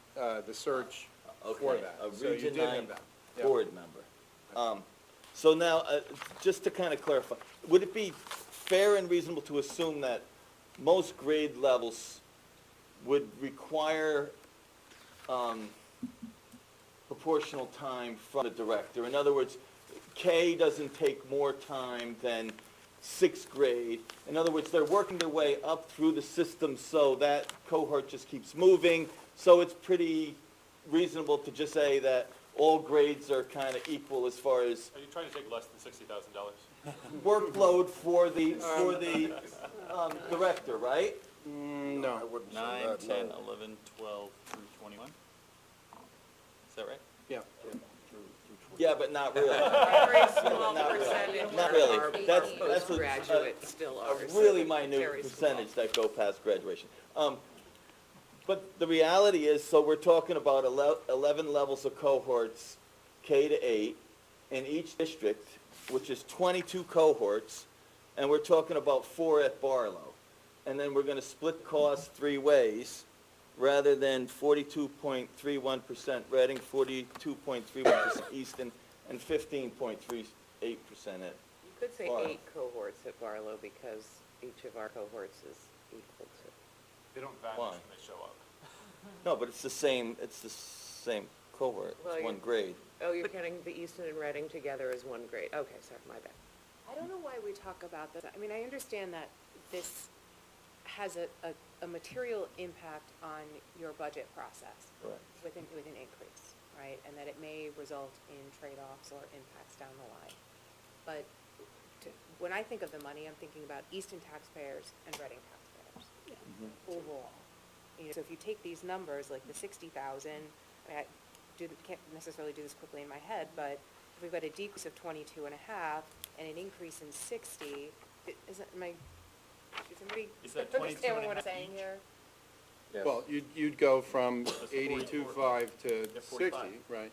search for that. A So you Region did have 9 that. Yeah. board member. So now, just to kind of clarify, would it be fair and reasonable to assume that most grade levels would require proportional time from the director? In other words, K doesn't take more time than 6th grade. In other words, they're working their way up through the system, so that cohort just keeps moving. So it's pretty reasonable to just say that all grades are kind of equal as far as Are you trying to take less than $60,000? workload for the director, right? No. I wouldn't say 9, that, 10, no. 11, 12 through 21? Is that right? Yeah. Yeah, but not really. Very small Not really. percentage. Not really. Our That's postgraduates still are. a really Very minute small. percentage that go past graduation. But the reality is, so we're talking about 11 levels of cohorts, K to 8, in each district, which is 22 cohorts, and we're talking about 4 at Barlow. And then we're going to split costs 3 ways, rather than 42.31% Reading, 42.31% Easton, and 15.38% at You could say Barlow. 8 cohorts at Barlow, because each of our cohorts is equal to. They don't vanish Why? when they show up. No, but it's the same cohort, Well, it's you- one grade. Oh, you're getting the Easton and Reading together as one grade. Okay, sorry, my bad. I don't know why we talk about this. I mean, I understand that this has a material impact on your budget process Correct. with an increase, right? And that it may result in trade-offs or impacts down the line. But when I think of the money, I'm thinking about Easton taxpayers and Reading taxpayers overall. You know, so if you take these numbers, like the 60,000, I can't necessarily do this quickly in my head, but if we've got a decrease of 22 and a half and an increase in 60, does somebody Is that 22 understand and a what I'm half saying each? here? Yes. Well, you'd go from That's 82.5 to 45. 60, right?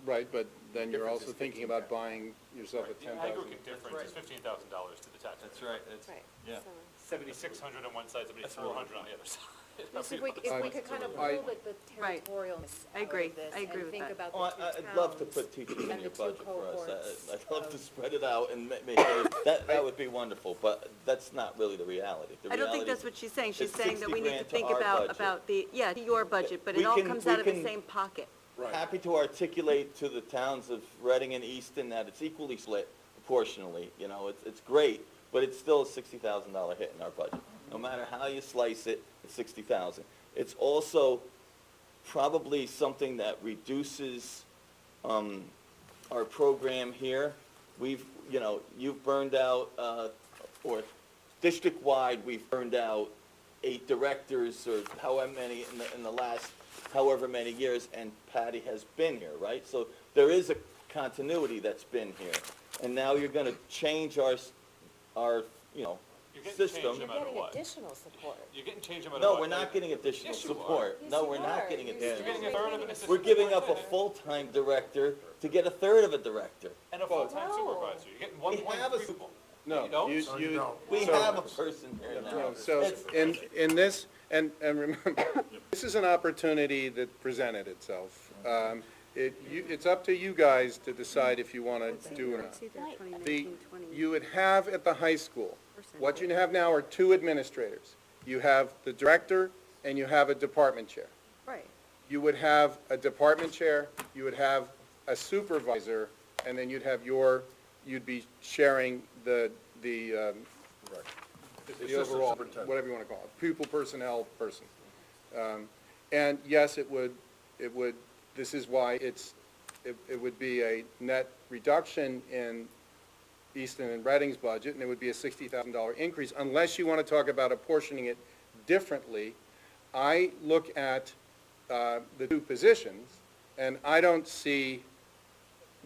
Right, but then you're Difference also is thinking about buying yourself a The 10,000. aggregate difference is $15,000 to the taxpayer. That's right, that's, Right. yeah. 7,600 on one side, 7,400 on the other side. Yes, if we could kind of I- pull the Right. territorialness I out agree. of this I agree and with think that. about Oh, the two I'd love to towns put teachers in and your the two budget for us. cohorts I'd love to of- spread it out and make it, that would be wonderful, but that's not really the reality. The I don't think reality that's is what she's saying. She's it's saying that we 60 need to grand think our budget. about your budget, but We it all can- comes we out of the can- same pocket. Happy to articulate to the towns of Reading and Easton that it's equally split proportionally, you know, it's great, but it's still a $60,000 hit in our budget. No matter how you slice it, it's 60,000. It's also probably something that reduces, our program here. You've burned out, or district-wide, we've burned out 8 directors or however many in the last however many years, and Patty has been here, right? So there is a continuity that's been here. And now you're gonna change our You're getting system. changed no You're matter getting what. additional support. You're getting changed no matter what. No, we're not getting additional Yes, you are. support. Yes, No, you we're not are. getting You're additional You're getting a support. third of an assistant. We're giving up a superintendent full-time director to get a third of a director. and a full-time No. supervisor. You're getting We have a 1.3 people. No, You don't? We So- have a person here now. No, so It's- in this, and remember, this is an opportunity that presented itself. It's up to you guys to decide if you want to do it or not. You would have at the high school, what you have now are 2 administrators. You have the director and you have a department chair. Right. You would have a department chair, you would have a supervisor, and then you'd be sharing the overall, whatever you want to call it, pupil personnel person. And yes, it would, this is why it would be a net reduction in Easton and Reading's budget, and it would be a $60,000 increase, unless you want to talk about apportioning it differently. I look at the 2 positions, and I don't see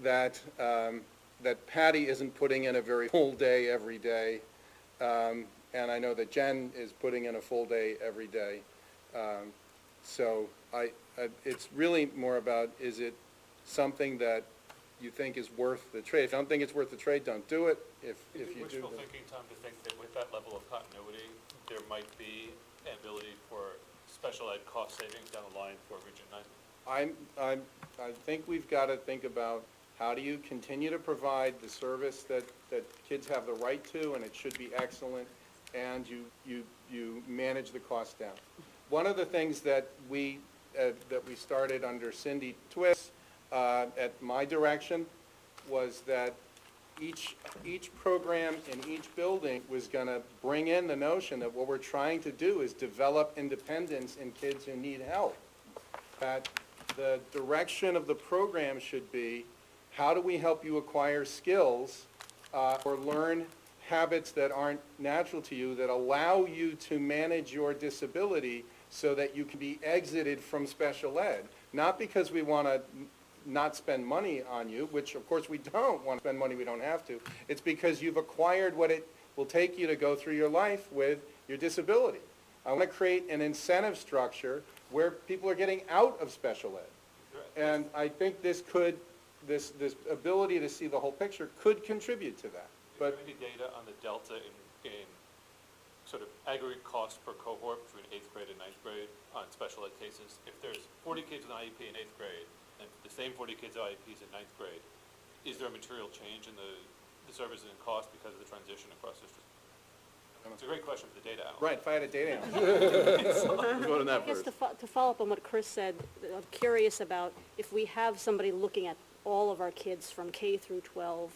that, that Patty isn't putting in a very full day every day, and I know that Jen is putting in a full day every day. So it's really more about, is it something that you think is worth the trade? If you don't think it's worth the trade, don't do it. If you do, Wishful then- thinking, Tom, to think that with that level of continuity, there might be an ability for special ed cost savings down the line for Region 9? I think we've got to think about how do you continue to provide the service that kids have the right to, and it should be excellent, and you manage the cost down. One of the things that we started under Cindy Twist, at my direction, was that each program in each building was going to bring in the notion that what we're trying to do is develop independence in kids who need help. That the direction of the program should be, how do we help you acquire skills or learn habits that aren't natural to you that allow you to manage your disability so that you can be exited from special ed? Not because we want to not spend money on you, which of course we don't want to spend money we don't have to. It's because you've acquired what it will take you to go through your life with your disability. I want to create an incentive structure where people are getting out of special ed. And I think this ability to see the whole picture could contribute to that. But Is there any data on the delta in sort of aggregate cost per cohort between 8th grade and 9th grade on special ed cases? If there's 40 kids with an IEP in 8th grade, and the same 40 kids with IEPs in 9th grade, is there a material change in the services and cost because of the transition across districts? It's a great question for the data analyst. right, if I had a data analyst. I guess to follow up on what Chris said, I'm curious about if we have somebody looking at all of our kids from K through 12,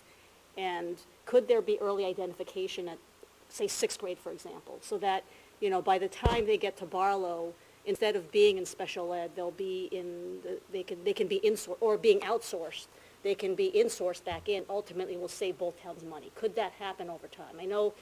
and could there be early identification at, say, 6th grade, for example, so that, by the time they get to Barlow, instead of being in special ed, they'll be in, they can be insourced, or being outsourced they can be insourced back in, ultimately will save both towns money. Could that happen over time? I know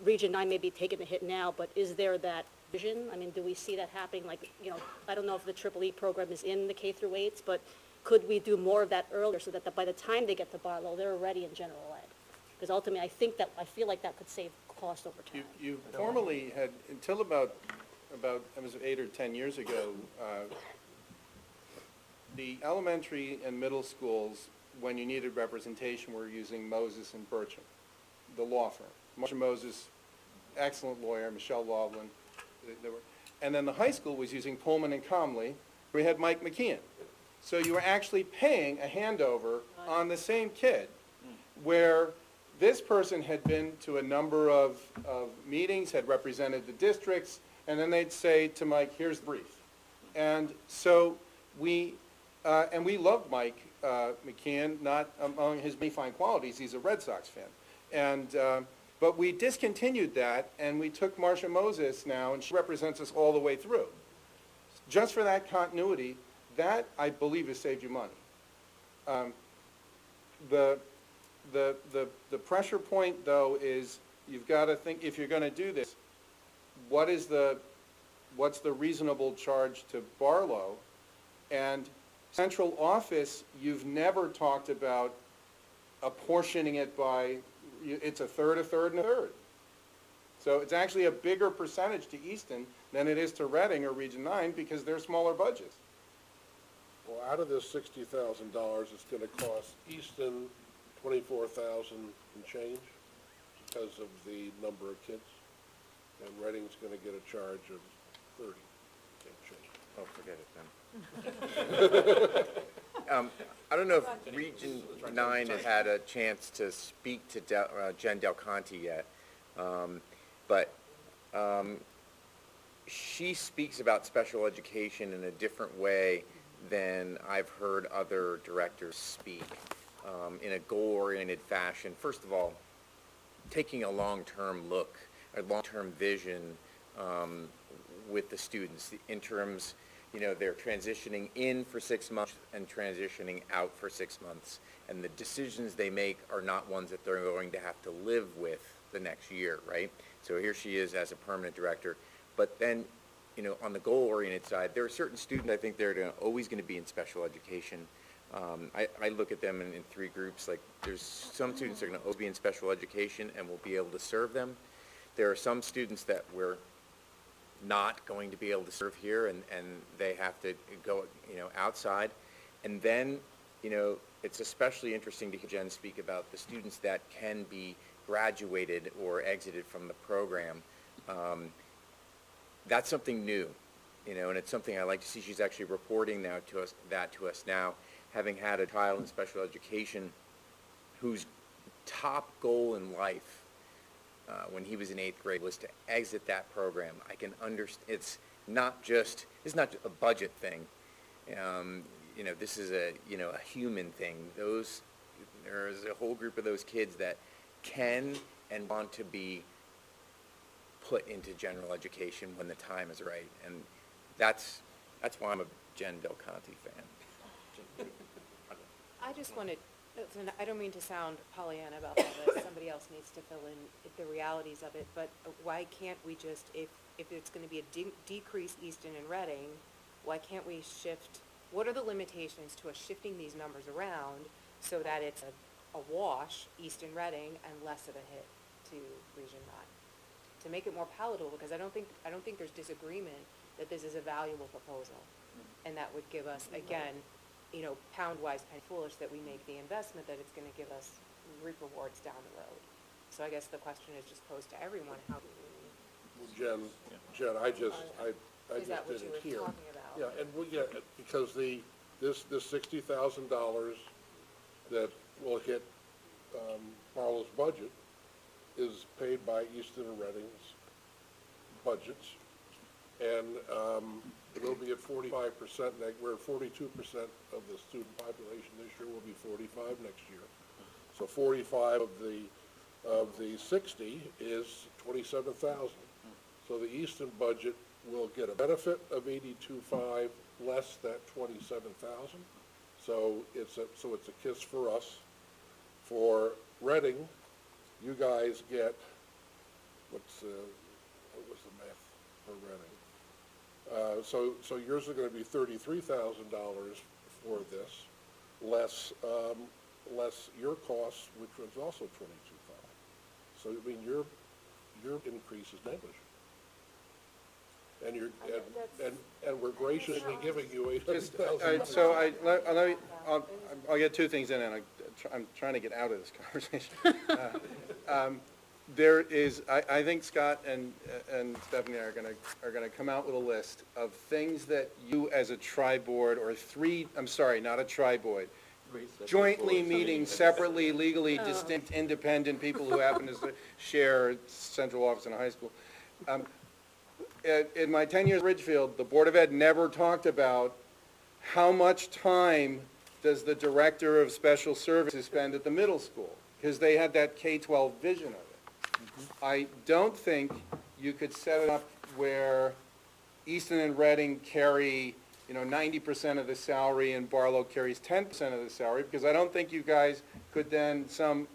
Region 9 may be taking the hit now, but is there that vision? I mean, do we see that happening? Like, you know, I don't know if the Triple E program is in the K through 8s, but could we do more of that earlier so that by the time they get to Barlow, they're already in general ed? Because ultimately, I feel like that could save cost over time. You formerly had, until about, it was 8 or 10 years ago, the elementary and middle schools, when you needed representation, were using Moses and Burcham, the law firm. Marsha Moses, excellent lawyer, Michelle Laughlin. And then the high school was using Pullman and Comley. We had Mike McKeon. So you were actually paying a handover on the same kid, where this person had been to a number of meetings, had represented the districts, and then they'd say to Mike, here's the brief. And so we loved Mike McKeon, not among his many fine qualities, he's a Red Sox fan. And, but we discontinued that, and we took Marsha Moses now, and she represents us all the way through. Just for that continuity, that, I believe, has saved you money. The pressure point, though, is you've got to think, if you're going to do this, what's the reasonable charge to Barlow? And central office, you've never talked about apportioning it by, it's a third, a third, and a third. So it's actually a bigger percentage to Easton than it is to Reading or Region 9 because they're smaller budgets. Well, out of this $60,000, it's going to cost Easton $24,000 and change because of the number of kids, and Reading's going to get a charge of 30 and change. Oh, forget it then. I don't know if Region 9 has had a chance to speak to Jen Del Conte yet, but she speaks about special education in a different way than I've heard other directors speak, in a goal-oriented fashion. First of all, taking a long-term look, a long-term vision with the students in terms, you know, they're transitioning in for 6 months and transitioning out for 6 months. And the decisions they make are not ones that they're going to have to live with the next year, right? So here she is as a permanent director. But then, you know, on the goal-oriented side, there are certain students I think they're always going to be in special education. I look at them in 3 groups. Like, there's some students that are going to always be in special education and we'll be able to serve them. There are some students that we're not going to be able to serve here, and they have to go, you know, outside. And then, you know, it's especially interesting to hear Jen speak about the students that can be graduated or exited from the program. That's something new, you know, and it's something I like to see. She's actually reporting now to us now, having had a child in special education whose top goal in life when he was in 8th grade was to exit that program. I can understand. It's not a budget thing. You know, this is a human thing. There's a whole group of those kids that can and want to be put into general education when the time is right, and that's why I'm a Jen Del Conte fan. I just wanted, I don't mean to sound Pollyanna about all this, somebody else needs to fill in the realities of it, but why can't we just, if it's going to be a decrease Easton and Reading, why can't we shift, what are the limitations to us shifting these numbers around so that it's a wash, Easton Reading, and less of a hit to Region 9? To make it more palatable, because I don't think there's disagreement that this is a valuable proposal, and that would give us, again, you know, pound-wise, penny foolish, that we make the investment, that it's going to give us reap rewards down the road. So I guess the question is just posed to everyone, how do we? Well, Jen, I just Is that what you didn't were hear. talking about? Yeah, and because this $60,000 that will hit Barlow's budget is paid by Easton and Reading's budgets, and we'll be at 45%. We're at 42% of the student population this year. We'll be 45 next year. So 45 of the 60 is 27,000. So the Easton budget will get a benefit of 82.5 less that 27,000. So it's a kiss for us. For Reading, you guys get, what was the math for Reading? So yours are gonna be $33,000 for this, less your costs, which was also 22,500. So, I mean, your increase is negligible. And and we're graciously giving you $800,000. So I'll get two things in, and I'm trying to get out of this conversation. There is, I think Scott and Stephanie are gonna come out with a list of things that you as a tri-board, or not a tri-board, jointly meeting separately, legally distinct, independent people who happen to share central office in a high school. In my 10 years at Ridgefield, the Board of Ed never talked about how much time does the director of special services spend at the middle school, because they had that K-12 vision of it. I don't think you could set it up where Easton and Reading carry, 90% of the salary and Barlow carries 10% of the salary, because I don't think you guys could then some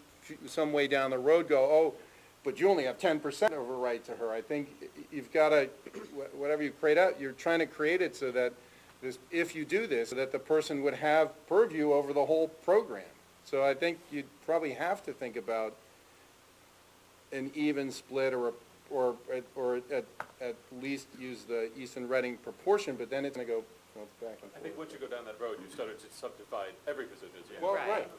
way down the road go, oh, but you only have 10% override to her. I think you've got to, whatever you create out, you're trying to create it so that if you do this, so that the person would have purview over the whole program. So I think you'd probably have to think about an even split, or at least use the Easton Reading proportion, but then it's going to go back and forth. I think once you go down that road, you started to subdivide every position. Well, right.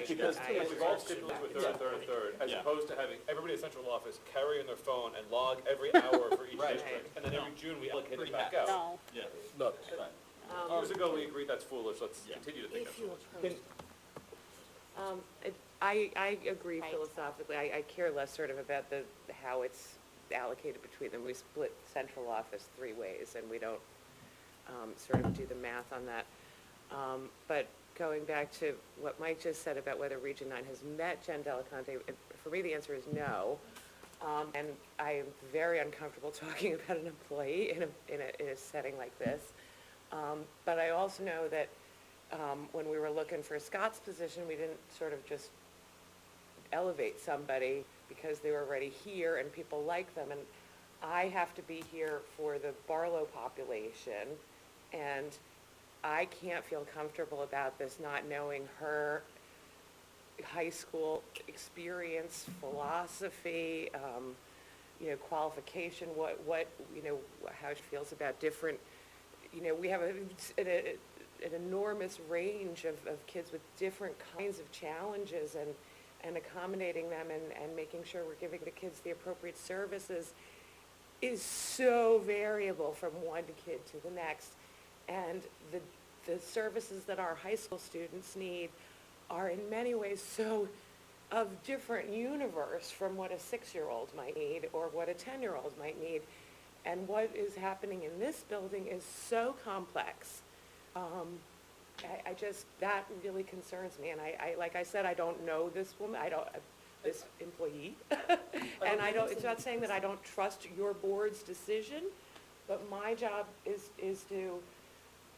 Because we've all stipulated with a third, as opposed to having everybody at central office carry on their phone and log every hour for each district, and then every June we allocate it back out. No. Nuts. Years ago, we agreed that's foolish, let's continue to think that's foolish. I agree philosophically. I care less sort of about how it's allocated between them. We split central office 3 ways, and we don't sort of do the math on that. But going back to what Mike just said about whether Region 9 has met Jen Delaconte, for me the answer is no. And I am very uncomfortable talking about an employee in a setting like this. But I also know that when we were looking for Scott's position, we didn't sort of just elevate somebody because they were already here and people like them. And I have to be here for the Barlow population, and I can't feel comfortable about this not knowing her high school experience, philosophy, qualification, how she feels about different, we have an enormous range of kids with different kinds of challenges, and accommodating them and making sure we're giving the kids the appropriate services is so variable from one kid to the next. And the services that our high school students need are in many ways so of different universe from what a 6-year-old might need or what a 10-year-old might need. And what is happening in this building is so complex. That really concerns me. And like I said, I don't know this woman, this employee. And it's not saying that I don't trust your board's decision, but my job is to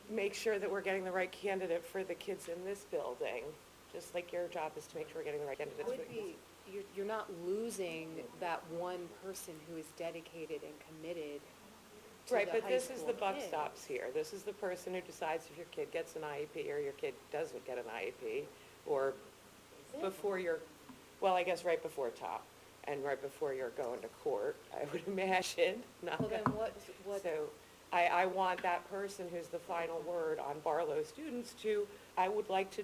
make sure that we're getting the right candidate for the kids in this building, just like your job is to make sure we're getting the right candidate. You're not losing that one person who is dedicated and committed to Right, the but high this is school the buck kid. stops here. This is the person who decides if your kid gets an IEP or your kid doesn't get an IEP, or before you're, well, I guess right before top, and right before you're going to court, I would imagine. Well, then what, So I want that person who's the final word on Barlow students I would like to,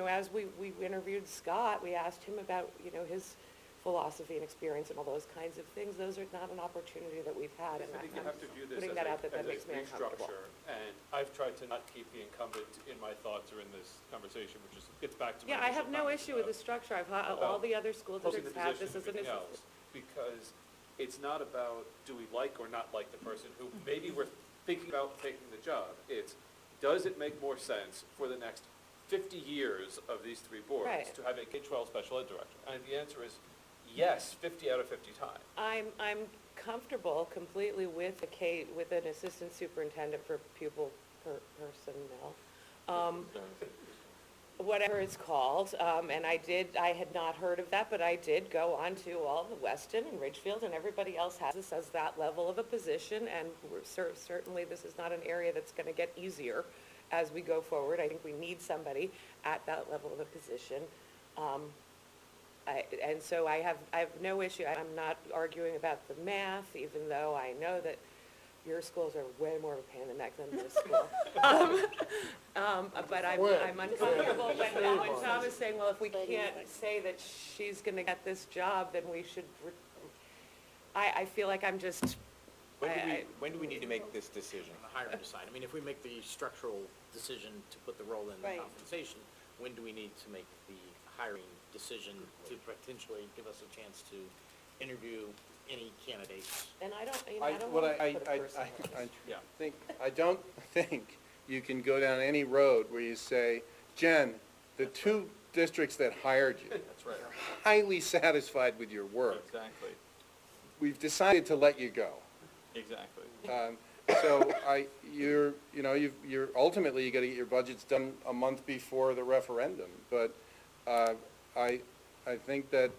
as we interviewed Scott, we asked him about, his philosophy and experience and all those kinds of things. Those are not an opportunity that we've had. I think you have to view this putting as that out, that a makes me uncomfortable. restructure, and I've tried to not keep the incumbent in my thoughts or in this conversation, which gets back to my Yeah, I initial have no comments issue with the about structure. All the other school posting districts the have position this as and an everything issue. else, because it's not about do we like or not like the person who maybe we're thinking about taking the job. It's, does it make more sense for the next 50 years of these 3 boards Right. to have a K-12 special ed director? And the answer is yes, 50 out of 50 times. I'm comfortable completely with an assistant superintendent for pupil personnel. whatever it's called, and I had not heard of that, but I did go on to all the Weston and Ridgefield, and everybody else has this as that level of a position, and certainly this is not an area that's gonna get easier as we go forward. I think we need somebody at that level of a position. And so I have no issue, I'm not arguing about the math, even though I know that your schools are way more of a pain in the neck than this school. But I'm uncomfortable when Tom is saying, well, if we can't say that she's gonna get this job, then we should, I feel like I'm just, When do we need to make this decision? On the hiring side, I mean, if we make the structural decision to put the role in the Right. compensation, when do we need to make the hiring decision to potentially give us a chance to interview any candidates? and I don't What want to I put a person on this. I don't think you can go down any road where you say, Jen, the two districts that hired you That's right. are highly satisfied with your work. Exactly, We've decided to let you go. exactly. So you're ultimately, you gotta get your budgets done a month before the referendum. But, I think that,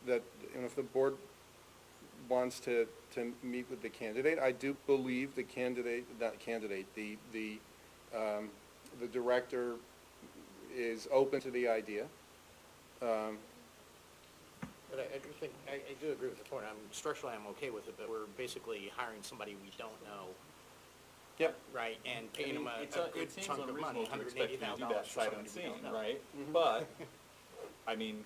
if the board wants to meet with the candidate, I do believe the director is open to the idea. But I do think, I do agree with the point, structurally, I'm okay with it, but we're basically hiring somebody we don't know. Yep. Right, and paying them a good It seems chunk of money, unreasonable to expect you to do $180,000 that for sight somebody we unseen, don't know. right? But, I mean,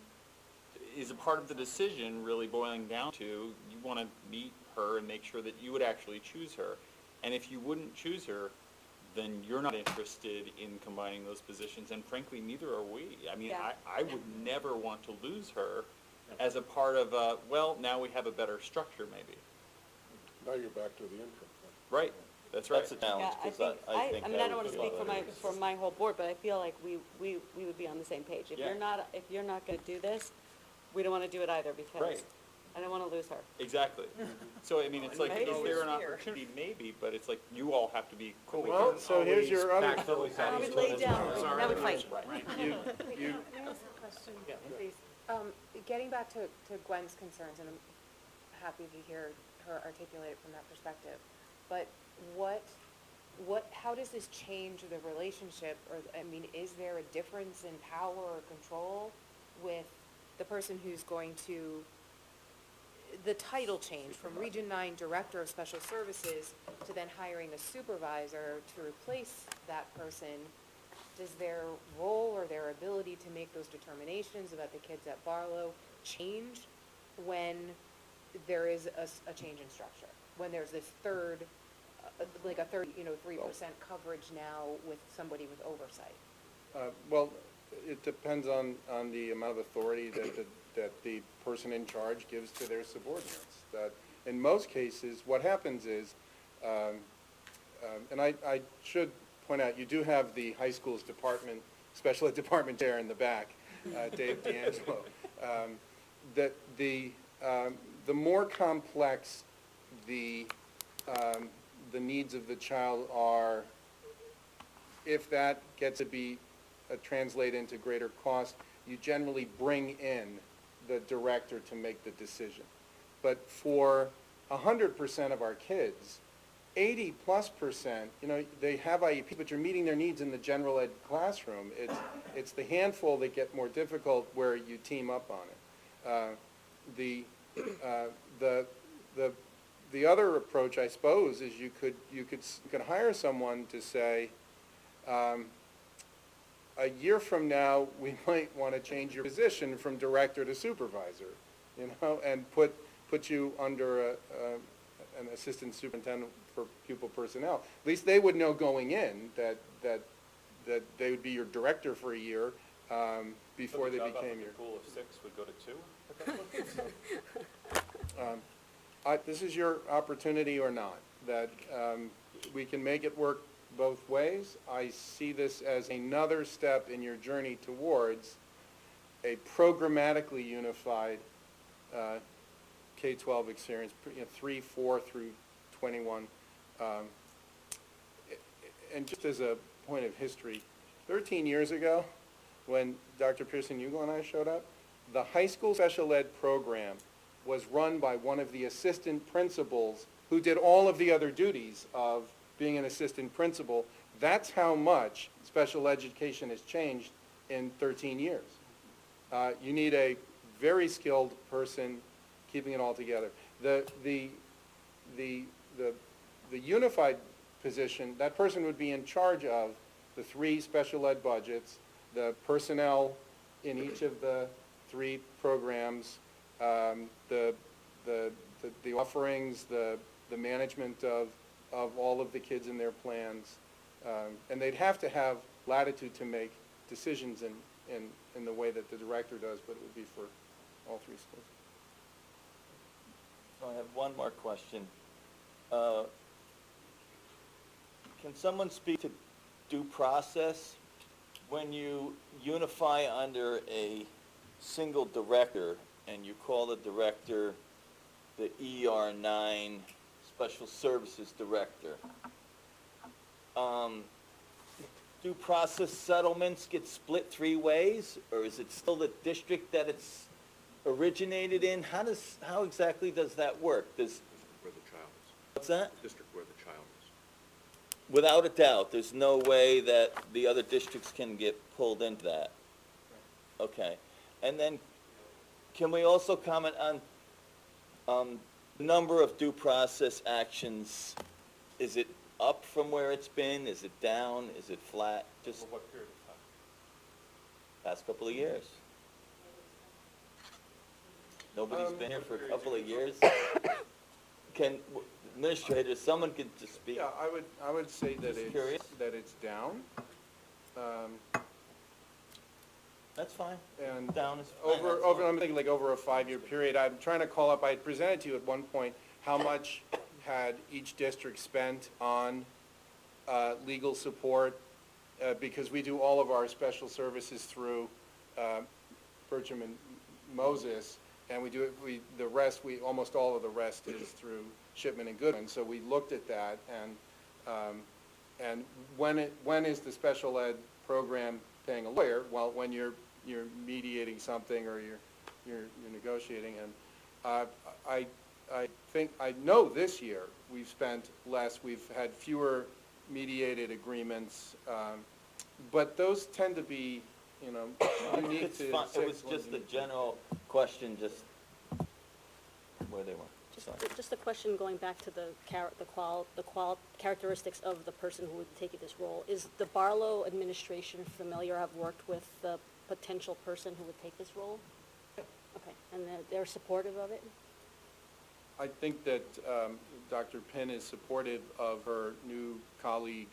is a part of the decision really boiling down to, you want to meet her and make sure that you would actually choose her? And if you wouldn't choose her, then you're not interested in combining those positions, and frankly, neither are we. I mean, Yeah. I would never want to lose her as a part of, well, now we have a better structure, maybe. Now you're back to the interim. Right, that's right. That's a challenge, Yeah, because I think. I mean, that I don't would wanna be speak one of for my whole board, but I feel like we would be on the same page. If Yeah. you're not gonna do this, we don't wanna do it either, because Right. I don't wanna lose her. Exactly. So, I mean, it's like, Right. is there an Here. opportunity? Maybe, but it's like, you all have to be cool with Well, it. so here's your other, I would lay down, and I would fight. you, Can I ask a question, please? Getting back to Gwen's concerns, and I'm happy to hear her articulate it from that perspective, but how does this change the relationship, or, I mean, is there a difference in power or control with the person who's going to, the title change from Region 9 Director of Special Services to then hiring a supervisor to replace that person? Does their role or their ability to make those determinations about the kids at Barlow change when there is a change in structure? When there's this third, like a 3% coverage now with somebody with oversight? well, it depends on the amount of authority that the person in charge gives to their subordinates. That in most cases, what happens is, and I should point out, you do have the high school's special ed department chair in the back, Dave D'Angelo. That the more complex the needs of the child are, if that gets to be translate into greater cost, you generally bring in the director to make the decision. But for 100% of our kids, 80+%, they have IEP, but you're meeting their needs in the general ed classroom. It's the handful that get more difficult where you team up on it. The other approach, I suppose, is you could hire someone to say, a year from now, we might want to change your position from director to supervisor, and put you under an assistant superintendent for pupil personnel. At least they would know going in that they would be your director for a year before they became your. The pool of 6 would go to 2? This is your opportunity or not, that we can make it work both ways. I see this as another step in your journey towards a programmatically unified K-12 experience, 3, 4 through 21, and just as a point of history, 13 years ago, when Dr. Pearson-Ugel and I showed up, the high school special ed program was run by one of the assistant principals who did all of the other duties of being an assistant principal. That's how much special education has changed in 13 years. You need a very skilled person keeping it all together. The unified position, that person would be in charge of the 3 special ed budgets, the personnel in each of the 3 programs, the offerings, the management of all of the kids in their plans. And they'd have to have latitude to make decisions in the way that the director does, but it would be for all 3 schools. So I have one more question. Can someone speak to due process? When you unify under a single director and you call the director the ER9 Special Services Director, due process settlements get split 3 ways, or is it still the district that it's originated in? How exactly does that work? Where the child is. What's that? District where the child is. Without a doubt, there's no way that the other districts can get pulled into that. Okay. And then, can we also comment on the number of due process actions? Is it up from where it's been? Is it down? Is it flat? Just For what period of time? past couple of years. Nobody's been here for a couple of years. Administrator, someone could just speak. Yeah, I would say that Just curious. it's down. That's fine. And Down is fine. I'm thinking like over a 5-year period. I'm trying to call up, I had presented to you at one point how much had each district spent on legal support, because we do all of our special services through Bertram and Moses, and almost all of the rest is through Shipman and Goodman. So we looked at that, and when is the special ed program paying a lawyer? Well, when you're mediating something or you're negotiating. And I know this year we've spent less. We've had fewer mediated agreements, but those tend to be, unique It's to. fine. It was just a general question, just where they were. Sorry. Just a question going back to the characteristics of the person who would take this role. Is the Barlow administration familiar, have worked with the potential person who would take this role? Okay, and they're supportive of it? I think that Dr. Penn is supportive of her new colleague,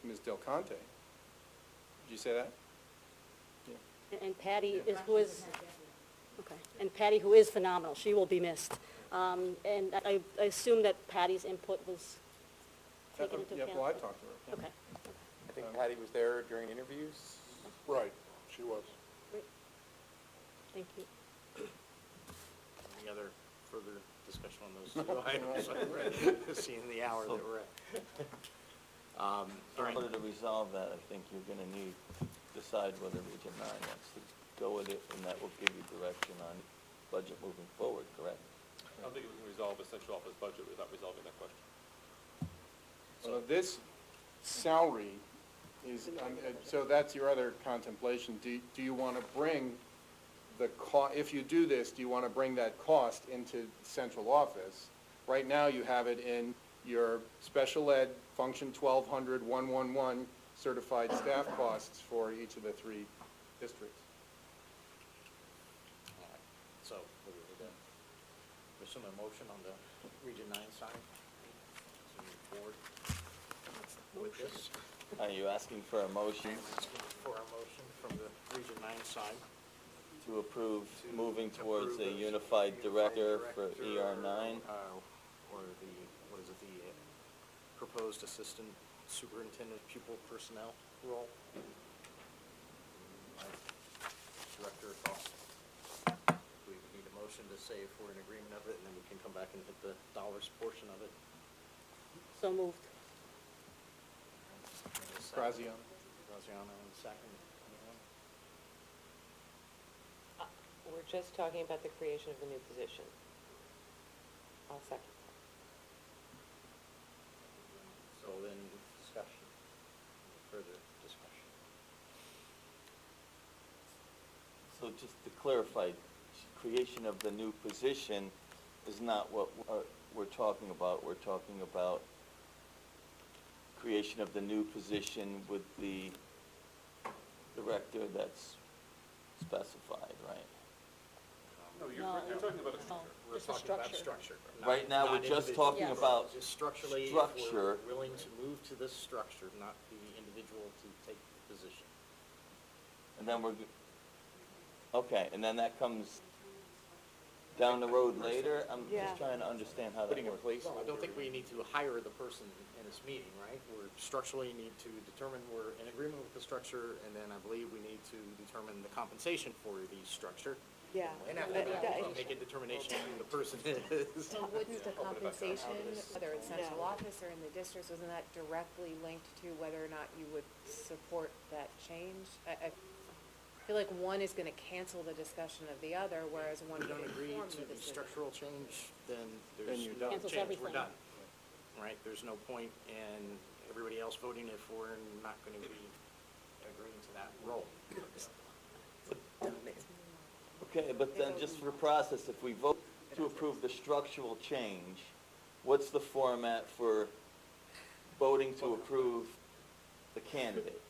Ms. Del Conte. Did you say that? Yeah. And Patty and Patty, who is phenomenal, she will be missed. And I assume that Patty's input was taken into account? Yeah, well, I talked to her. Okay. I think Patty was there during interviews. Right, she was. Great. Thank you. Any other further discussion on those 2 items? Seeing the hour that we're at. In order to resolve that, I think you're going to need to decide whether Region 9 wants to go with it, and that will give you direction on budget moving forward, correct? I don't think we can resolve a central office budget without resolving that question. So this salary is, so that's your other contemplation. Do you want to bring if you do this, do you want to bring that cost into central office? Right now, you have it in your special ed function 1200 111 certified staff costs for each of the 3 districts. All right. So, what do we do? There's some motion on the Region 9 side. So move forward with this. Are you asking for a motion Asking for a motion from the Region 9 side. to approve moving towards a unified director for ER9? Or the, what is it, the proposed assistant superintendent pupil personnel role? Director, thoughts? We need a motion to say if we're in agreement of it, and then we can come back and hit the dollars portion of it. So moved. Graziano. Graziano, and second. Anyone? We're just talking about the creation of the new position. I'll second. So then, discussion, further discussion. So just to clarify, creation of the new position is not what we're talking about. We're talking about creation of the new position with the director that's specified, right? No, you're talking about a structure. We're Just the talking about structure. structure. Right now, we're not just individual. talking Yes. about Just structurally, if structure. we're willing to move to this structure, not the individual to take the position. And then okay, and then that comes down the road later? I'm Yeah. just trying to understand how that Putting in works. place. Well, I don't think we need to hire the person in this meeting, right? We're structurally need to determine we're in agreement with the structure, and then I believe we need to determine the compensation for the structure. Yeah. And after that, we'll make a determination who the person is. So wouldn't the compensation, whether it's central office or in the districts, wasn't that directly linked to whether or not you would support that change? I feel like one is gonna cancel the discussion of the other, whereas one If we could don't agree inform to the the decision. structural change, then Then there's you're no done. Cancels change, we're everything. done. Right, there's no point in everybody else voting if we're not gonna be agreeing to that role. Okay, but then just for process, if we vote to approve the structural change, what's the format for voting to approve the candidate?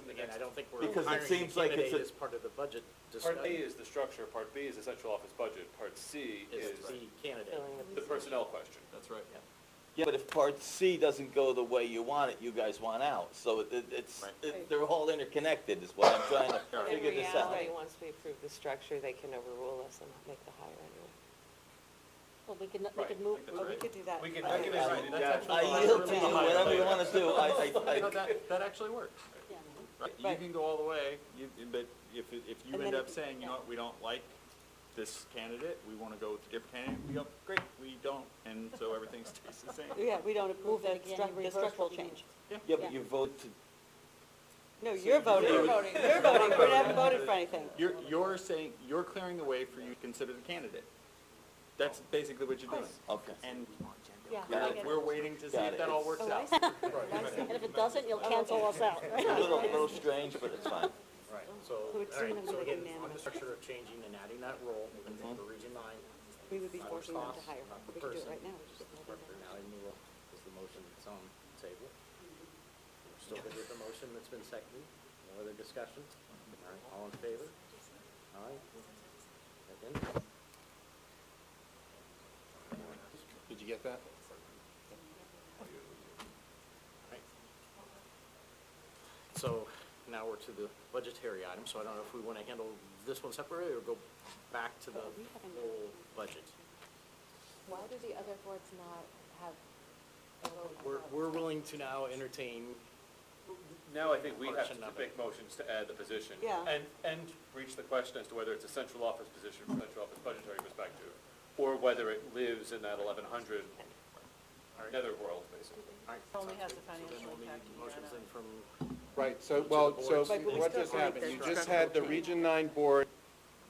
Again, I don't think we're Because it hiring the seems like it's candidate a- as part of the budget discussion. Part A is the structure, Part B is the central office budget, Part C Is is the candidate. the personnel question. That's right. Yeah, but if Part C doesn't go the way you want it, you guys want out. So they're all interconnected is what I'm trying to figure In this out. reality, once we approve the structure, they can overrule us and make the hire anyway. Well, we could I move. think that's right. could do that. We can, I- that can I- be that's I actually- yield to you, whatever you want to do. You know, that actually works. Yeah. Right, you Right. can go all the way, but if you And end then up if- saying, you know what, we don't like this candidate, we want to go with a different candidate, we go, great, we don't, and so everything stays the same. Yeah, we don't approve Move it the again, you reverse structural what we change. Yeah, but you vote to, No, you're voting. You're voting. You're voting, we haven't voted for anything. You're saying, you're clearing the way for you to consider the candidate. That's basically what you're doing. okay. And Yeah. we're waiting to see Got if it. that all works Oh, I out. see. And if it doesn't, you'll cancel us out, right? A little strange, but it's fine. Right, so, So it's all right, gonna so be again, on unanimous. the structure of changing and adding that role, and then for Region 9. We would be our forcing them to costs, hire. not the We could do it person. right now. We just let them Director know. now Newell is the motion that's on the table. We're still good with the motion that's been seconded. No other discussion? All right, all in favor? All right. Second. Did you get that? Right. So now we're to the budgetary item, so I don't know if we want to handle this one separately or go back to the whole budget. Why do the other boards not have a vote? We're willing to now entertain, Now I think we have Portion to of make motions to add the position. Yeah. And reach the question as to whether it's a central office position from central office budgetary perspective, or whether it lives in that 1100 netherworld, basically. all right. Only has a So then financial we'll need impact. motions in from, Right, so, Each of well, the so boards. Right, but we what still just need happened? the You just structural had the change. Region 9 board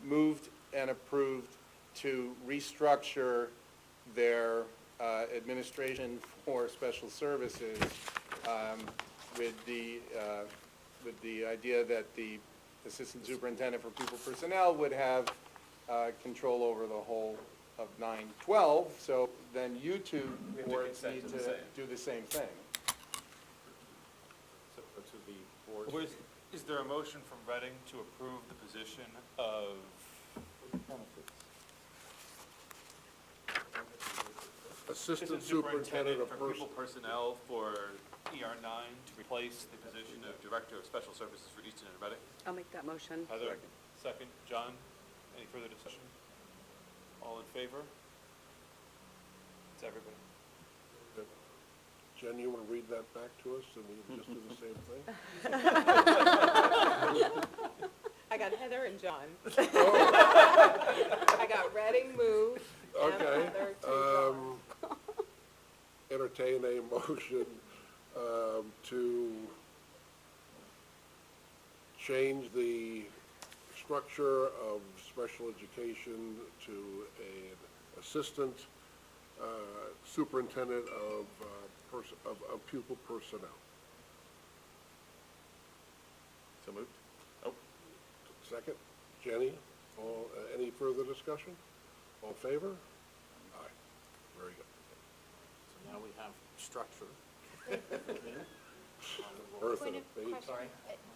moved and approved to restructure their administration for special services with the idea that the Assistant Superintendent for Pupil Personnel would have control over the whole of 9-12, so then you two We have to boards consent need to the to same. do the same thing. so go to the board. Is there a motion from Reading to approve the position of Assistant Superintendent of for Pupil Personnel for ER9 to replace the position of Director of Special Services for Easton and Reading? I'll make that motion. Heather, second. John, any further discussion? All in favor? It's everybody. Jen, you want to read that back to us, and we can just do the same thing? I got Heather and John. I got Reading moved and Okay, Heather to John. entertain a motion to change the structure of special education to an assistant superintendent of pupil personnel. So moved. Second, Jenny, any further discussion? All in favor? Aye. Very good. So now we have structure. Earth Point and of a baby. question,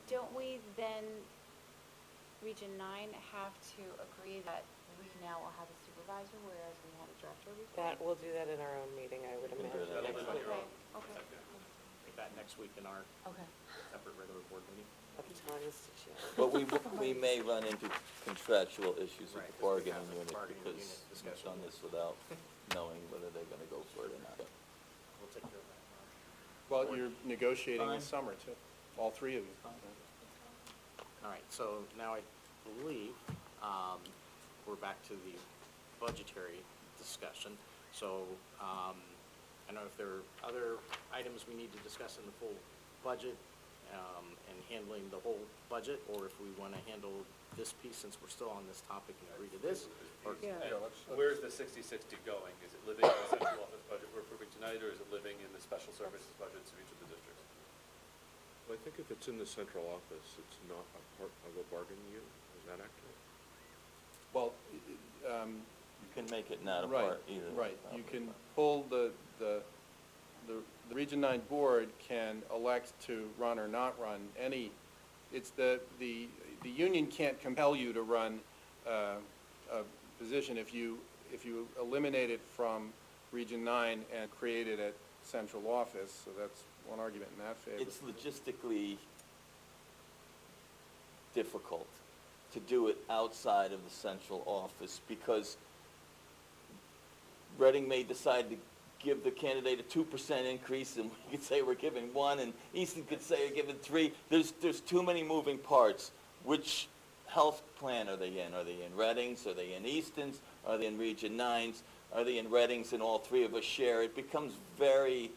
don't we then, Region 9, have to agree that we now will have a supervisor, whereas we had a director before? That, we'll do that in our own meeting, I would imagine. That'll be on your own. Okay. Take that next week in our Okay. separate regular board meeting. Up to August, yeah. But we may run into contractual issues with Right, the 'cause we bargaining have a unit bargaining because unit we've discussion. done this without knowing whether they're gonna go for it or not. We'll take care of that. Well, you're negotiating Fine. this summer, too, all three of you. All right, so now I believe we're back to the budgetary discussion. So I don't know if there are other items we need to discuss in the full budget and handling the whole budget, or if we want to handle this piece since we're still on this topic and agree to this. Or, Where's the 60/60 going? Is it living in the central office budget we're approving tonight, or is it living in the special services budgets of each of the districts? Well, I think if it's in the central office, it's not a part of a bargaining unit. Is that accurate? Well, You can make it not a right, part either. right. You can pull the Region 9 board can elect to run or not run any, it's the union can't compel you to run a position if you eliminate it from Region 9 and create it at central office, so that's one argument in that favor. It's logistically difficult to do it outside of the central office because Reading may decide to give the candidate a 2% increase, and we could say we're giving 1, and Easton could say we're giving 3. There's too many moving parts. Which health plan are they in? Are they in Reading's? Are they in Easton's? Are they in Region 9's? Are they in Reading's and all three of us share? It becomes very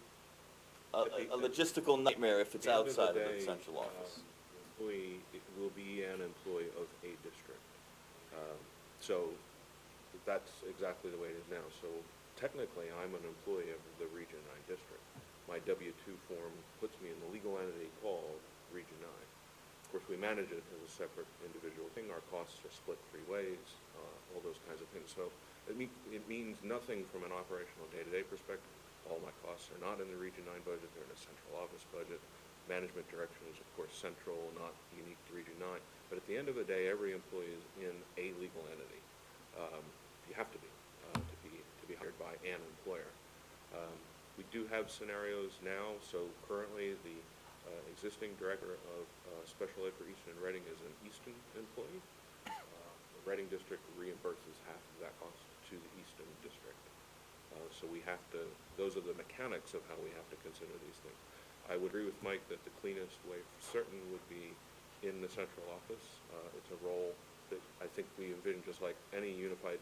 a logistical nightmare if it's At the end of the outside of the day, central office. Employee will be an employee of a district. So that's exactly the way it is now. So technically, I'm an employee of the Region 9 district. My W-2 form puts me in the legal entity called Region 9. Of course, we manage it as a separate individual thing. Our costs are split 3 ways, all those kinds of things. So it means nothing from an operational day-to-day perspective. All my costs are not in the Region 9 budget. They're in a central office budget. Management direction is, of course, central, not unique to Region 9. But at the end of the day, every employee is in a legal entity. You have to be hired by an employer. We do have scenarios now. So currently, the existing director of special ed for Easton and Reading is an Easton employee. The Reading district reimburses half of that cost to the Easton district. So we have to, those are the mechanics of how we have to consider these things. I would agree with Mike that the cleanest way for certain would be in the central office. It's a role that I think we envision, just like any unified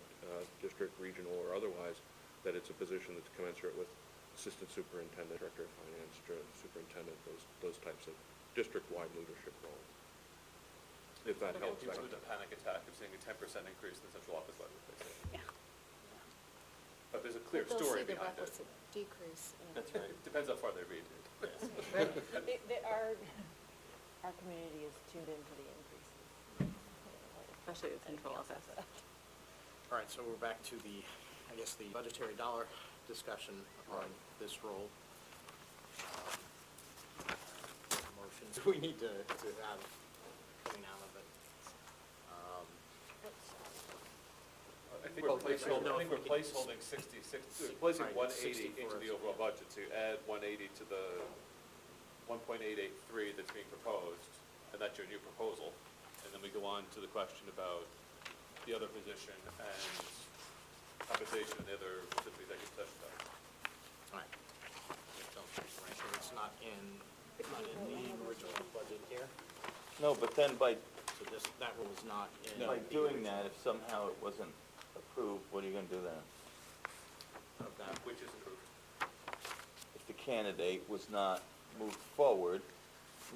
district, regional or otherwise, that it's a position that's commensurate with assistant superintendent, director of finance, superintendent, those types of district-wide leadership roles. If that helps. People with a panic attack of seeing a 10% increase in the central office budget, they say. Yeah. But there's a clear story behind it. They'll see the requisite decrease. That's right. Depends how far they read. Our community is tuned into the increases. Especially the central office. All right, so we're back to the, I guess, the budgetary dollar discussion on this role. Motions we need to have coming out of it. I think we're placeholding placing Right, 180 64 into the overall budget, so you add 180 to the 1.883 that's being proposed, and that's your new proposal. And then we go on to the question about the other position and compensation and the other specific executive session items. All right. So it's not in the original budget here. No, but then by So that rule is not in. by the doing original that, if somehow it wasn't approved, what are you gonna do then? Of that. Which is approved. If the candidate was not moved forward,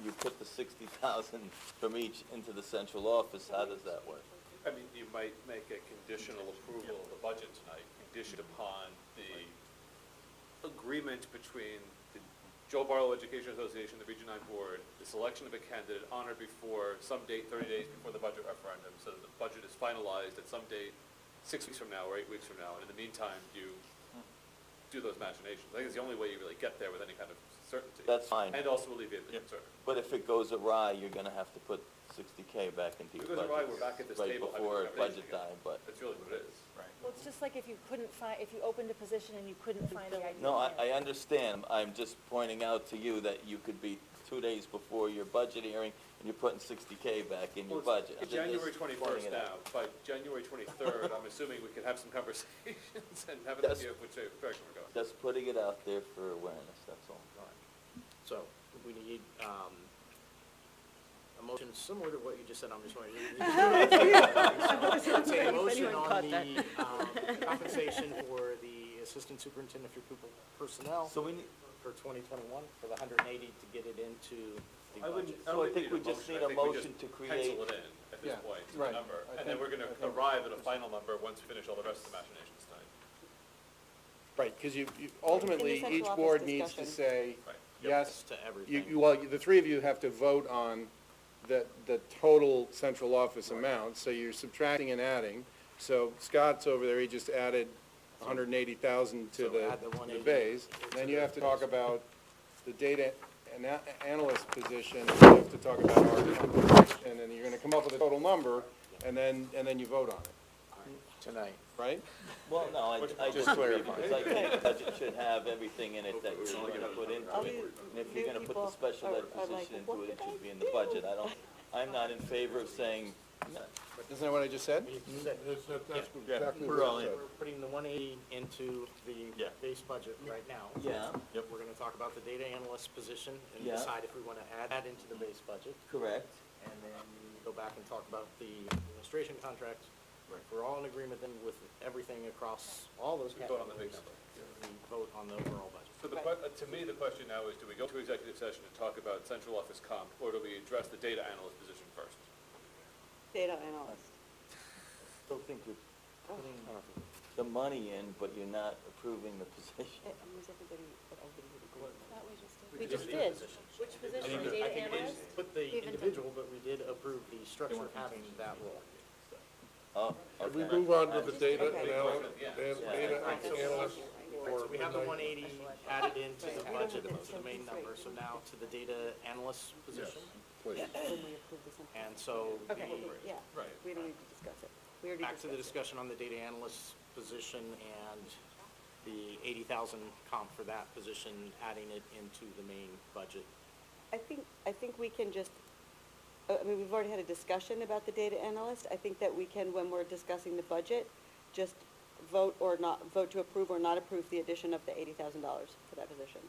you put the 60,000 from each into the central office, how does that work? I mean, you might make a conditional approval of the budget tonight, conditioned upon the agreement between the Joe Barlow Education Association, the Region 9 Board, the selection of a candidate on or before some date, 30 days before the budget referendum, so that the budget is finalized at some date 6 weeks from now or 8 weeks from now, and in the meantime, you do those machinations. I think it's the only way you really get there with any kind of certainty. That's fine. And also alleviate the concern. But if it goes awry, you're gonna have to put 60K back into your If it goes budget. awry, we're back at this right table having before a budget conversation time, but. That's really what it is. Well, it's just like if you couldn't find, if you opened a position and you couldn't find the ideal No, I candidate. understand. I'm just pointing out to you that you could be 2 days before your budget hearing, and you're putting 60K back in your Well, budget. it's I'm just January pointing 21st it out. now. By January 23rd, I'm assuming we could have some conversations and have an That's- idea of which direction we're going. Just putting it out there for awareness, that's all. So we need a motion similar to what you just said. I'm just wondering. I'd say a motion on the compensation for the assistant superintendent for pupil personnel So we need, for 2021 for the 180 to get it into the I budget. So I think we just need a motion to create- Pencil it in at this Yeah, point, to right. the number, I and then think- we're gonna I think- arrive at a final number once we finish all the rest of the machinations tonight. Right, because ultimately, central each office board needs to discussion. say, Right. yes, To everything. well, the three of you have to vote on the total central office amount, so you're subtracting and adding. So Scott's over there, he just added 180,000 to So the add the 180 base. into Then the you have to base. talk about the data analyst position, you have to talk about our compensation, and you're gonna come up with a total number, and then you vote on it, Tonight. right? well, no, I Just disagree, clarify. because I think the budget should have everything in it that you're gonna put into it. And if you're gonna put the special ed position into it, it should be in the budget. I'm not in favor of saying, Isn't that what I just said? You said- That's Yeah. exactly We're all what in. it We're putting the 180 into the Yeah. base budget right now. yeah, We're gonna talk about the data analyst position and Yeah. decide if we wanna add that into the base budget. correct. And then go back and talk about the administration contract. If we're all in agreement then with everything across all those We vote on the big categories, number. we vote on the overall budget. So to me, the question now is, do we go to executive session and talk about central office comp, or do we address the data analyst position first? Data analyst. Still think you're putting the money in, but you're not approving the position. We just did. Which I position, think, data I think we analyst? didn't put the individual, but we did approve the structure of having that role. Oh, If we okay. move on to the data Okay. analyst, Yeah. data analyst for So we have the midnight. 180 added into the budget, to the main number, so now to the data analyst position. Please. And so, Okay, the- yeah, Right. we don't need to discuss it. We already back to the discussed it. discussion on the data analyst position and the 80,000 comp for that position, adding it into the main budget. I think we can just, I mean, we've already had a discussion about the data analyst. I think that we can, when we're discussing the budget, just vote to approve or not approve the addition of the $80,000 for that position.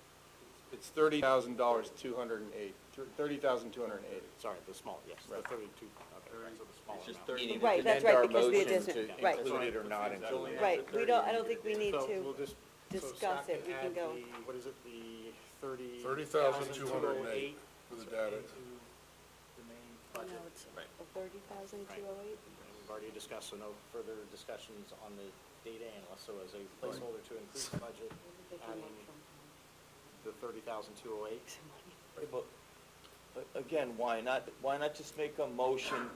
It's $30,208, $30,280. Sorry, the small, yes, the 32, okay, so the smaller Just amount. 30. You need to Right, that's amend right, our because the motion addition- to right. include it or not include it. Right, I don't think we need So to we'll just, so discuss Scott it. can We can add go. the, what is it, the 30,208 for the data. into the main budget. No, it's Right. 30,208. We've already discussed, so no further discussions on the data analyst, so as a placeholder to increase the budget, adding the 30,208. But, again, why not just make a motion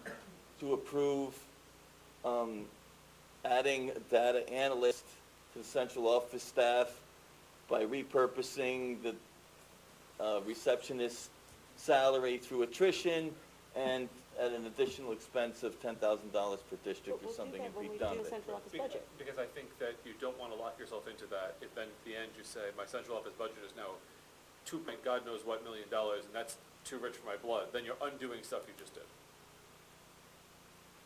to approve, adding data analyst to the central office staff by repurposing the receptionist salary through attrition and at an additional expense of $10,000 per district or We'll do something that and when be we done do with the it. central office budget. Because I think that you don't want to lock yourself into that, if then at the end you say, my central office budget is now God knows what $1 million, and that's too rich for my blood, then you're undoing stuff you just did.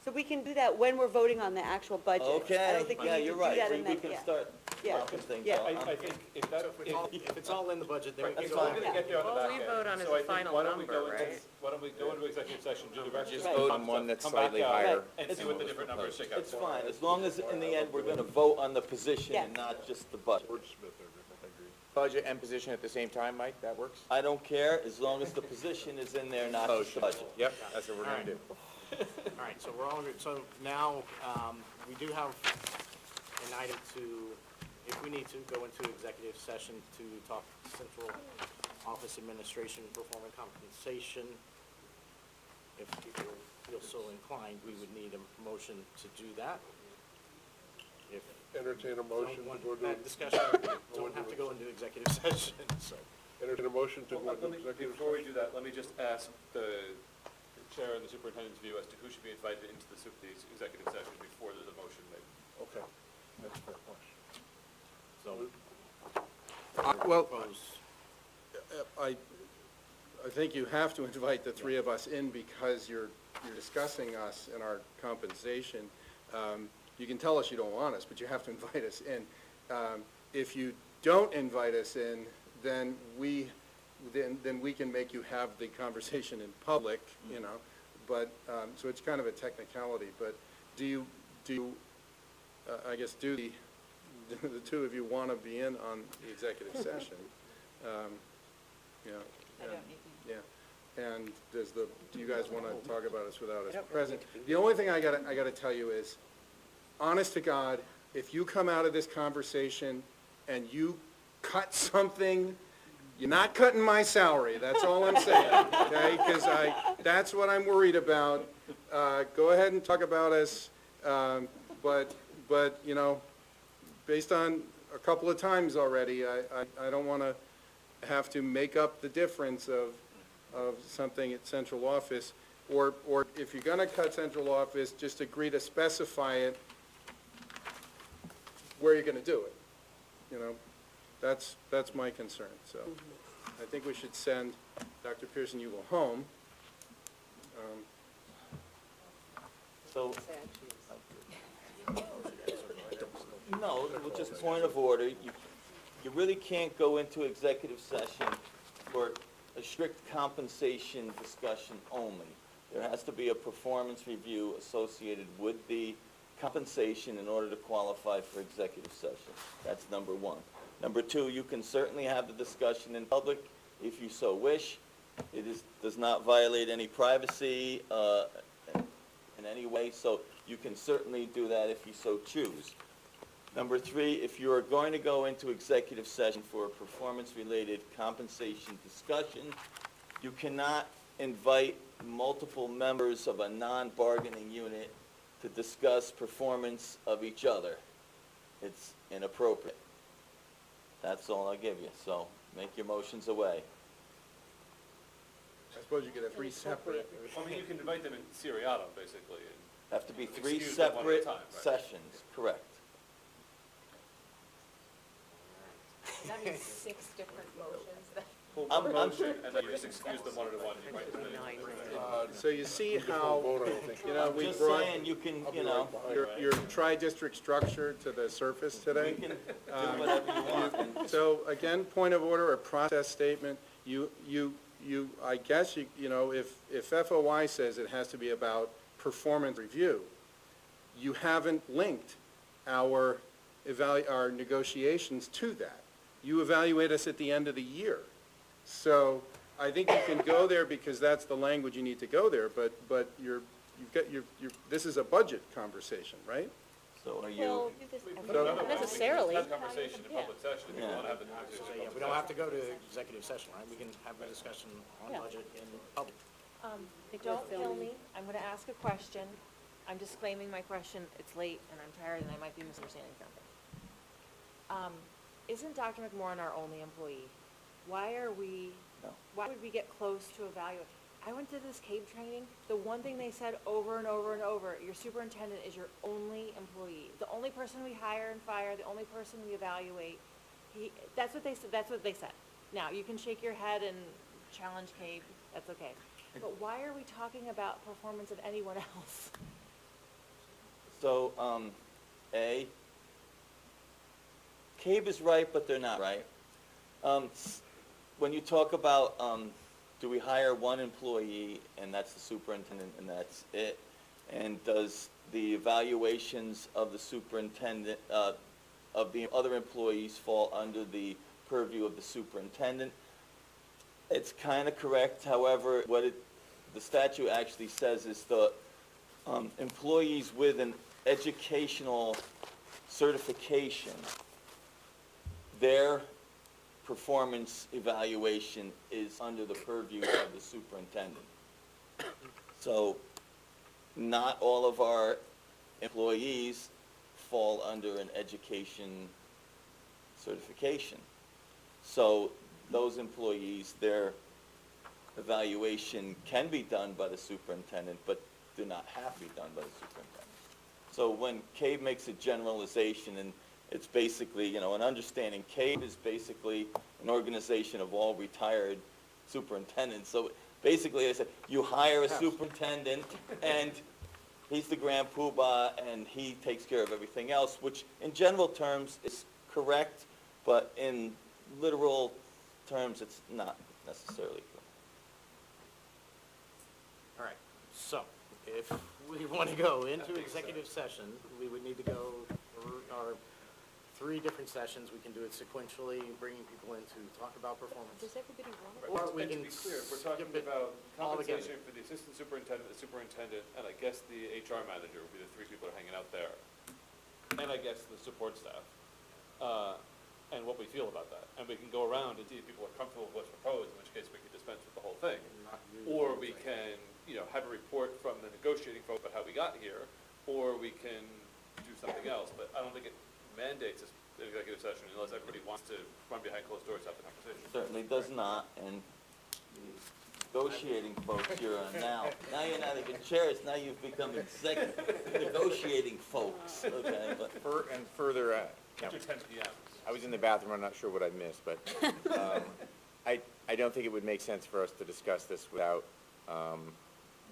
So we can do that when we're voting on the actual budget. I Okay, don't think we yeah, need to you're do right, that we in that, can yeah. start Yeah. dropping things Yeah. off. I think if that, If it's all in the budget, then we Right, can so go we're back. gonna get there on the All back we end. vote on is So the I think, final why don't we number, go into- right? Why don't we go into executive session, do the rest of Just the vote stuff, on one that's come back slightly out, higher and than see what what the was different numbers shake out It's for. fine, as long as in the end, we're gonna vote on the position and Yeah. not just the budget. Wordsmith, I agree. budget and position at the same time, Mike? That works? I don't care, as long as the position is in there, not just the budget. Yep, that's what we're gonna do. All right, so we're all good. So now, we do have an item to, if we need to go into executive session to talk central office administration, performance compensation. If people feel so inclined, we would need a motion to do that. If Entertain a motion to go to. that discussion, don't have to go into executive session, so. Entertain a motion to go Well, into let me, executive before we session. do that, let me just ask the chair and the superintendent's view as to who should be invited into the executive session before there's a motion made. Okay, that's a fair question. So, Well, propose- I think you have to invite the three of us in because you're discussing us and our compensation. You can tell us you don't want us, but you have to invite us in. If you don't invite us in, then we can make you have the conversation in public, you know. But, so it's kind of a technicality, but do I guess, do the two of you want to be in on the executive session? You know, I don't need you. yeah, and do you guys want to talk about us without us present? The only thing I gotta tell you is, honest to God, if you come out of this conversation and you cut something, you're not cutting my salary, that's all I'm saying, okay? Because that's what I'm worried about. Go ahead and talk about us, but, you know, based on a couple of times already, I don't want to have to make up the difference of something at central office, or if you're going to cut central office, just agree to specify it where you're going to do it. You know, that's my concern. So I think we should send Dr. Pearson, you go home. So, no, well, just point of order, you really can't go into executive session for a strict compensation discussion only. There has to be a performance review associated with the compensation in order to qualify for executive session. That's number one. Number two, you can certainly have the discussion in public if you so wish. It does not violate any privacy in any way, so you can certainly do that if you so choose. Number three, if you are going to go into executive session for a performance-related compensation discussion, you cannot invite multiple members of a non-bargaining unit to discuss performance of each other. It's inappropriate. That's all I give you, so make your motions away. I suppose you could have three separate. I mean, you can invite them in seriatim, basically, and Have to be three excuse them one at a separate time, right? sessions, correct. That means 6 different motions that. pull I'm- one I'm- motion, and then you just excuse them one at a one, and invite them in. So you see how, Vote, I don't think. you know, we Just brought saying, you can, I'll be you know, right behind. your tri-district structure to the surface we today. can do whatever you want. And So again, point of order, a process statement, I guess, you know, if FOI says it has to be about performance review, you haven't linked our negotiations to that. You evaluate us at the end of the year. So I think you can go there because that's the language you need to go there, but this is a budget conversation, right? so are you, Well, So- not necessarily. Have conversation in public session, if you Yeah. want to have the conversation So, in yeah, public we don't have to session. go to executive session, right? We can have the discussion on Yeah. budget in public. Don't kill me. I'm going to ask a question. I'm disclaiming my question. It's late and I'm tired and I might be misunderstanding something. Isn't Dr. McMorran our only employee? Why No. would we get close to evaluate? I went to this CABE training. The one thing they said over and over and over, your superintendent is your only employee. The only person we hire and fire, the only person we evaluate. That's what they said. Now, you can shake your head and challenge CABE. That's okay. But why are we talking about performance of anyone else? so, CABE is right, but they're not right. When you talk about, do we hire one employee, and that's the superintendent, and that's it? And does the evaluations of the superintendent, of the other employees fall under the purview of the superintendent. It's kind of correct, however, the statute actually says is the employees with an educational certification, their performance evaluation is under the purview of the superintendent. So not all of our employees fall under an education certification. So those employees, their evaluation can be done by the superintendent, but do not have to be done by the superintendent. So when CAVE makes a generalization, and it's basically, an understanding, CAVE is basically an organization of all retired superintendents. So basically, they say, you hire a superintendent, and he's the grand poobah, and he takes care of everything else, which in general terms is correct, but in literal terms, it's not necessarily correct. All right, so if we want to go into executive session, we would need to go through our 3 different sessions. We can do it sequentially, bringing people in to talk about performance. Does everybody want to? Or we And to can be clear, we're talking skip it about all together. compensation for the assistant superintendent, and I guess the HR manager would be the 3 people that are hanging out there. And I guess the support staff, and what we feel about that. And we can go around and see if people are comfortable with what's proposed, in which case we can dispense with the whole thing. Or we can, have a report from the negotiating folks about how we got here, or we can do something else. But I don't think it mandates an executive session unless everybody wants to run behind closed doors, have the conversation. Certainly does not, and negotiating folks you're on now. Now you're not even chairs, now you've become executive negotiating folks, okay? But Further, After 10 p.m. I was in the bathroom, I'm not sure what I missed, but I don't think it would make sense for us to discuss this without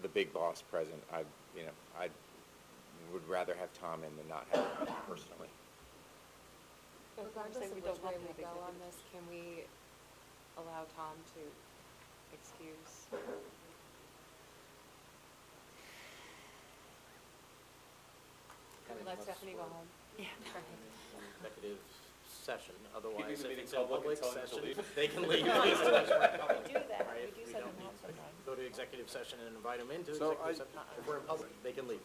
the big boss present. I would rather have Tom in than not have him personally. Regardless of which way we go on this, can we allow Tom to excuse? Can we let Stephanie go home? Yeah. Executive session, otherwise Keeping the if meeting it's a public and public telling them to session, leave. they can leave. No, It's too much for public. We do that. Right, We if do we send don't them home need to sometimes. Go to executive session and invite them into So executive session. If we're in public, they can leave.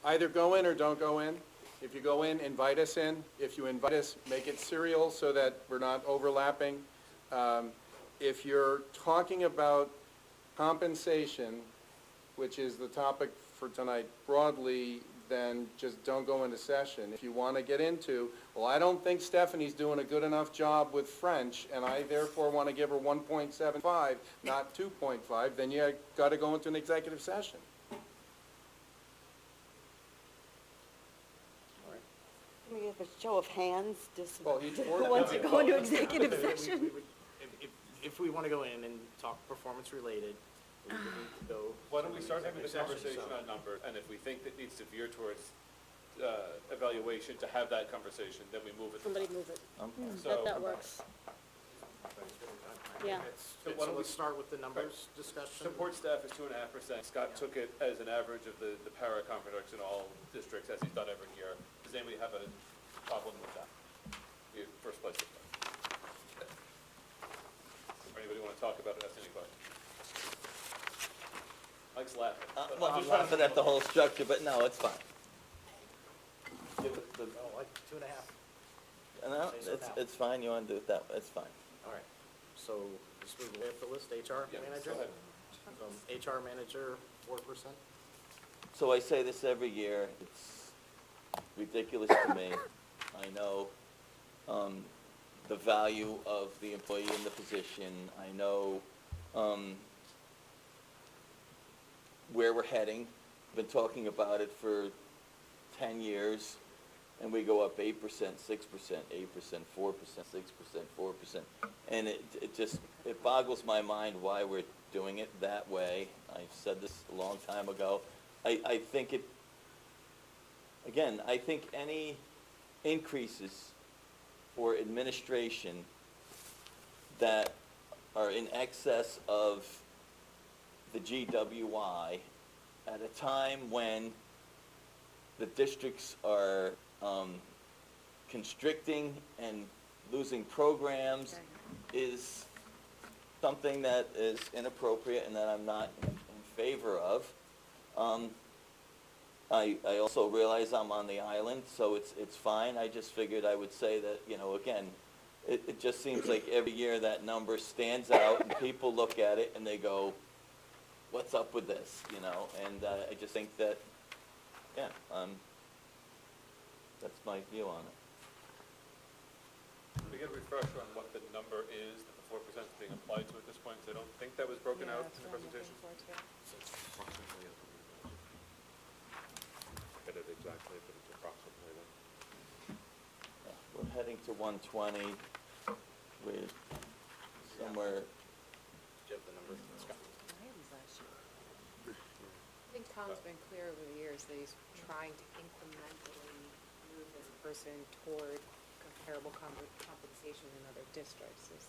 Either go in or don't go in. If you go in, invite us in. If you invite us, make it serial so that we're not overlapping. If you're talking about compensation, which is the topic for tonight broadly, then just don't go into session. If you want to get into, well, I don't think Stephanie's doing a good enough job with French, and I therefore want to give her 1.75, not 2.5, then you got to go into an executive session. Can we have a show of hands, just Well, each who board wants to go into executive We- we session? would- If we want to go in and talk performance related, we would need to go. Why don't we start having the executive session, conversation so- on numbers, and if we think that needs to veer towards evaluation to have that conversation, then we move it. Somebody move it. So- That works. Yeah. So why So don't we let's start with the numbers discussion. Support staff is 2.5%. Scott took it as an average of the para contracts in all districts, as he's done every year. Does anybody have a problem with that? First place to start. Or anybody want to talk about it, ask any questions? Mike's laughing. but well, I'm I'm just trying laughing to- at the whole structure, but no, it's fine. Give it the- Oh, like 2.5. No, Say so now. it's fine, you want to do it that way, it's fine. All right. So just move away up the list, HR Yeah, manager. go ahead. HR manager, 4%. So I say this every year, it's ridiculous to me. I know the value of the employee in the position. I know where we're heading. Been talking about it for 10 years, and we go up 8%, 6%, 8%, 4%, 6%, 4%. And it boggles my mind why we're doing it that way. I've said this a long time ago. I think I think any increases for administration that are in excess of the GWI at a time when the districts are constricting and losing programs is something that is inappropriate and that I'm not in favor of. I also realize I'm on the island, so it's fine. I just figured I would say that, you know, again, it just seems like every year that number stands out and people look at it and they go, what's up with this, you know? And I just think that, yeah, that's my view on it. We get a refresher on what the number is that the 4% is being applied to at this point, because I don't think that was broken out in the presentation. Approximately, get it exactly, but it's approximately that. Yeah, we're heading to 120 with somewhere. Do you have the number? Scott? I think Tom's been clear over the years that he's trying to incrementally move this person toward comparable compensation in other districts is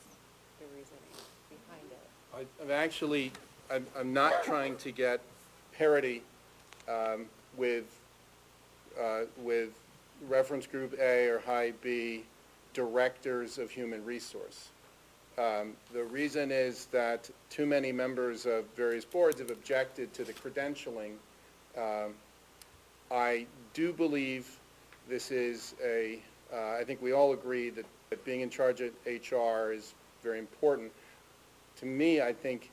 the reasoning behind it. I'm not trying to get parity with reference group A or high B directors of human resource. The reason is that too many members of various boards have objected to the credentialing. I do believe this is I think we all agree that being in charge of HR is very important. To me, I think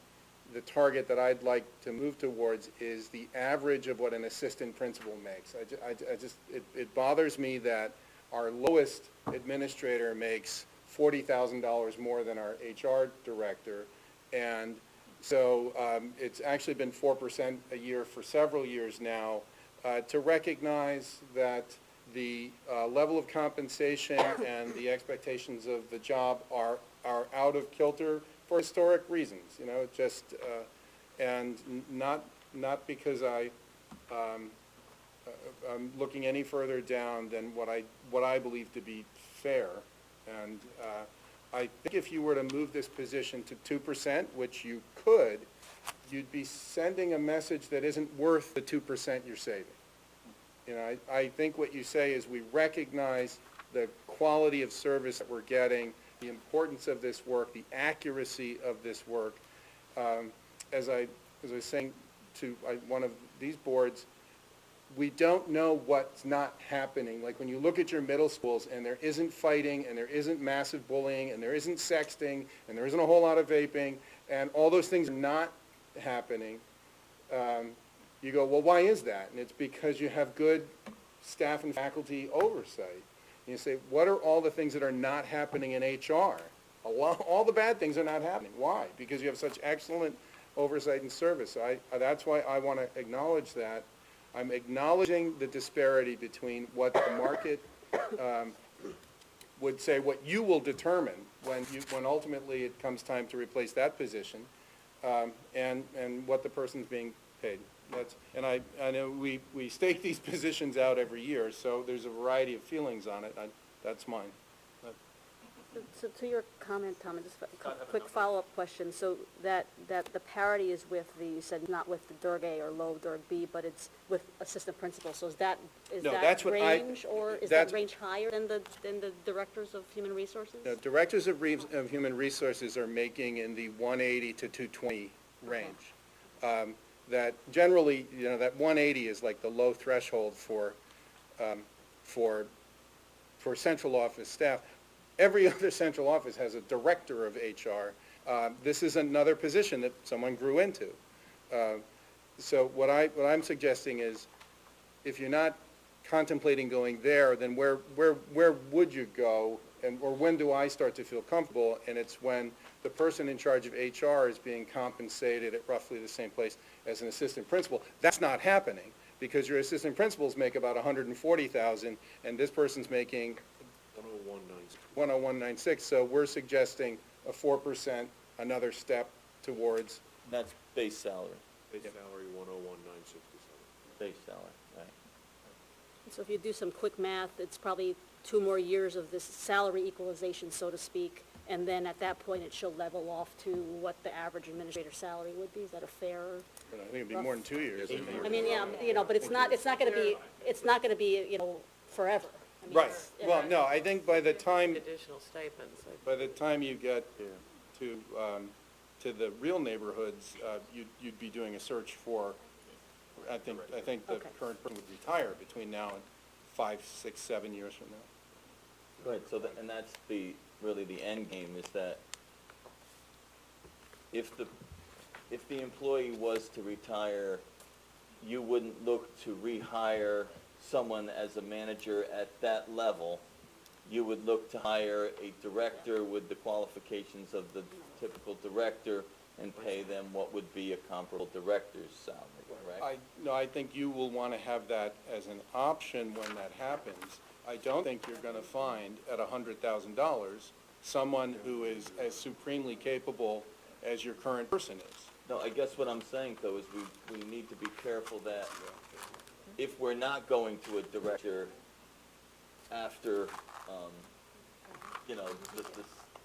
the target that I'd like to move towards is the average of what an assistant principal makes. It bothers me that our lowest administrator makes $40,000 more than our HR director, and so it's actually been 4% a year for several years now. To recognize that the level of compensation and the expectations of the job are out of kilter for historic reasons, you know, just, and not because I'm looking any further down than what I believe to be fair. And I think if you were to move this position to 2%, which you could, you'd be sending a message that isn't worth the 2% you're saving. You know, I think what you say is we recognize the quality of service that we're getting, the importance of this work, the accuracy of this work. As I was saying to one of these boards, we don't know what's not happening. Like when you look at your middle schools and there isn't fighting and there isn't massive bullying and there isn't sexting and there isn't a whole lot of vaping and all those things are not happening, you go, well, why is that? And it's because you have good staff and faculty oversight. And you say, what are all the things that are not happening in HR? All the bad things are not happening. Why? Because you have such excellent oversight and service. So that's why I want to acknowledge that. I'm acknowledging the disparity between what the market would say, what you will determine when ultimately it comes time to replace that position, and what the person's being paid. And I know we stake these positions out every year, so there's a variety of feelings on it. That's mine. So to your comment, Tom, just a quick follow-up question. So that the parity is with you said not with the Durg A or low Durg B, but it's with assistant principal. So is that range, or is that range higher than the directors of human resources? No, directors of human resources are making in the 180 to 220 range. That generally, you know, that 180 is like the low threshold for central office staff. Every other central office has a director of HR. This is another position that someone grew into. So what I'm suggesting is, if you're not contemplating going there, then where would you go, or when do I start to feel comfortable? And it's when the person in charge of HR is being compensated at roughly the same place as an assistant principal. That's not happening because your assistant principals make about $140,000, and this person's making 101.96. So we're suggesting a 4%, another step towards. That's base salary. Base salary, 101,967. Base salary, right. So if you do some quick math, it's probably 2 more years of this salary equalization, so to speak, and then at that point it should level off to what the average administrator salary would be. Is that a fair? I think it'd be more than 2 years. I mean, yeah, you know, but it's not going to be, you know, forever. I Right, meets well, every- no, I think by the time, Additional stipends, like, by the time you get to the real neighborhoods, you'd be doing a search for, I think the Okay. current person would retire between now and 5, 6, 7 years from now. Right, so and that's really the end game, is that if the employee was to retire, you wouldn't look to rehire someone as a manager at that level. You would look to hire a director with the qualifications of the typical director and pay them what would be a comparable director's salary, correct? No, I think you will want to have that as an option when that happens. I don't think you're going to find at $100,000 someone who is as supremely capable as your current person is. No, I guess what I'm saying, though, is we need to be careful that if we're not going to a director after, this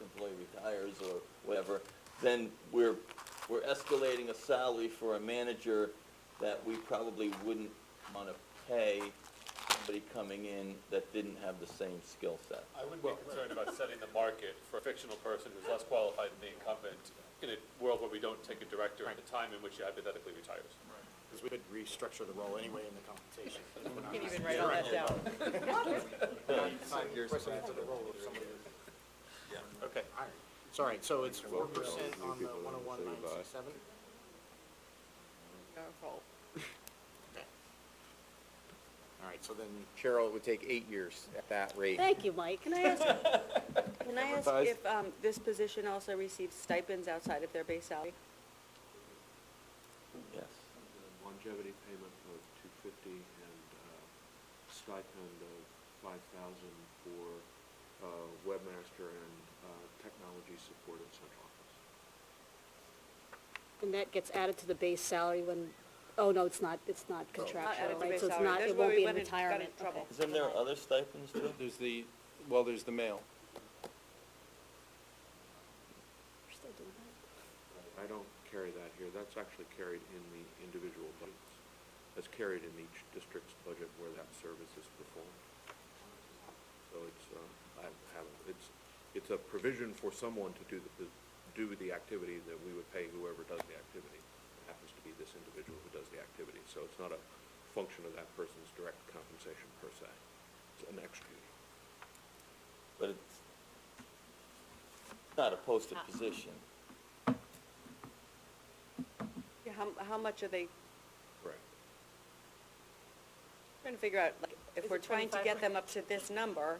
employee retires or whatever, then we're escalating a salary for a manager that we probably wouldn't want to pay somebody coming in that didn't have the same skill set. I wouldn't be concerned about setting the market for a fictional person who's less qualified than the incumbent in a world where we don't take a director at the time in which he hypothetically retires. Because we could restructure the role anyway in the compensation. can't even write all that down. 5 years. The role of somebody. Okay. All right. Sorry, so it's 4% on the 101,967? our fault. Okay. All right, so then, Cheryl, it would take 8 years at that rate. Thank you, Mike. Can I ask Buzz? if this position also receives stipends outside of their base salary? Yes. Longevity payment of $250 and stipend of $5,000 for webmaster and technology support at central office. And that gets added to the base salary when, oh, no, it's not contractual, added to right? base So it's salary. not, That's it where won't we be in went and got in retirement. trouble. Okay. Isn't there other stipends too? There's the mail. We're still doing that. I don't carry that here. That's actually carried in the individual budgets. That's carried in each district's budget where that service is performed. So it's a provision for someone to do the activity that we would pay whoever does the activity. It happens to be this individual who does the activity. So it's not a function of that person's direct compensation per se. It's an extra duty. But it's not a posted position. Yeah, how much are they, Correct. trying to figure out, like, if Is we're it trying to get them up to this number,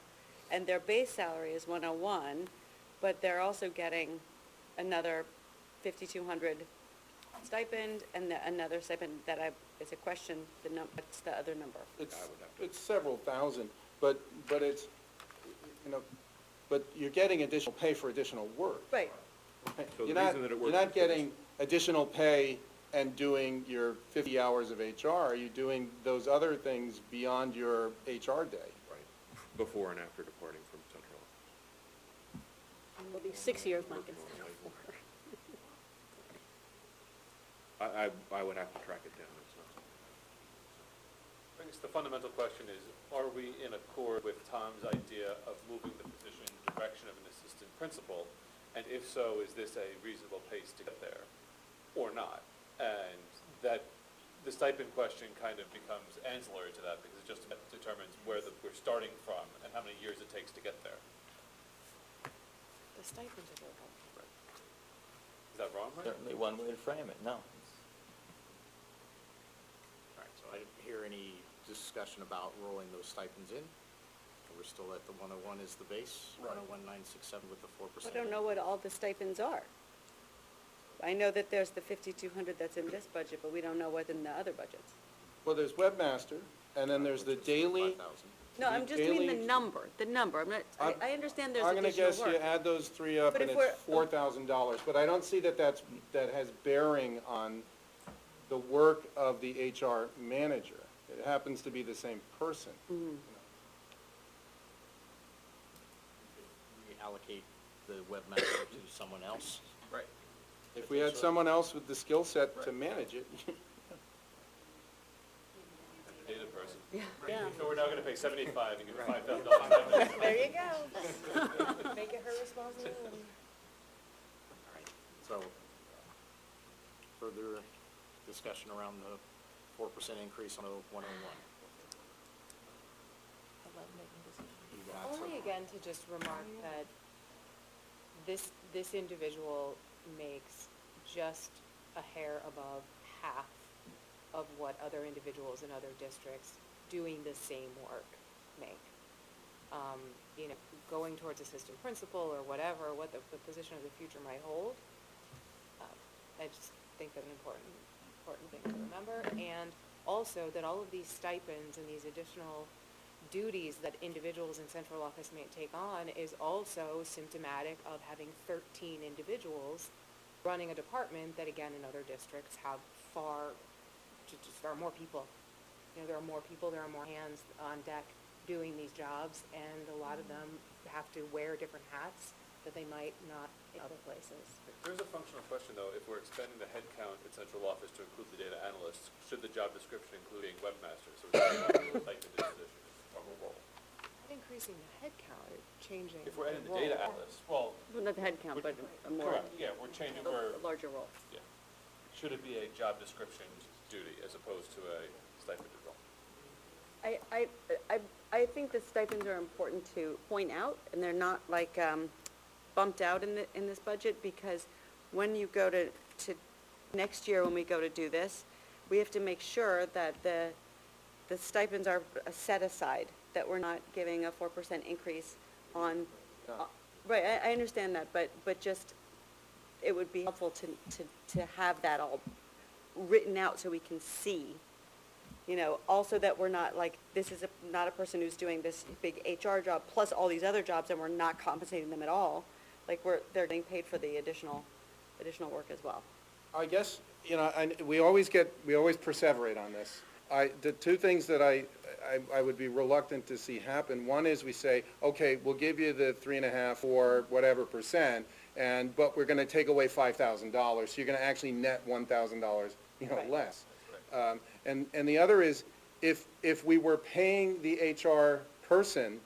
and their base salary is 101, but they're also getting another 5,200 stipend, and another stipend that it's a question, what's the other number? It's several thousand, but it's, but you're getting additional pay for additional work. Right. So the You're not, reason that it you're works not is because getting additional pay and doing your 50 hours of HR. You're doing those other things beyond your HR day. Right, before and after departing from central office. It'll be 6 years, Mike, instead of 4. I would have to track it down. It's not something. I guess the fundamental question is, are we in accord with Tom's idea of moving the position in the direction of an assistant principal? And if so, is this a reasonable pace to get there or not? And that the stipend question kind of becomes ancillary to that because it just determines where we're starting from and how many years it takes to get there. The stipends are very helpful. Is that wrong, Mike? Certainly one way to frame it, no. all right, so I didn't hear any discussion about rolling those stipends in. We're still at the 101 is the base, 101,967 with the 4%. I don't know what all the stipends are. I know that there's the 5,200 that's in this budget, but we don't know what's in the other budgets. Well, there's webmaster, and then there's the daily. 5,000. No, I'm just mean the daily- number. I'm not, I understand there's I'm gonna additional guess work. you add those three up But and if it's $4,000, but I don't see that that has bearing on the work of the HR manager. It happens to be the same person. Reallocate the webmaster to someone else. Right. If we had someone else with the skill set to manage it, the data person. Yeah. So we're now gonna pay 75 and give her $5,000. There you go. Make it her responsibility. So, further discussion around the 4% increase on the 101. I love making decisions. You got Only again to just remark that this individual makes just a hair above half of what other individuals in other districts doing the same work make. You know, going towards assistant principal or whatever, what the position of the future might hold. I just think that an important thing to remember, and also that all of these stipends and these additional duties that individuals in central office may take on is also symptomatic of having 13 individuals running a department that, again, in other districts have there are more people. You know, there are more people, there are more hands on deck doing these jobs, and a lot of them have to wear different hats that they might not in other places. There's a functional question, though. If we're expanding the headcount at central office to include the data analysts, should the job description include a webmaster? So it's like the position or a role. Not increasing the headcount, changing. If we're adding the role. data analyst, well, Well, not the head count, but a more, correct, yeah, we're changing, a larger role. yeah. Should it be a job description duty as opposed to a stipended role? I think the stipends are important to point out, and they're not like bumped out in this budget, because when you go to next year, when we go to do this, we have to make sure that the stipends are set aside, that we're not giving a 4% increase on, right, I understand that, but just, it would be helpful to have that all written out so we can see. You know, also that we're not like, this is not a person who's doing this big HR job plus all these other jobs, and we're not compensating them at all. Like they're getting paid for the additional work as well. I guess, you know, we always perseverate on this. The two things that I would be reluctant to see happen, one is we say, okay, we'll give you the 3.5 or whatever percent, but we're going to take away $5,000, so you're going to actually net $1,000, you know, Right. less. And the other is, if we were paying the HR person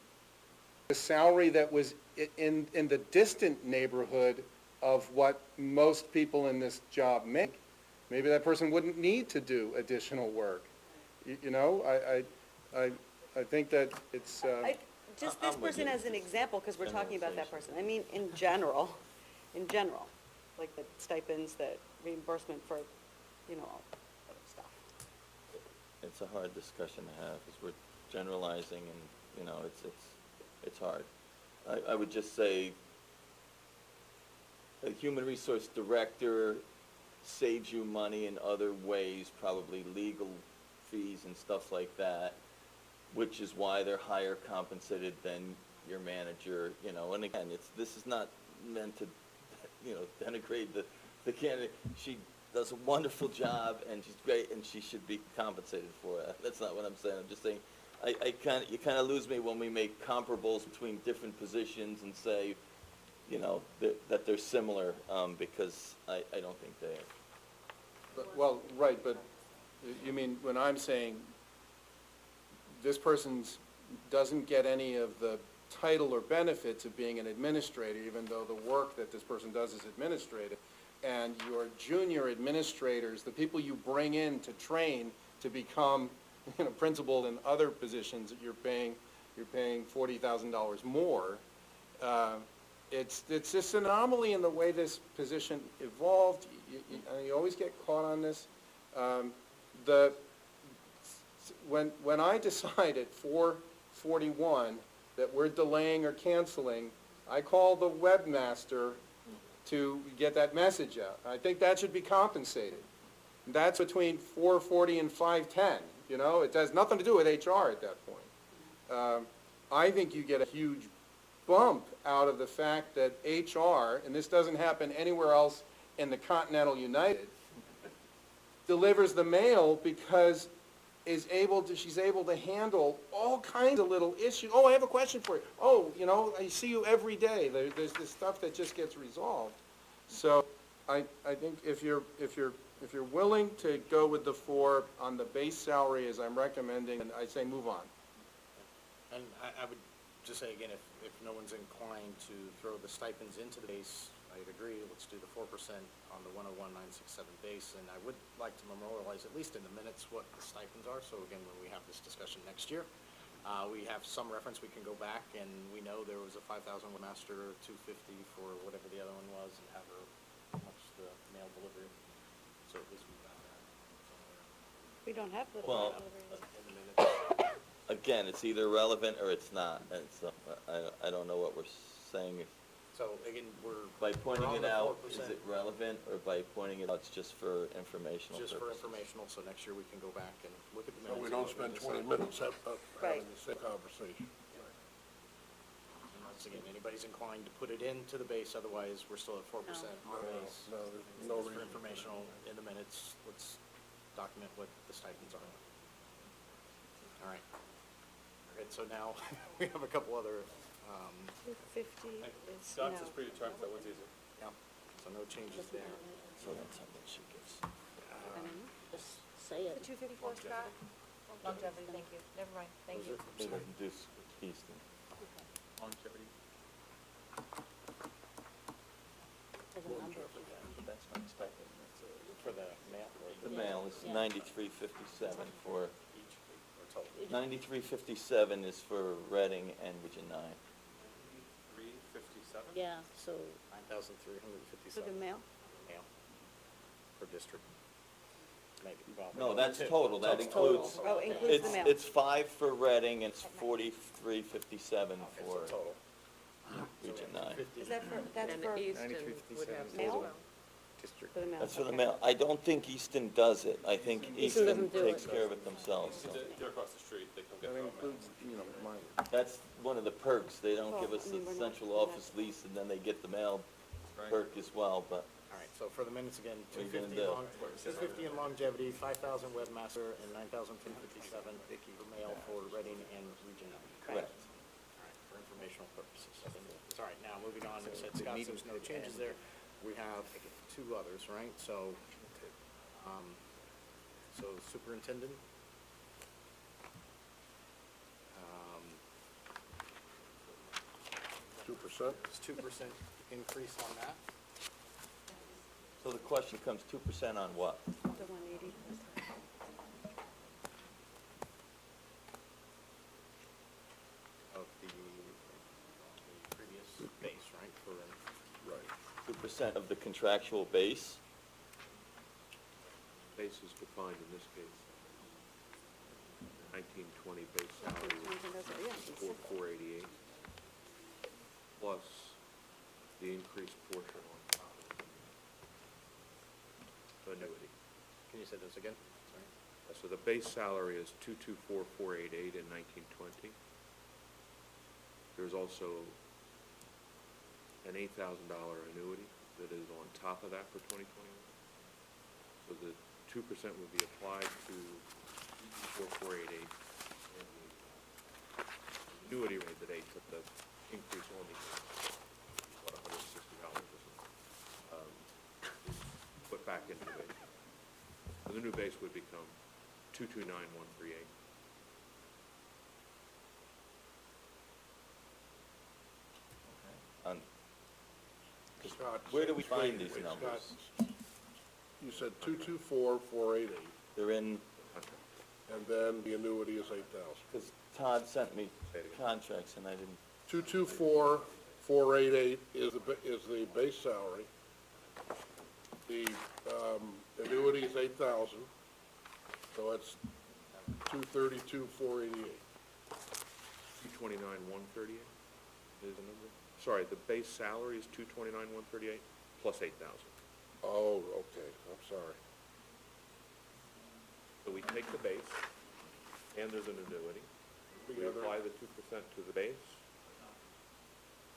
the salary that was in the distant neighborhood of what most people in this job make, maybe that person wouldn't need to do additional work. You know, I think that it's. Just this person as an example, because we're talking about that person. I mean, in general, like the stipends, the reimbursement for, you know, all that other stuff. It's a hard discussion to have, because we're generalizing, and, you know, it's hard. I would just say, a human resource director saves you money in other ways, probably legal fees and stuff like that, which is why they're higher compensated than your manager, you know. And again, this is not meant to, you know, denigrate the candidate. She does a wonderful job, and she's great, and she should be compensated for it. That's not what I'm saying. I'm just saying, you kind of lose me when we make comparables between different positions and say, you know, that they're similar, because I don't think they are. Well, right, but you mean when I'm saying this person doesn't get any of the title or benefits of being an administrator, even though the work that this person does is administrative, and your junior administrators, the people you bring in to train to become, you know, principal in other positions that you're paying $40,000 more. It's just an anomaly in the way this position evolved. You always get caught on this. When I decide at 4:41 that we're delaying or canceling, I call the webmaster to get that message out. I think that should be compensated. That's between 4:40 and 5:10. You know, it has nothing to do with HR at that point. I think you get a huge bump out of the fact that HR, and this doesn't happen anywhere else in the continental United, delivers the mail because she's able to handle all kinds of little issues. Oh, I have a question for you. Oh, you know, I see you every day. There's this stuff that just gets resolved. So I think if you're willing to go with the 4 on the base salary as I'm recommending, I say move on. And I would just say again, if no one's inclined to throw the stipends into the base, I'd agree, let's do the 4% on the 101,967 base. And I would like to memorialize, at least in the minutes, what the stipends are. So again, when we have this discussion next year, we have some reference, we can go back, and we know there was a 5,000 master, 250 for whatever the other one was, and have her, how much the mail delivery. So at least we've got that somewhere We don't have the. Well, in the minutes. again, it's either relevant or it's not, and so, I don't know what we're saying. So again, By pointing we're on it the out, 4%. is it relevant, or by pointing it out, it's just for informational Just purposes? for informational, so next year we can go back and look at the So minutes. we and don't what spend decided. 20 minutes Right. having the same conversation. Unless, again, anybody's inclined to put it into the base, otherwise we're still at 4% on the base. No, there's no Just for reason. informational in the minutes, let's document what the stipends are. All right. All right, so now we have a couple other, 250 is, Scott says predetermined, that one's easy. yeah, so no changes there. So that's how much she gives. Just say The it. 254, Scott? Longevity, thank you. Never mind, thank you. They doesn't do Easton. Longevity. That's not stipend, that's For the mail or the mail is Yeah. 9357 for, each, or total? 9357 is for Reading and Region 9. 357? Yeah, so, 9,357. for the mail? Mail per district. Maybe, well. No, that's two. total, that That's includes, total. Oh, includes the mail. it's 5 for Reading, it's 4357 Okay, for so total. Region 9. Is that for, that's And for Easton would have mail? District. For the mail? That's for the okay. mail. I don't think Easton does it. I think Easton Easton doesn't do takes it. care of it themselves. so. They're across the street, they can get That their own mail. includes, mine. That's one of the perks. They don't Well, give us I the mean, we're not- central we're not- office lease, and then they get the mail Right. perk as well, but All right, so for the minutes again, What are you gonna 250 do? in longevity, 5,000 webmaster, and 9,357 for mail for Reading and Region 9. correct. All right, for informational purposes. All right, now moving on, we said Scott, there's no changes there. We have two others, right? So, superintendent. 2%? It's 2% increase on that. So the question becomes 2% on what? The 180. Of the previous base, right, for, Right. 2% of the contractual base? Base is defined in this case. 1920 base salary was 4,488, plus the increased portion on top of the annuity. can you say this again? Sorry. So the base salary is 224,488 in 1920. There's also an $8,000 annuity that is on top of that for 2021. So the 2% would be applied to 224,488, and the annuity rate that they took the increase only, what, $160 or something, put back into the base. So the new base would become 229,138. On- 'cause Scott, where do we wait, find these wait, Scott, numbers? You said 224,488, They're in, and then the annuity is 8,000. because Todd sent me contracts and I didn't, 224,488 is the base salary. The annuity is 8,000, so it's 232,488. 229,138 is the number? Sorry, the base salary is 229,138 plus 8,000. Oh, okay, I'm sorry. So we take the base, and there's an annuity. We Together. apply the 2% to the base.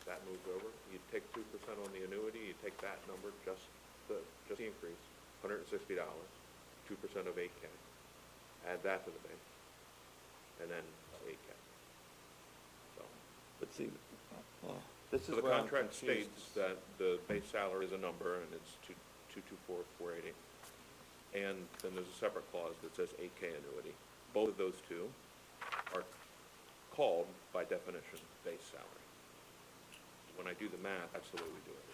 That moves over. You take 2% on the annuity, you take that number, just the increase, $160, 2% of 8K. Add that to the base, and then 8K. So, but see, this so is the where I'm contract confused. states that the base salary is a number, and it's and then there's a separate clause that says 8K annuity. Both of those two are called, by definition, base salary. When I do the math, that's the way we do it.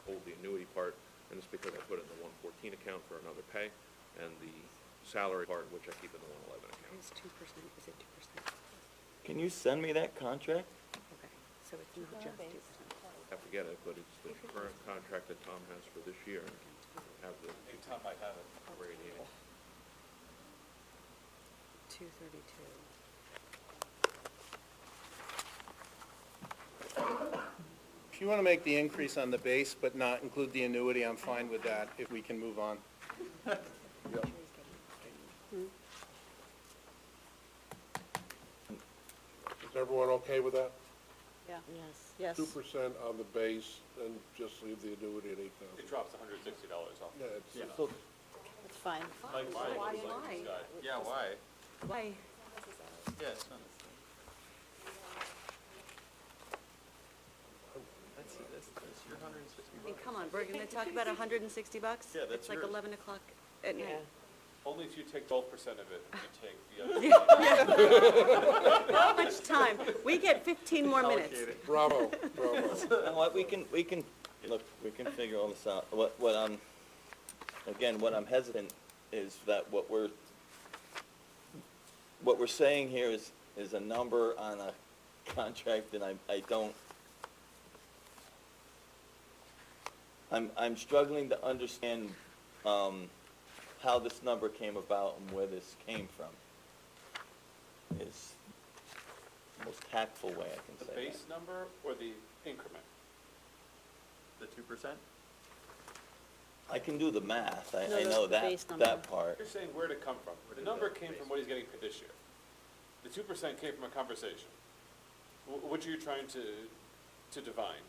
Hold the annuity part, and it's because I put it in the 114 account for another pay, and the salary part, which I keep in the 111 account. Is 2%, is it 2%? Can you send me that contract? Okay, so it's not just 2%. Have to get it, but it's the current contract that Tom has for this year. Have the, Hey, Tom, I have it. over 88. 232. If you want to make the increase on the base but not include the annuity, I'm fine with that, if we can move on. Is everyone okay with that? Yeah. Yes. 2% on the base and just leave the annuity at 8,000. It drops $160 off. Yeah, it's, So, It's fine. Like mine, Why? it's like this guy. yeah, why? Why? Yeah, it's not. That's your 160 I mean, come on, we're gonna talk about $160? Yeah, that's It's like yours. 11 o'clock at night. Only if you take 12% of it and you take the other. How much time? We get 15 more minutes. Allocate it. bravo, bravo. And what we can, look, we can figure all this out. What I'm hesitant is that what we're saying here is a number on a contract, and I don't, I'm struggling to understand, how this number came about and where this came from. Is the most tactful way I can The say base number or the increment? that. The 2%? I can do the math, I No, know the base number. that part. You're saying where'd it come from? The number came from what he's getting paid this year. The 2% came from a conversation. Which are you trying to divine?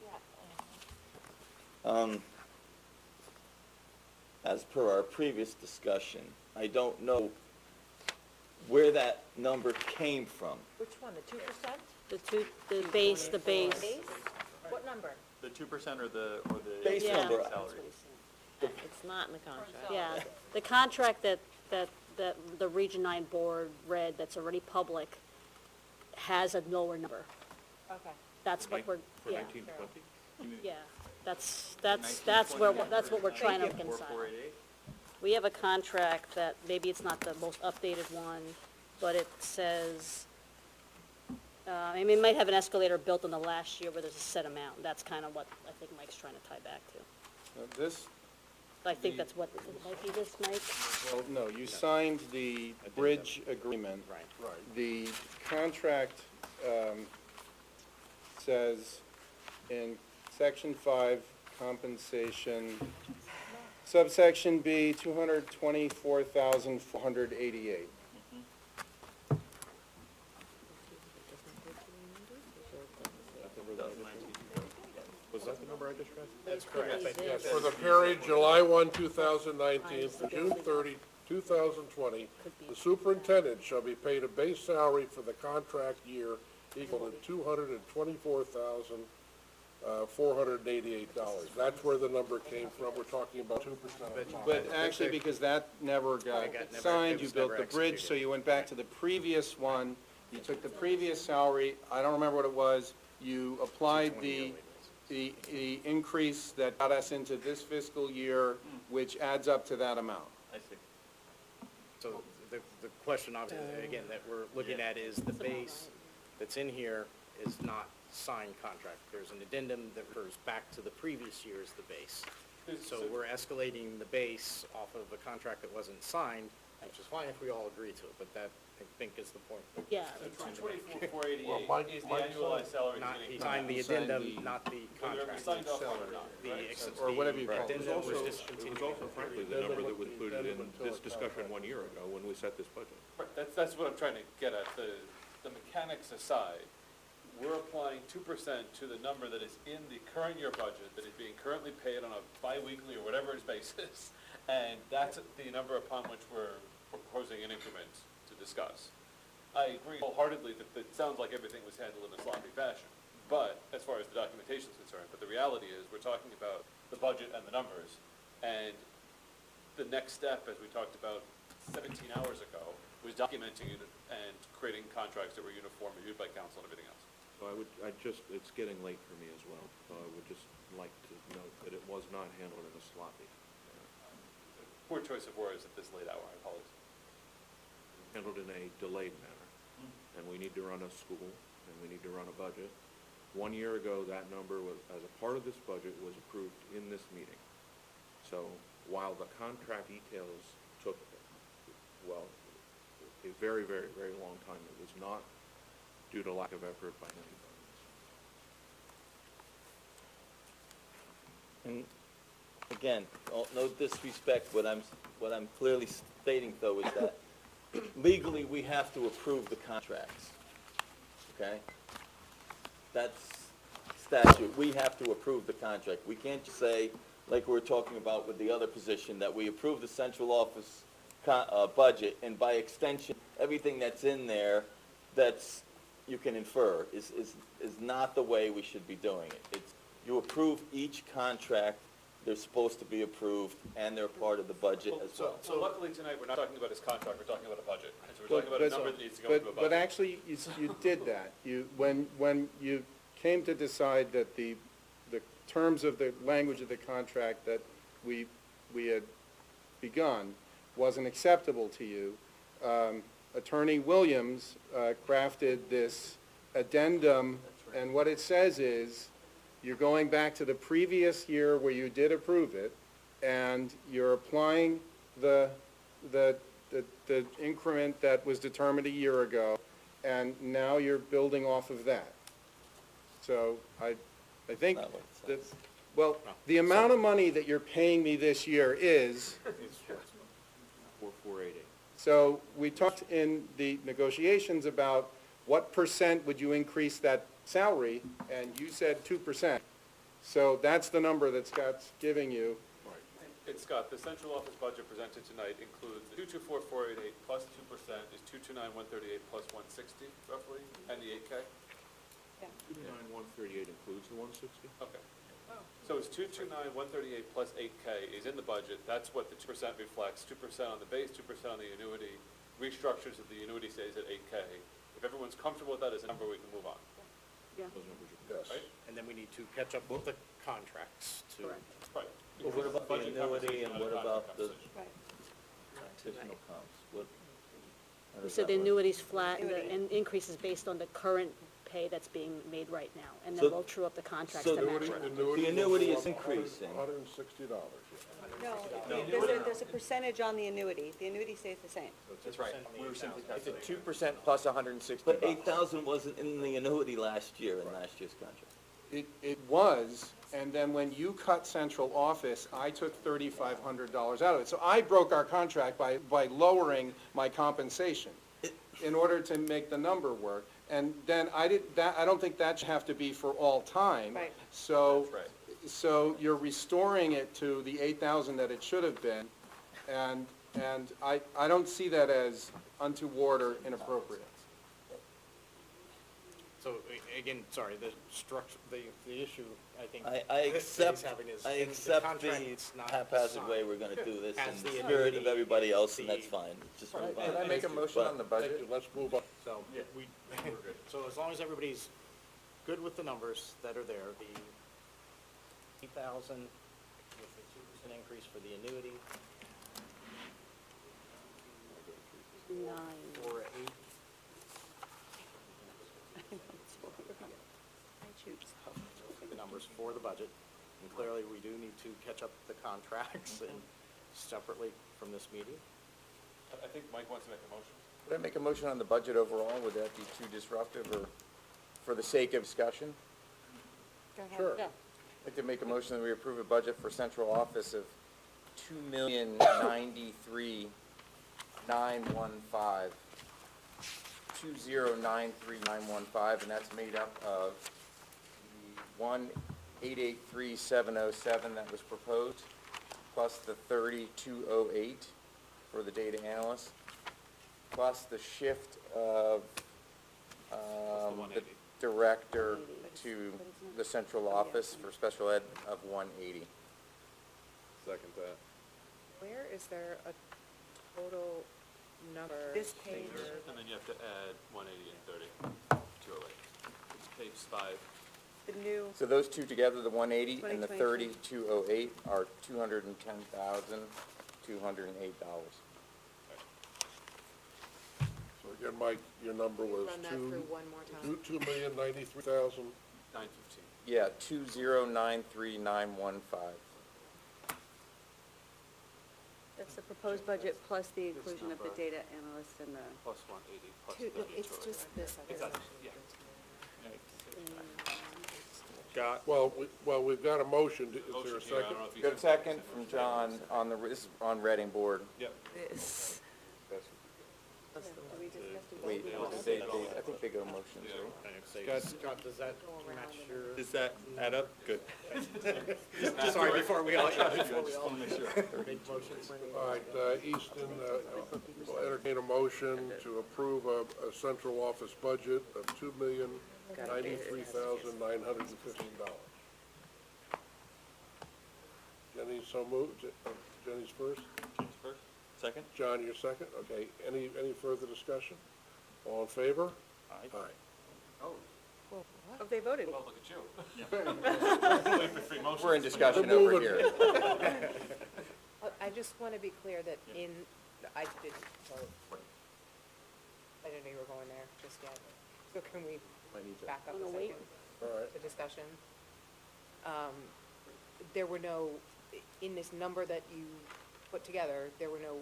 As per our previous discussion, I don't know where that number came from. Which one, the 2%? The base. Base? What number? The 2% or the Base Yeah. number, salary? It's not in the contract. Yeah, the contract that the Region 9 board read that's already public has a lower number. Okay. That's what we're, For yeah, 1920? yeah. That's what we're trying to reconcile. 4488? We have a contract that, maybe it's not the most updated one, but it says, I mean, it might have an escalator built in the last year where there's a set amount. That's kind of what I think Mike's trying to tie back to. This, I think that's what, it might be this, Mike? well, no, you signed the bridge agreement. Right. The contract says in Section 5, compensation, subsection B, 224,488. Was that the number I just read? That's correct. Yes, for the period July 1, 2019 to June 30, 2020, the superintendent shall be paid a base salary for the contract year equal to $224,488. That's where the number came from. We're talking about 2% of the But actually, because that never got signed, you built the bridge, so you went back to the previous one. You took the previous salary, I don't remember what it was, you applied the increase that got us into this fiscal year, which adds up to that amount. I see. So the question, obviously, again, that we're looking at is the base that's in here is not signed contract. There's an addendum that refers back to the previous year as the base. So we're escalating the base off of a contract that wasn't signed, which is fine if we all agree to it, but that, I think, is the point. Yeah. The 224,488 Well, Mike- is the Mike annualized salary Not, he's he getting signed the paid. addendum, the- not the Whether it was contract. signed off on or not, The right? ex- Or whatever you the call it. It was addendum was also, just it was continuing. also frankly the number that was included in this discussion 1 year ago when we set this budget. Right, that's what I'm trying to get at. The mechanics aside, we're applying 2% to the number that is in the current year budget that is being currently paid on a bi-weekly or whatever its basis. And that's the number upon which we're proposing an increment to discuss. I agree wholeheartedly that it sounds like everything was handled in a sloppy fashion, but as far as the documentation is concerned, but the reality is, we're talking about the budget and the numbers, and the next step, as we talked about 17 hours ago, was documenting it and creating contracts that were uniform, reviewed by council and everything else. So it's getting late for me as well, so I would just like to note that it was not handled in a sloppy manner. Poor choice of words at this late hour, I apologize. Handled in a delayed manner. And we need to run a school, and we need to run a budget. 1 year ago, that number was, as a part of this budget, was approved in this meeting. So while the contract details took, well, a very, very, very long time, it was not due to lack of effort by anybody. And again, no disrespect, what I'm clearly stating though is that legally, we have to approve the contracts, okay? That's statute, we have to approve the contract. We can't just say, like we were talking about with the other position, that we approve the central office budget, and by extension, everything that's in there, that's, you can infer, is not the way we should be doing it. It's, you approve each contract, they're supposed to be approved, and they're part of the budget as well. So luckily tonight, we're not talking about his contract, we're talking about a budget. And so we're talking about a number that needs to go into a budget. But actually, you did that. When you came to decide that the terms of the language of the contract that we had begun wasn't acceptable to you, Attorney Williams crafted this addendum, and what it says is, you're going back to the previous year where you did approve it, and you're applying the increment that was determined a year ago, and now you're building off of that. So I think that, well, the amount of money that you're paying me this year is, 4488. so we talked in the negotiations about what percent would you increase that salary, and you said 2%. So that's the number that Scott's giving you. It's Scott, the central office budget presented tonight includes the 224488 plus 2% is 229138 plus 160 roughly, and the 8K? 29138 includes the 160? Okay. So it's 229138 plus 8K is in the budget, that's what the 2% reflects, 2% on the base, 2% on the annuity, restructures of the annuity stays at 8K. If everyone's comfortable with that as a number, we can move on. Yeah. Those numbers are good. Right? And then we need to catch up with the contracts to. Right. Well, what about the annuity and what about the Right. additional comps? What? how does So that the work? annuity's flat, and increases based on the current pay that's being made right now, and then So- we'll true up the contracts so to the match annuity- that. The annuity is increasing. $160. No, there's a percentage on the annuity. The annuity stays the same. That's right. We were simply calculating. It's a 2% plus 160 But bucks. 8,000 wasn't in the annuity last year, in last year's contract. It was, and then when you cut central office, I took $3,500 out of it. So I broke our contract by lowering my compensation in order to make the number work. And then I don't think that should have to be for all time. Right. So, That's right. so you're restoring it to the 8,000 that it should have been. And I don't see that as untoward or inappropriate. So, again, sorry, the structure, the issue, I think. I that accept, he's having is I in the accept contract's the not haphazard way signed. we're gonna do this Has in the the spirit of annuity, everybody else, and the- that's fine. Just move Can I on. make a motion on the Thank budget? you, let's move on. So, we, so as long as everybody's good with the numbers that are there, the 8,000 with the 2% increase for the annuity, 9. or 8, the numbers for the budget. And clearly, we do need to catch up the contracts and separately from this meeting. I think Mike wants to make a motion. Would I make a motion on the budget overall? Would that be too disruptive, or for the sake of discussion? Sure. Yeah. I'd like to make a motion that we approve a budget for central office of $2,093,915. $2,093,915, and that's made up of the $1,883,707 that was proposed, plus the $3,208 for the data analyst, plus the shift of the 180. director to the central office for special ed of $180. Second that. Where is there a total number? This page. And then you have to add 180 and 30, 208. It's page 5. The new, So those two together, the 180 and the 2020. 30,208 are $210,208. So again, Mike, your number was Run that through one more time. 2,093,000. 915. Yeah, 2093915. That's the proposed budget plus the inclusion of the number. data analyst and the. Plus 180, plus Two, 30, it's 208. just this. Exactly, yeah. Scott? Well, we've got a motion. Is there a Motion here, I second? don't know if you Got a can- second from John on the, this is on Reading board. Yep. This. That's the one. Wait, I think they go motions, right? Scott, does that match your? Does that add up? Good. Sorry, before we all. Just want to make sure. Make motions. All right, Easton, will entertain a motion to approve a central office budget of $2,093,915. Jenny, so moved. Jenny's first. James first, second? John, you're second. Okay, any further discussion? All in favor? Aye. Aye. Oh, Oh, they voted. well, look at you. Wait for three motions. We're in discussion over here. I just want to be clear that I didn't vote. I didn't know you were going there just yet. So can we back up a Wanna second? wait? All right. The discussion. There were no, in this number that you put together, there were no,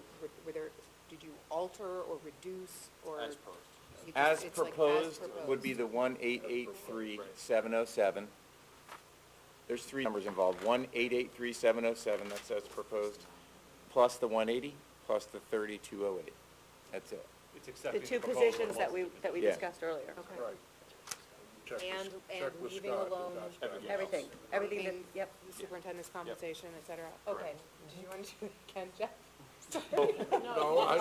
did you alter or reduce or? As opposed. you just- As it's like proposed would be the 1883707. There's three numbers involved, 1883707, that's as proposed, plus the 180, plus the 3208. That's it. It's The accepting two proposal positions that we Yeah. discussed earlier. Okay. Right. Check with- And check with leaving Scott, alone that's got- Everything that, Everything, yep. the superintendent's compensation, et cetera. Okay, do you want to do it again, Jeff? No, Oh, I,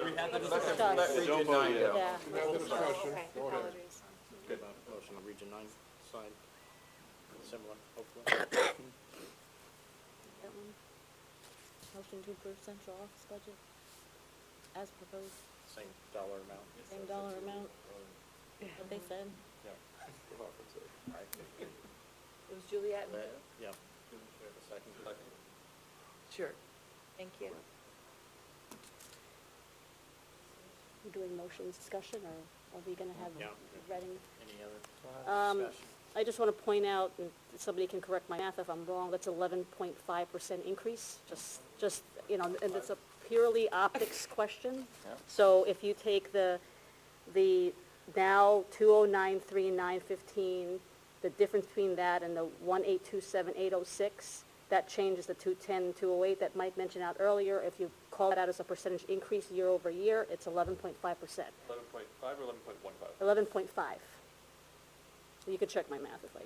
We had the discussion. Let Region 9 know. Yeah. we have the discussion. Okay, Go ahead. apologies. Good. Motion to Region 9 side, similar, hopefully. That one. Motion to approve central office budget as proposed, Same dollar amount. same dollar amount, what they said. It was Juliet and Let- who? Yep. Second. Sure. Thank you. We're doing motions discussion, or are we gonna have Yeah. Reading? Any other discussion? I just want to point out, and somebody can correct my math if I'm wrong, that's 11.5% increase, just, and it's a purely optics question. Yeah. So if you take the now 2093915, the difference between that and the 1827806, that changes the 210, 208 that Mike mentioned out earlier. If you call that out as a percentage increase year over year, it's 11.5%. 11.5 or 11.15? 11.5. You could check my math if I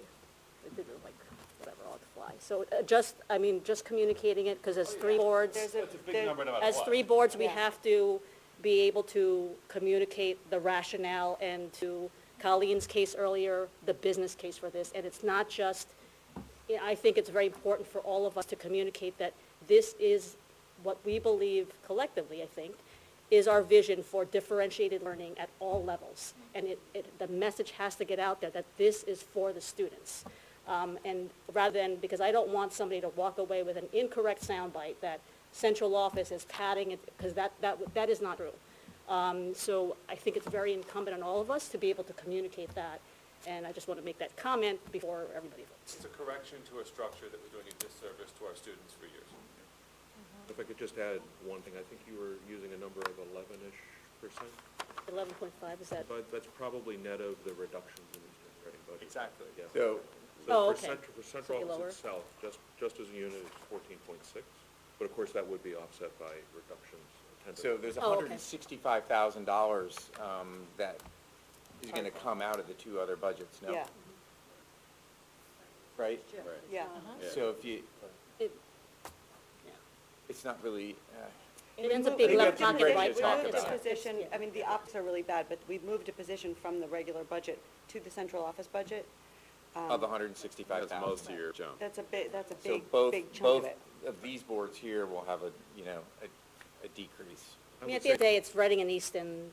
did it like, whatever, on the fly. So just communicating it, because as three boards, It's a big number no matter as what. three boards, we Yeah. have to be able to communicate the rationale, and to Colleen's case earlier, the business case for this. And it's not just, I think it's very important for all of us to communicate that this is what we believe collectively, I think, is our vision for differentiated learning at all levels. And the message has to get out there that this is for the students. And rather than, because I don't want somebody to walk away with an incorrect soundbite that central office is padding it, because that is not true. So I think it's very incumbent on all of us to be able to communicate that. And I just want to make that comment before everybody votes. It's a correction to a structure that was doing a disservice to our students for years. If I could just add one thing, I think you were using a number of 11-ish%. 11.5, is that? But that's probably net of the reductions in the Reading budget. Exactly. Yeah. So, Oh, For okay. central Slightly lower. office itself, just as a unit, it's 14.6, but of course, that would be offset by reductions. so there's Oh, okay. $165,000 that is going to come out of the two other budgets, no? yeah, Right? yeah. So if you, It- it's not really, It ends up I being think left that's a pocket, great right? to talk We moved about. a position, I mean, the ops are really bad, but we've moved a position from the regular budget to the central office budget. of 165,000. That's most of your jump. That's a So big, both, big chunk both of it. of these boards here will have a decrease. I mean, at the end of the day, it's Reading and Easton,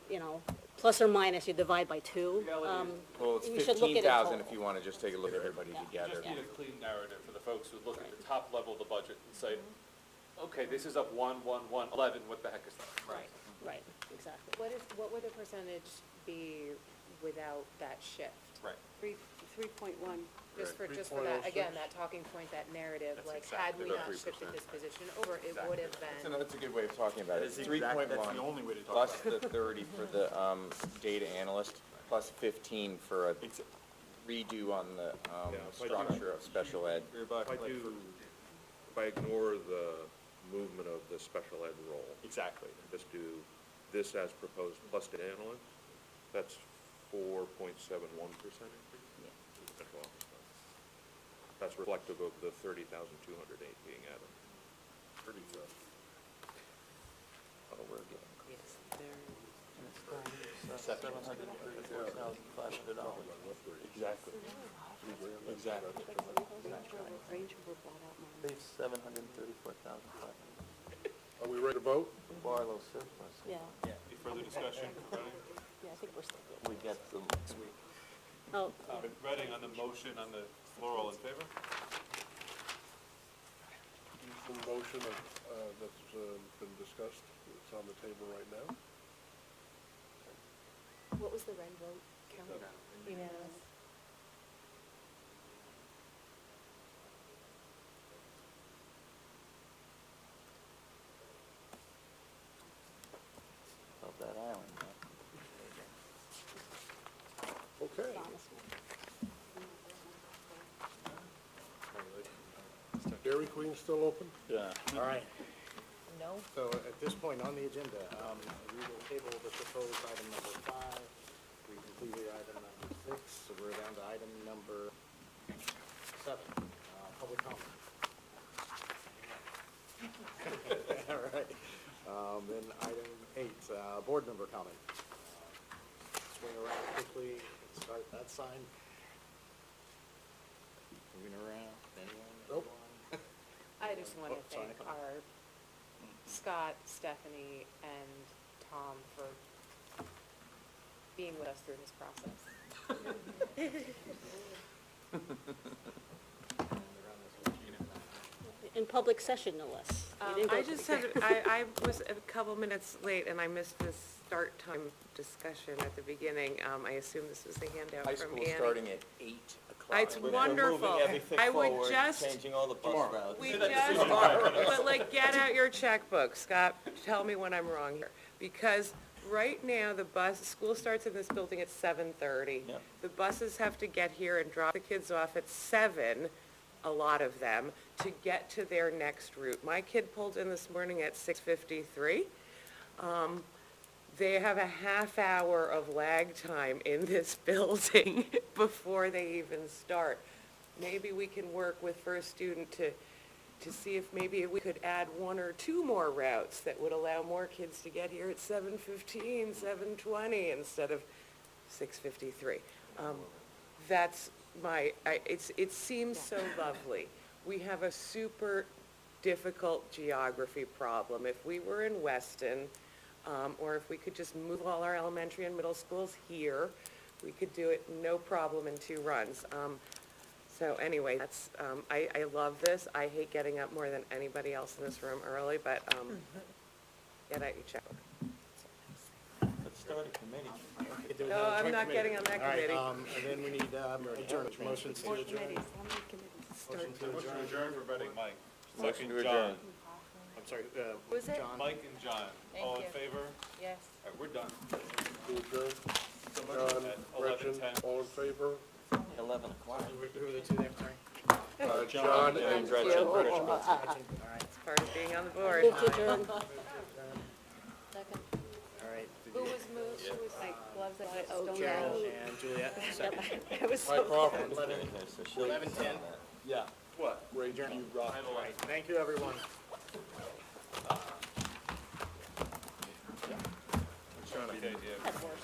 plus or minus, you divide by two. Well, it's We should look at it 15,000 total. if you want to just take a look at everybody You together. just need a clean narrative for the folks who look at the top level of the budget and say, okay, this is up 1, 1, 1, 11, what the heck is that? Right, right, exactly. What would the percentage be without that shift? Right. 3.1. Just for oh that, again, that talking point, that narrative, That's like, exactly had we about not 3%. shifted this position over, it would have been. That's a good way of talking about it. That is It's exact- that's 3.1 the only way to talk plus about the 30 for the data analyst, plus 15 for a redo on the if I do- structure of special ed. If I ignore the movement of the special ed role, Exactly. just do this as proposed plus data analyst, that's 4.71% increase? Well, that's reflective of the 30,208 being added. 30,000. Oh, we're getting Yes, there. $734,500. Exactly. Exactly. Range of bought out money. They've $734,500. Are we ready to vote? Barlow surplus. Yeah, Any further discussion? Reading? yeah, I think we're still good. We get them. Oh, Reading on the motion on the floor, all in favor? The motion that's been discussed, it's on the table right now. What was the Ren vote count? Unanimous. Of that island, huh? Okay. Dairy Queen still open? Yeah. All right. No? So at this point on the agenda, we will table the proposed item number 5. We completed item number 6, so we're down to item number 7, public comment. All right. Then item 8, board member comment. Swing around quickly, start that sign. Moving around, anyone? Nope. I just want to Oh, sorry. thank our Scott, Stephanie, and Tom for being with us through this process. In public session, no less. You didn't go I to just the- had, I was a couple minutes late and I missed the start time discussion at the beginning. I assume this was the handout High from school Annie. starting at 8 o'clock. It's We're wonderful. moving everything I would forward, just, changing all the bus routes. we just, but like, get out your checkbook, Scott, tell me when I'm wrong here. Because right now, school starts in this building at 7:30. Yep. The buses have to get here and drop the kids off at 7, a lot of them, to get to their next route. My kid pulled in this morning at 6:53. They have a half hour of lag time in this building before they even start. Maybe we can work with First Student to see if maybe we could add 1 or 2 more routes that would allow more kids to get here at 7:15, 7:20 instead of 6:53. That's it seems so lovely. We have a super difficult geography problem. If we were in Weston, or if we could just move all our elementary and middle schools here, we could do it no problem in 2 runs. So anyway, that's, I love this. I hate getting up more than anybody else in this room early, but, get out your checkbook. Let's start a committee. No, I'm not getting on that committee. All right, and then we need adjournment, motions to adjourn. Motion to Motion to adjourn. adjourn for Reading, Mike. Motion to Second, John. adjourn. I'm sorry, Was it? John. Mike and John, Thank all in you. favor? Yes. All right, we're done. To adjourn? So much John, at Gretchen, 11:10. all in favor? 11 o'clock. Who are the two there, sorry? John and Gretchen. All right. It's part of being on the board. Move to adjourn. Second. All right. Who was moved, who was like gloves that Oh, don't Carol have? and Juliet, second. It was Mike so Crawford. 11:10. Yeah. What? Ray G. Rock. All right, thank you, everyone. Okay, yeah. That's worse.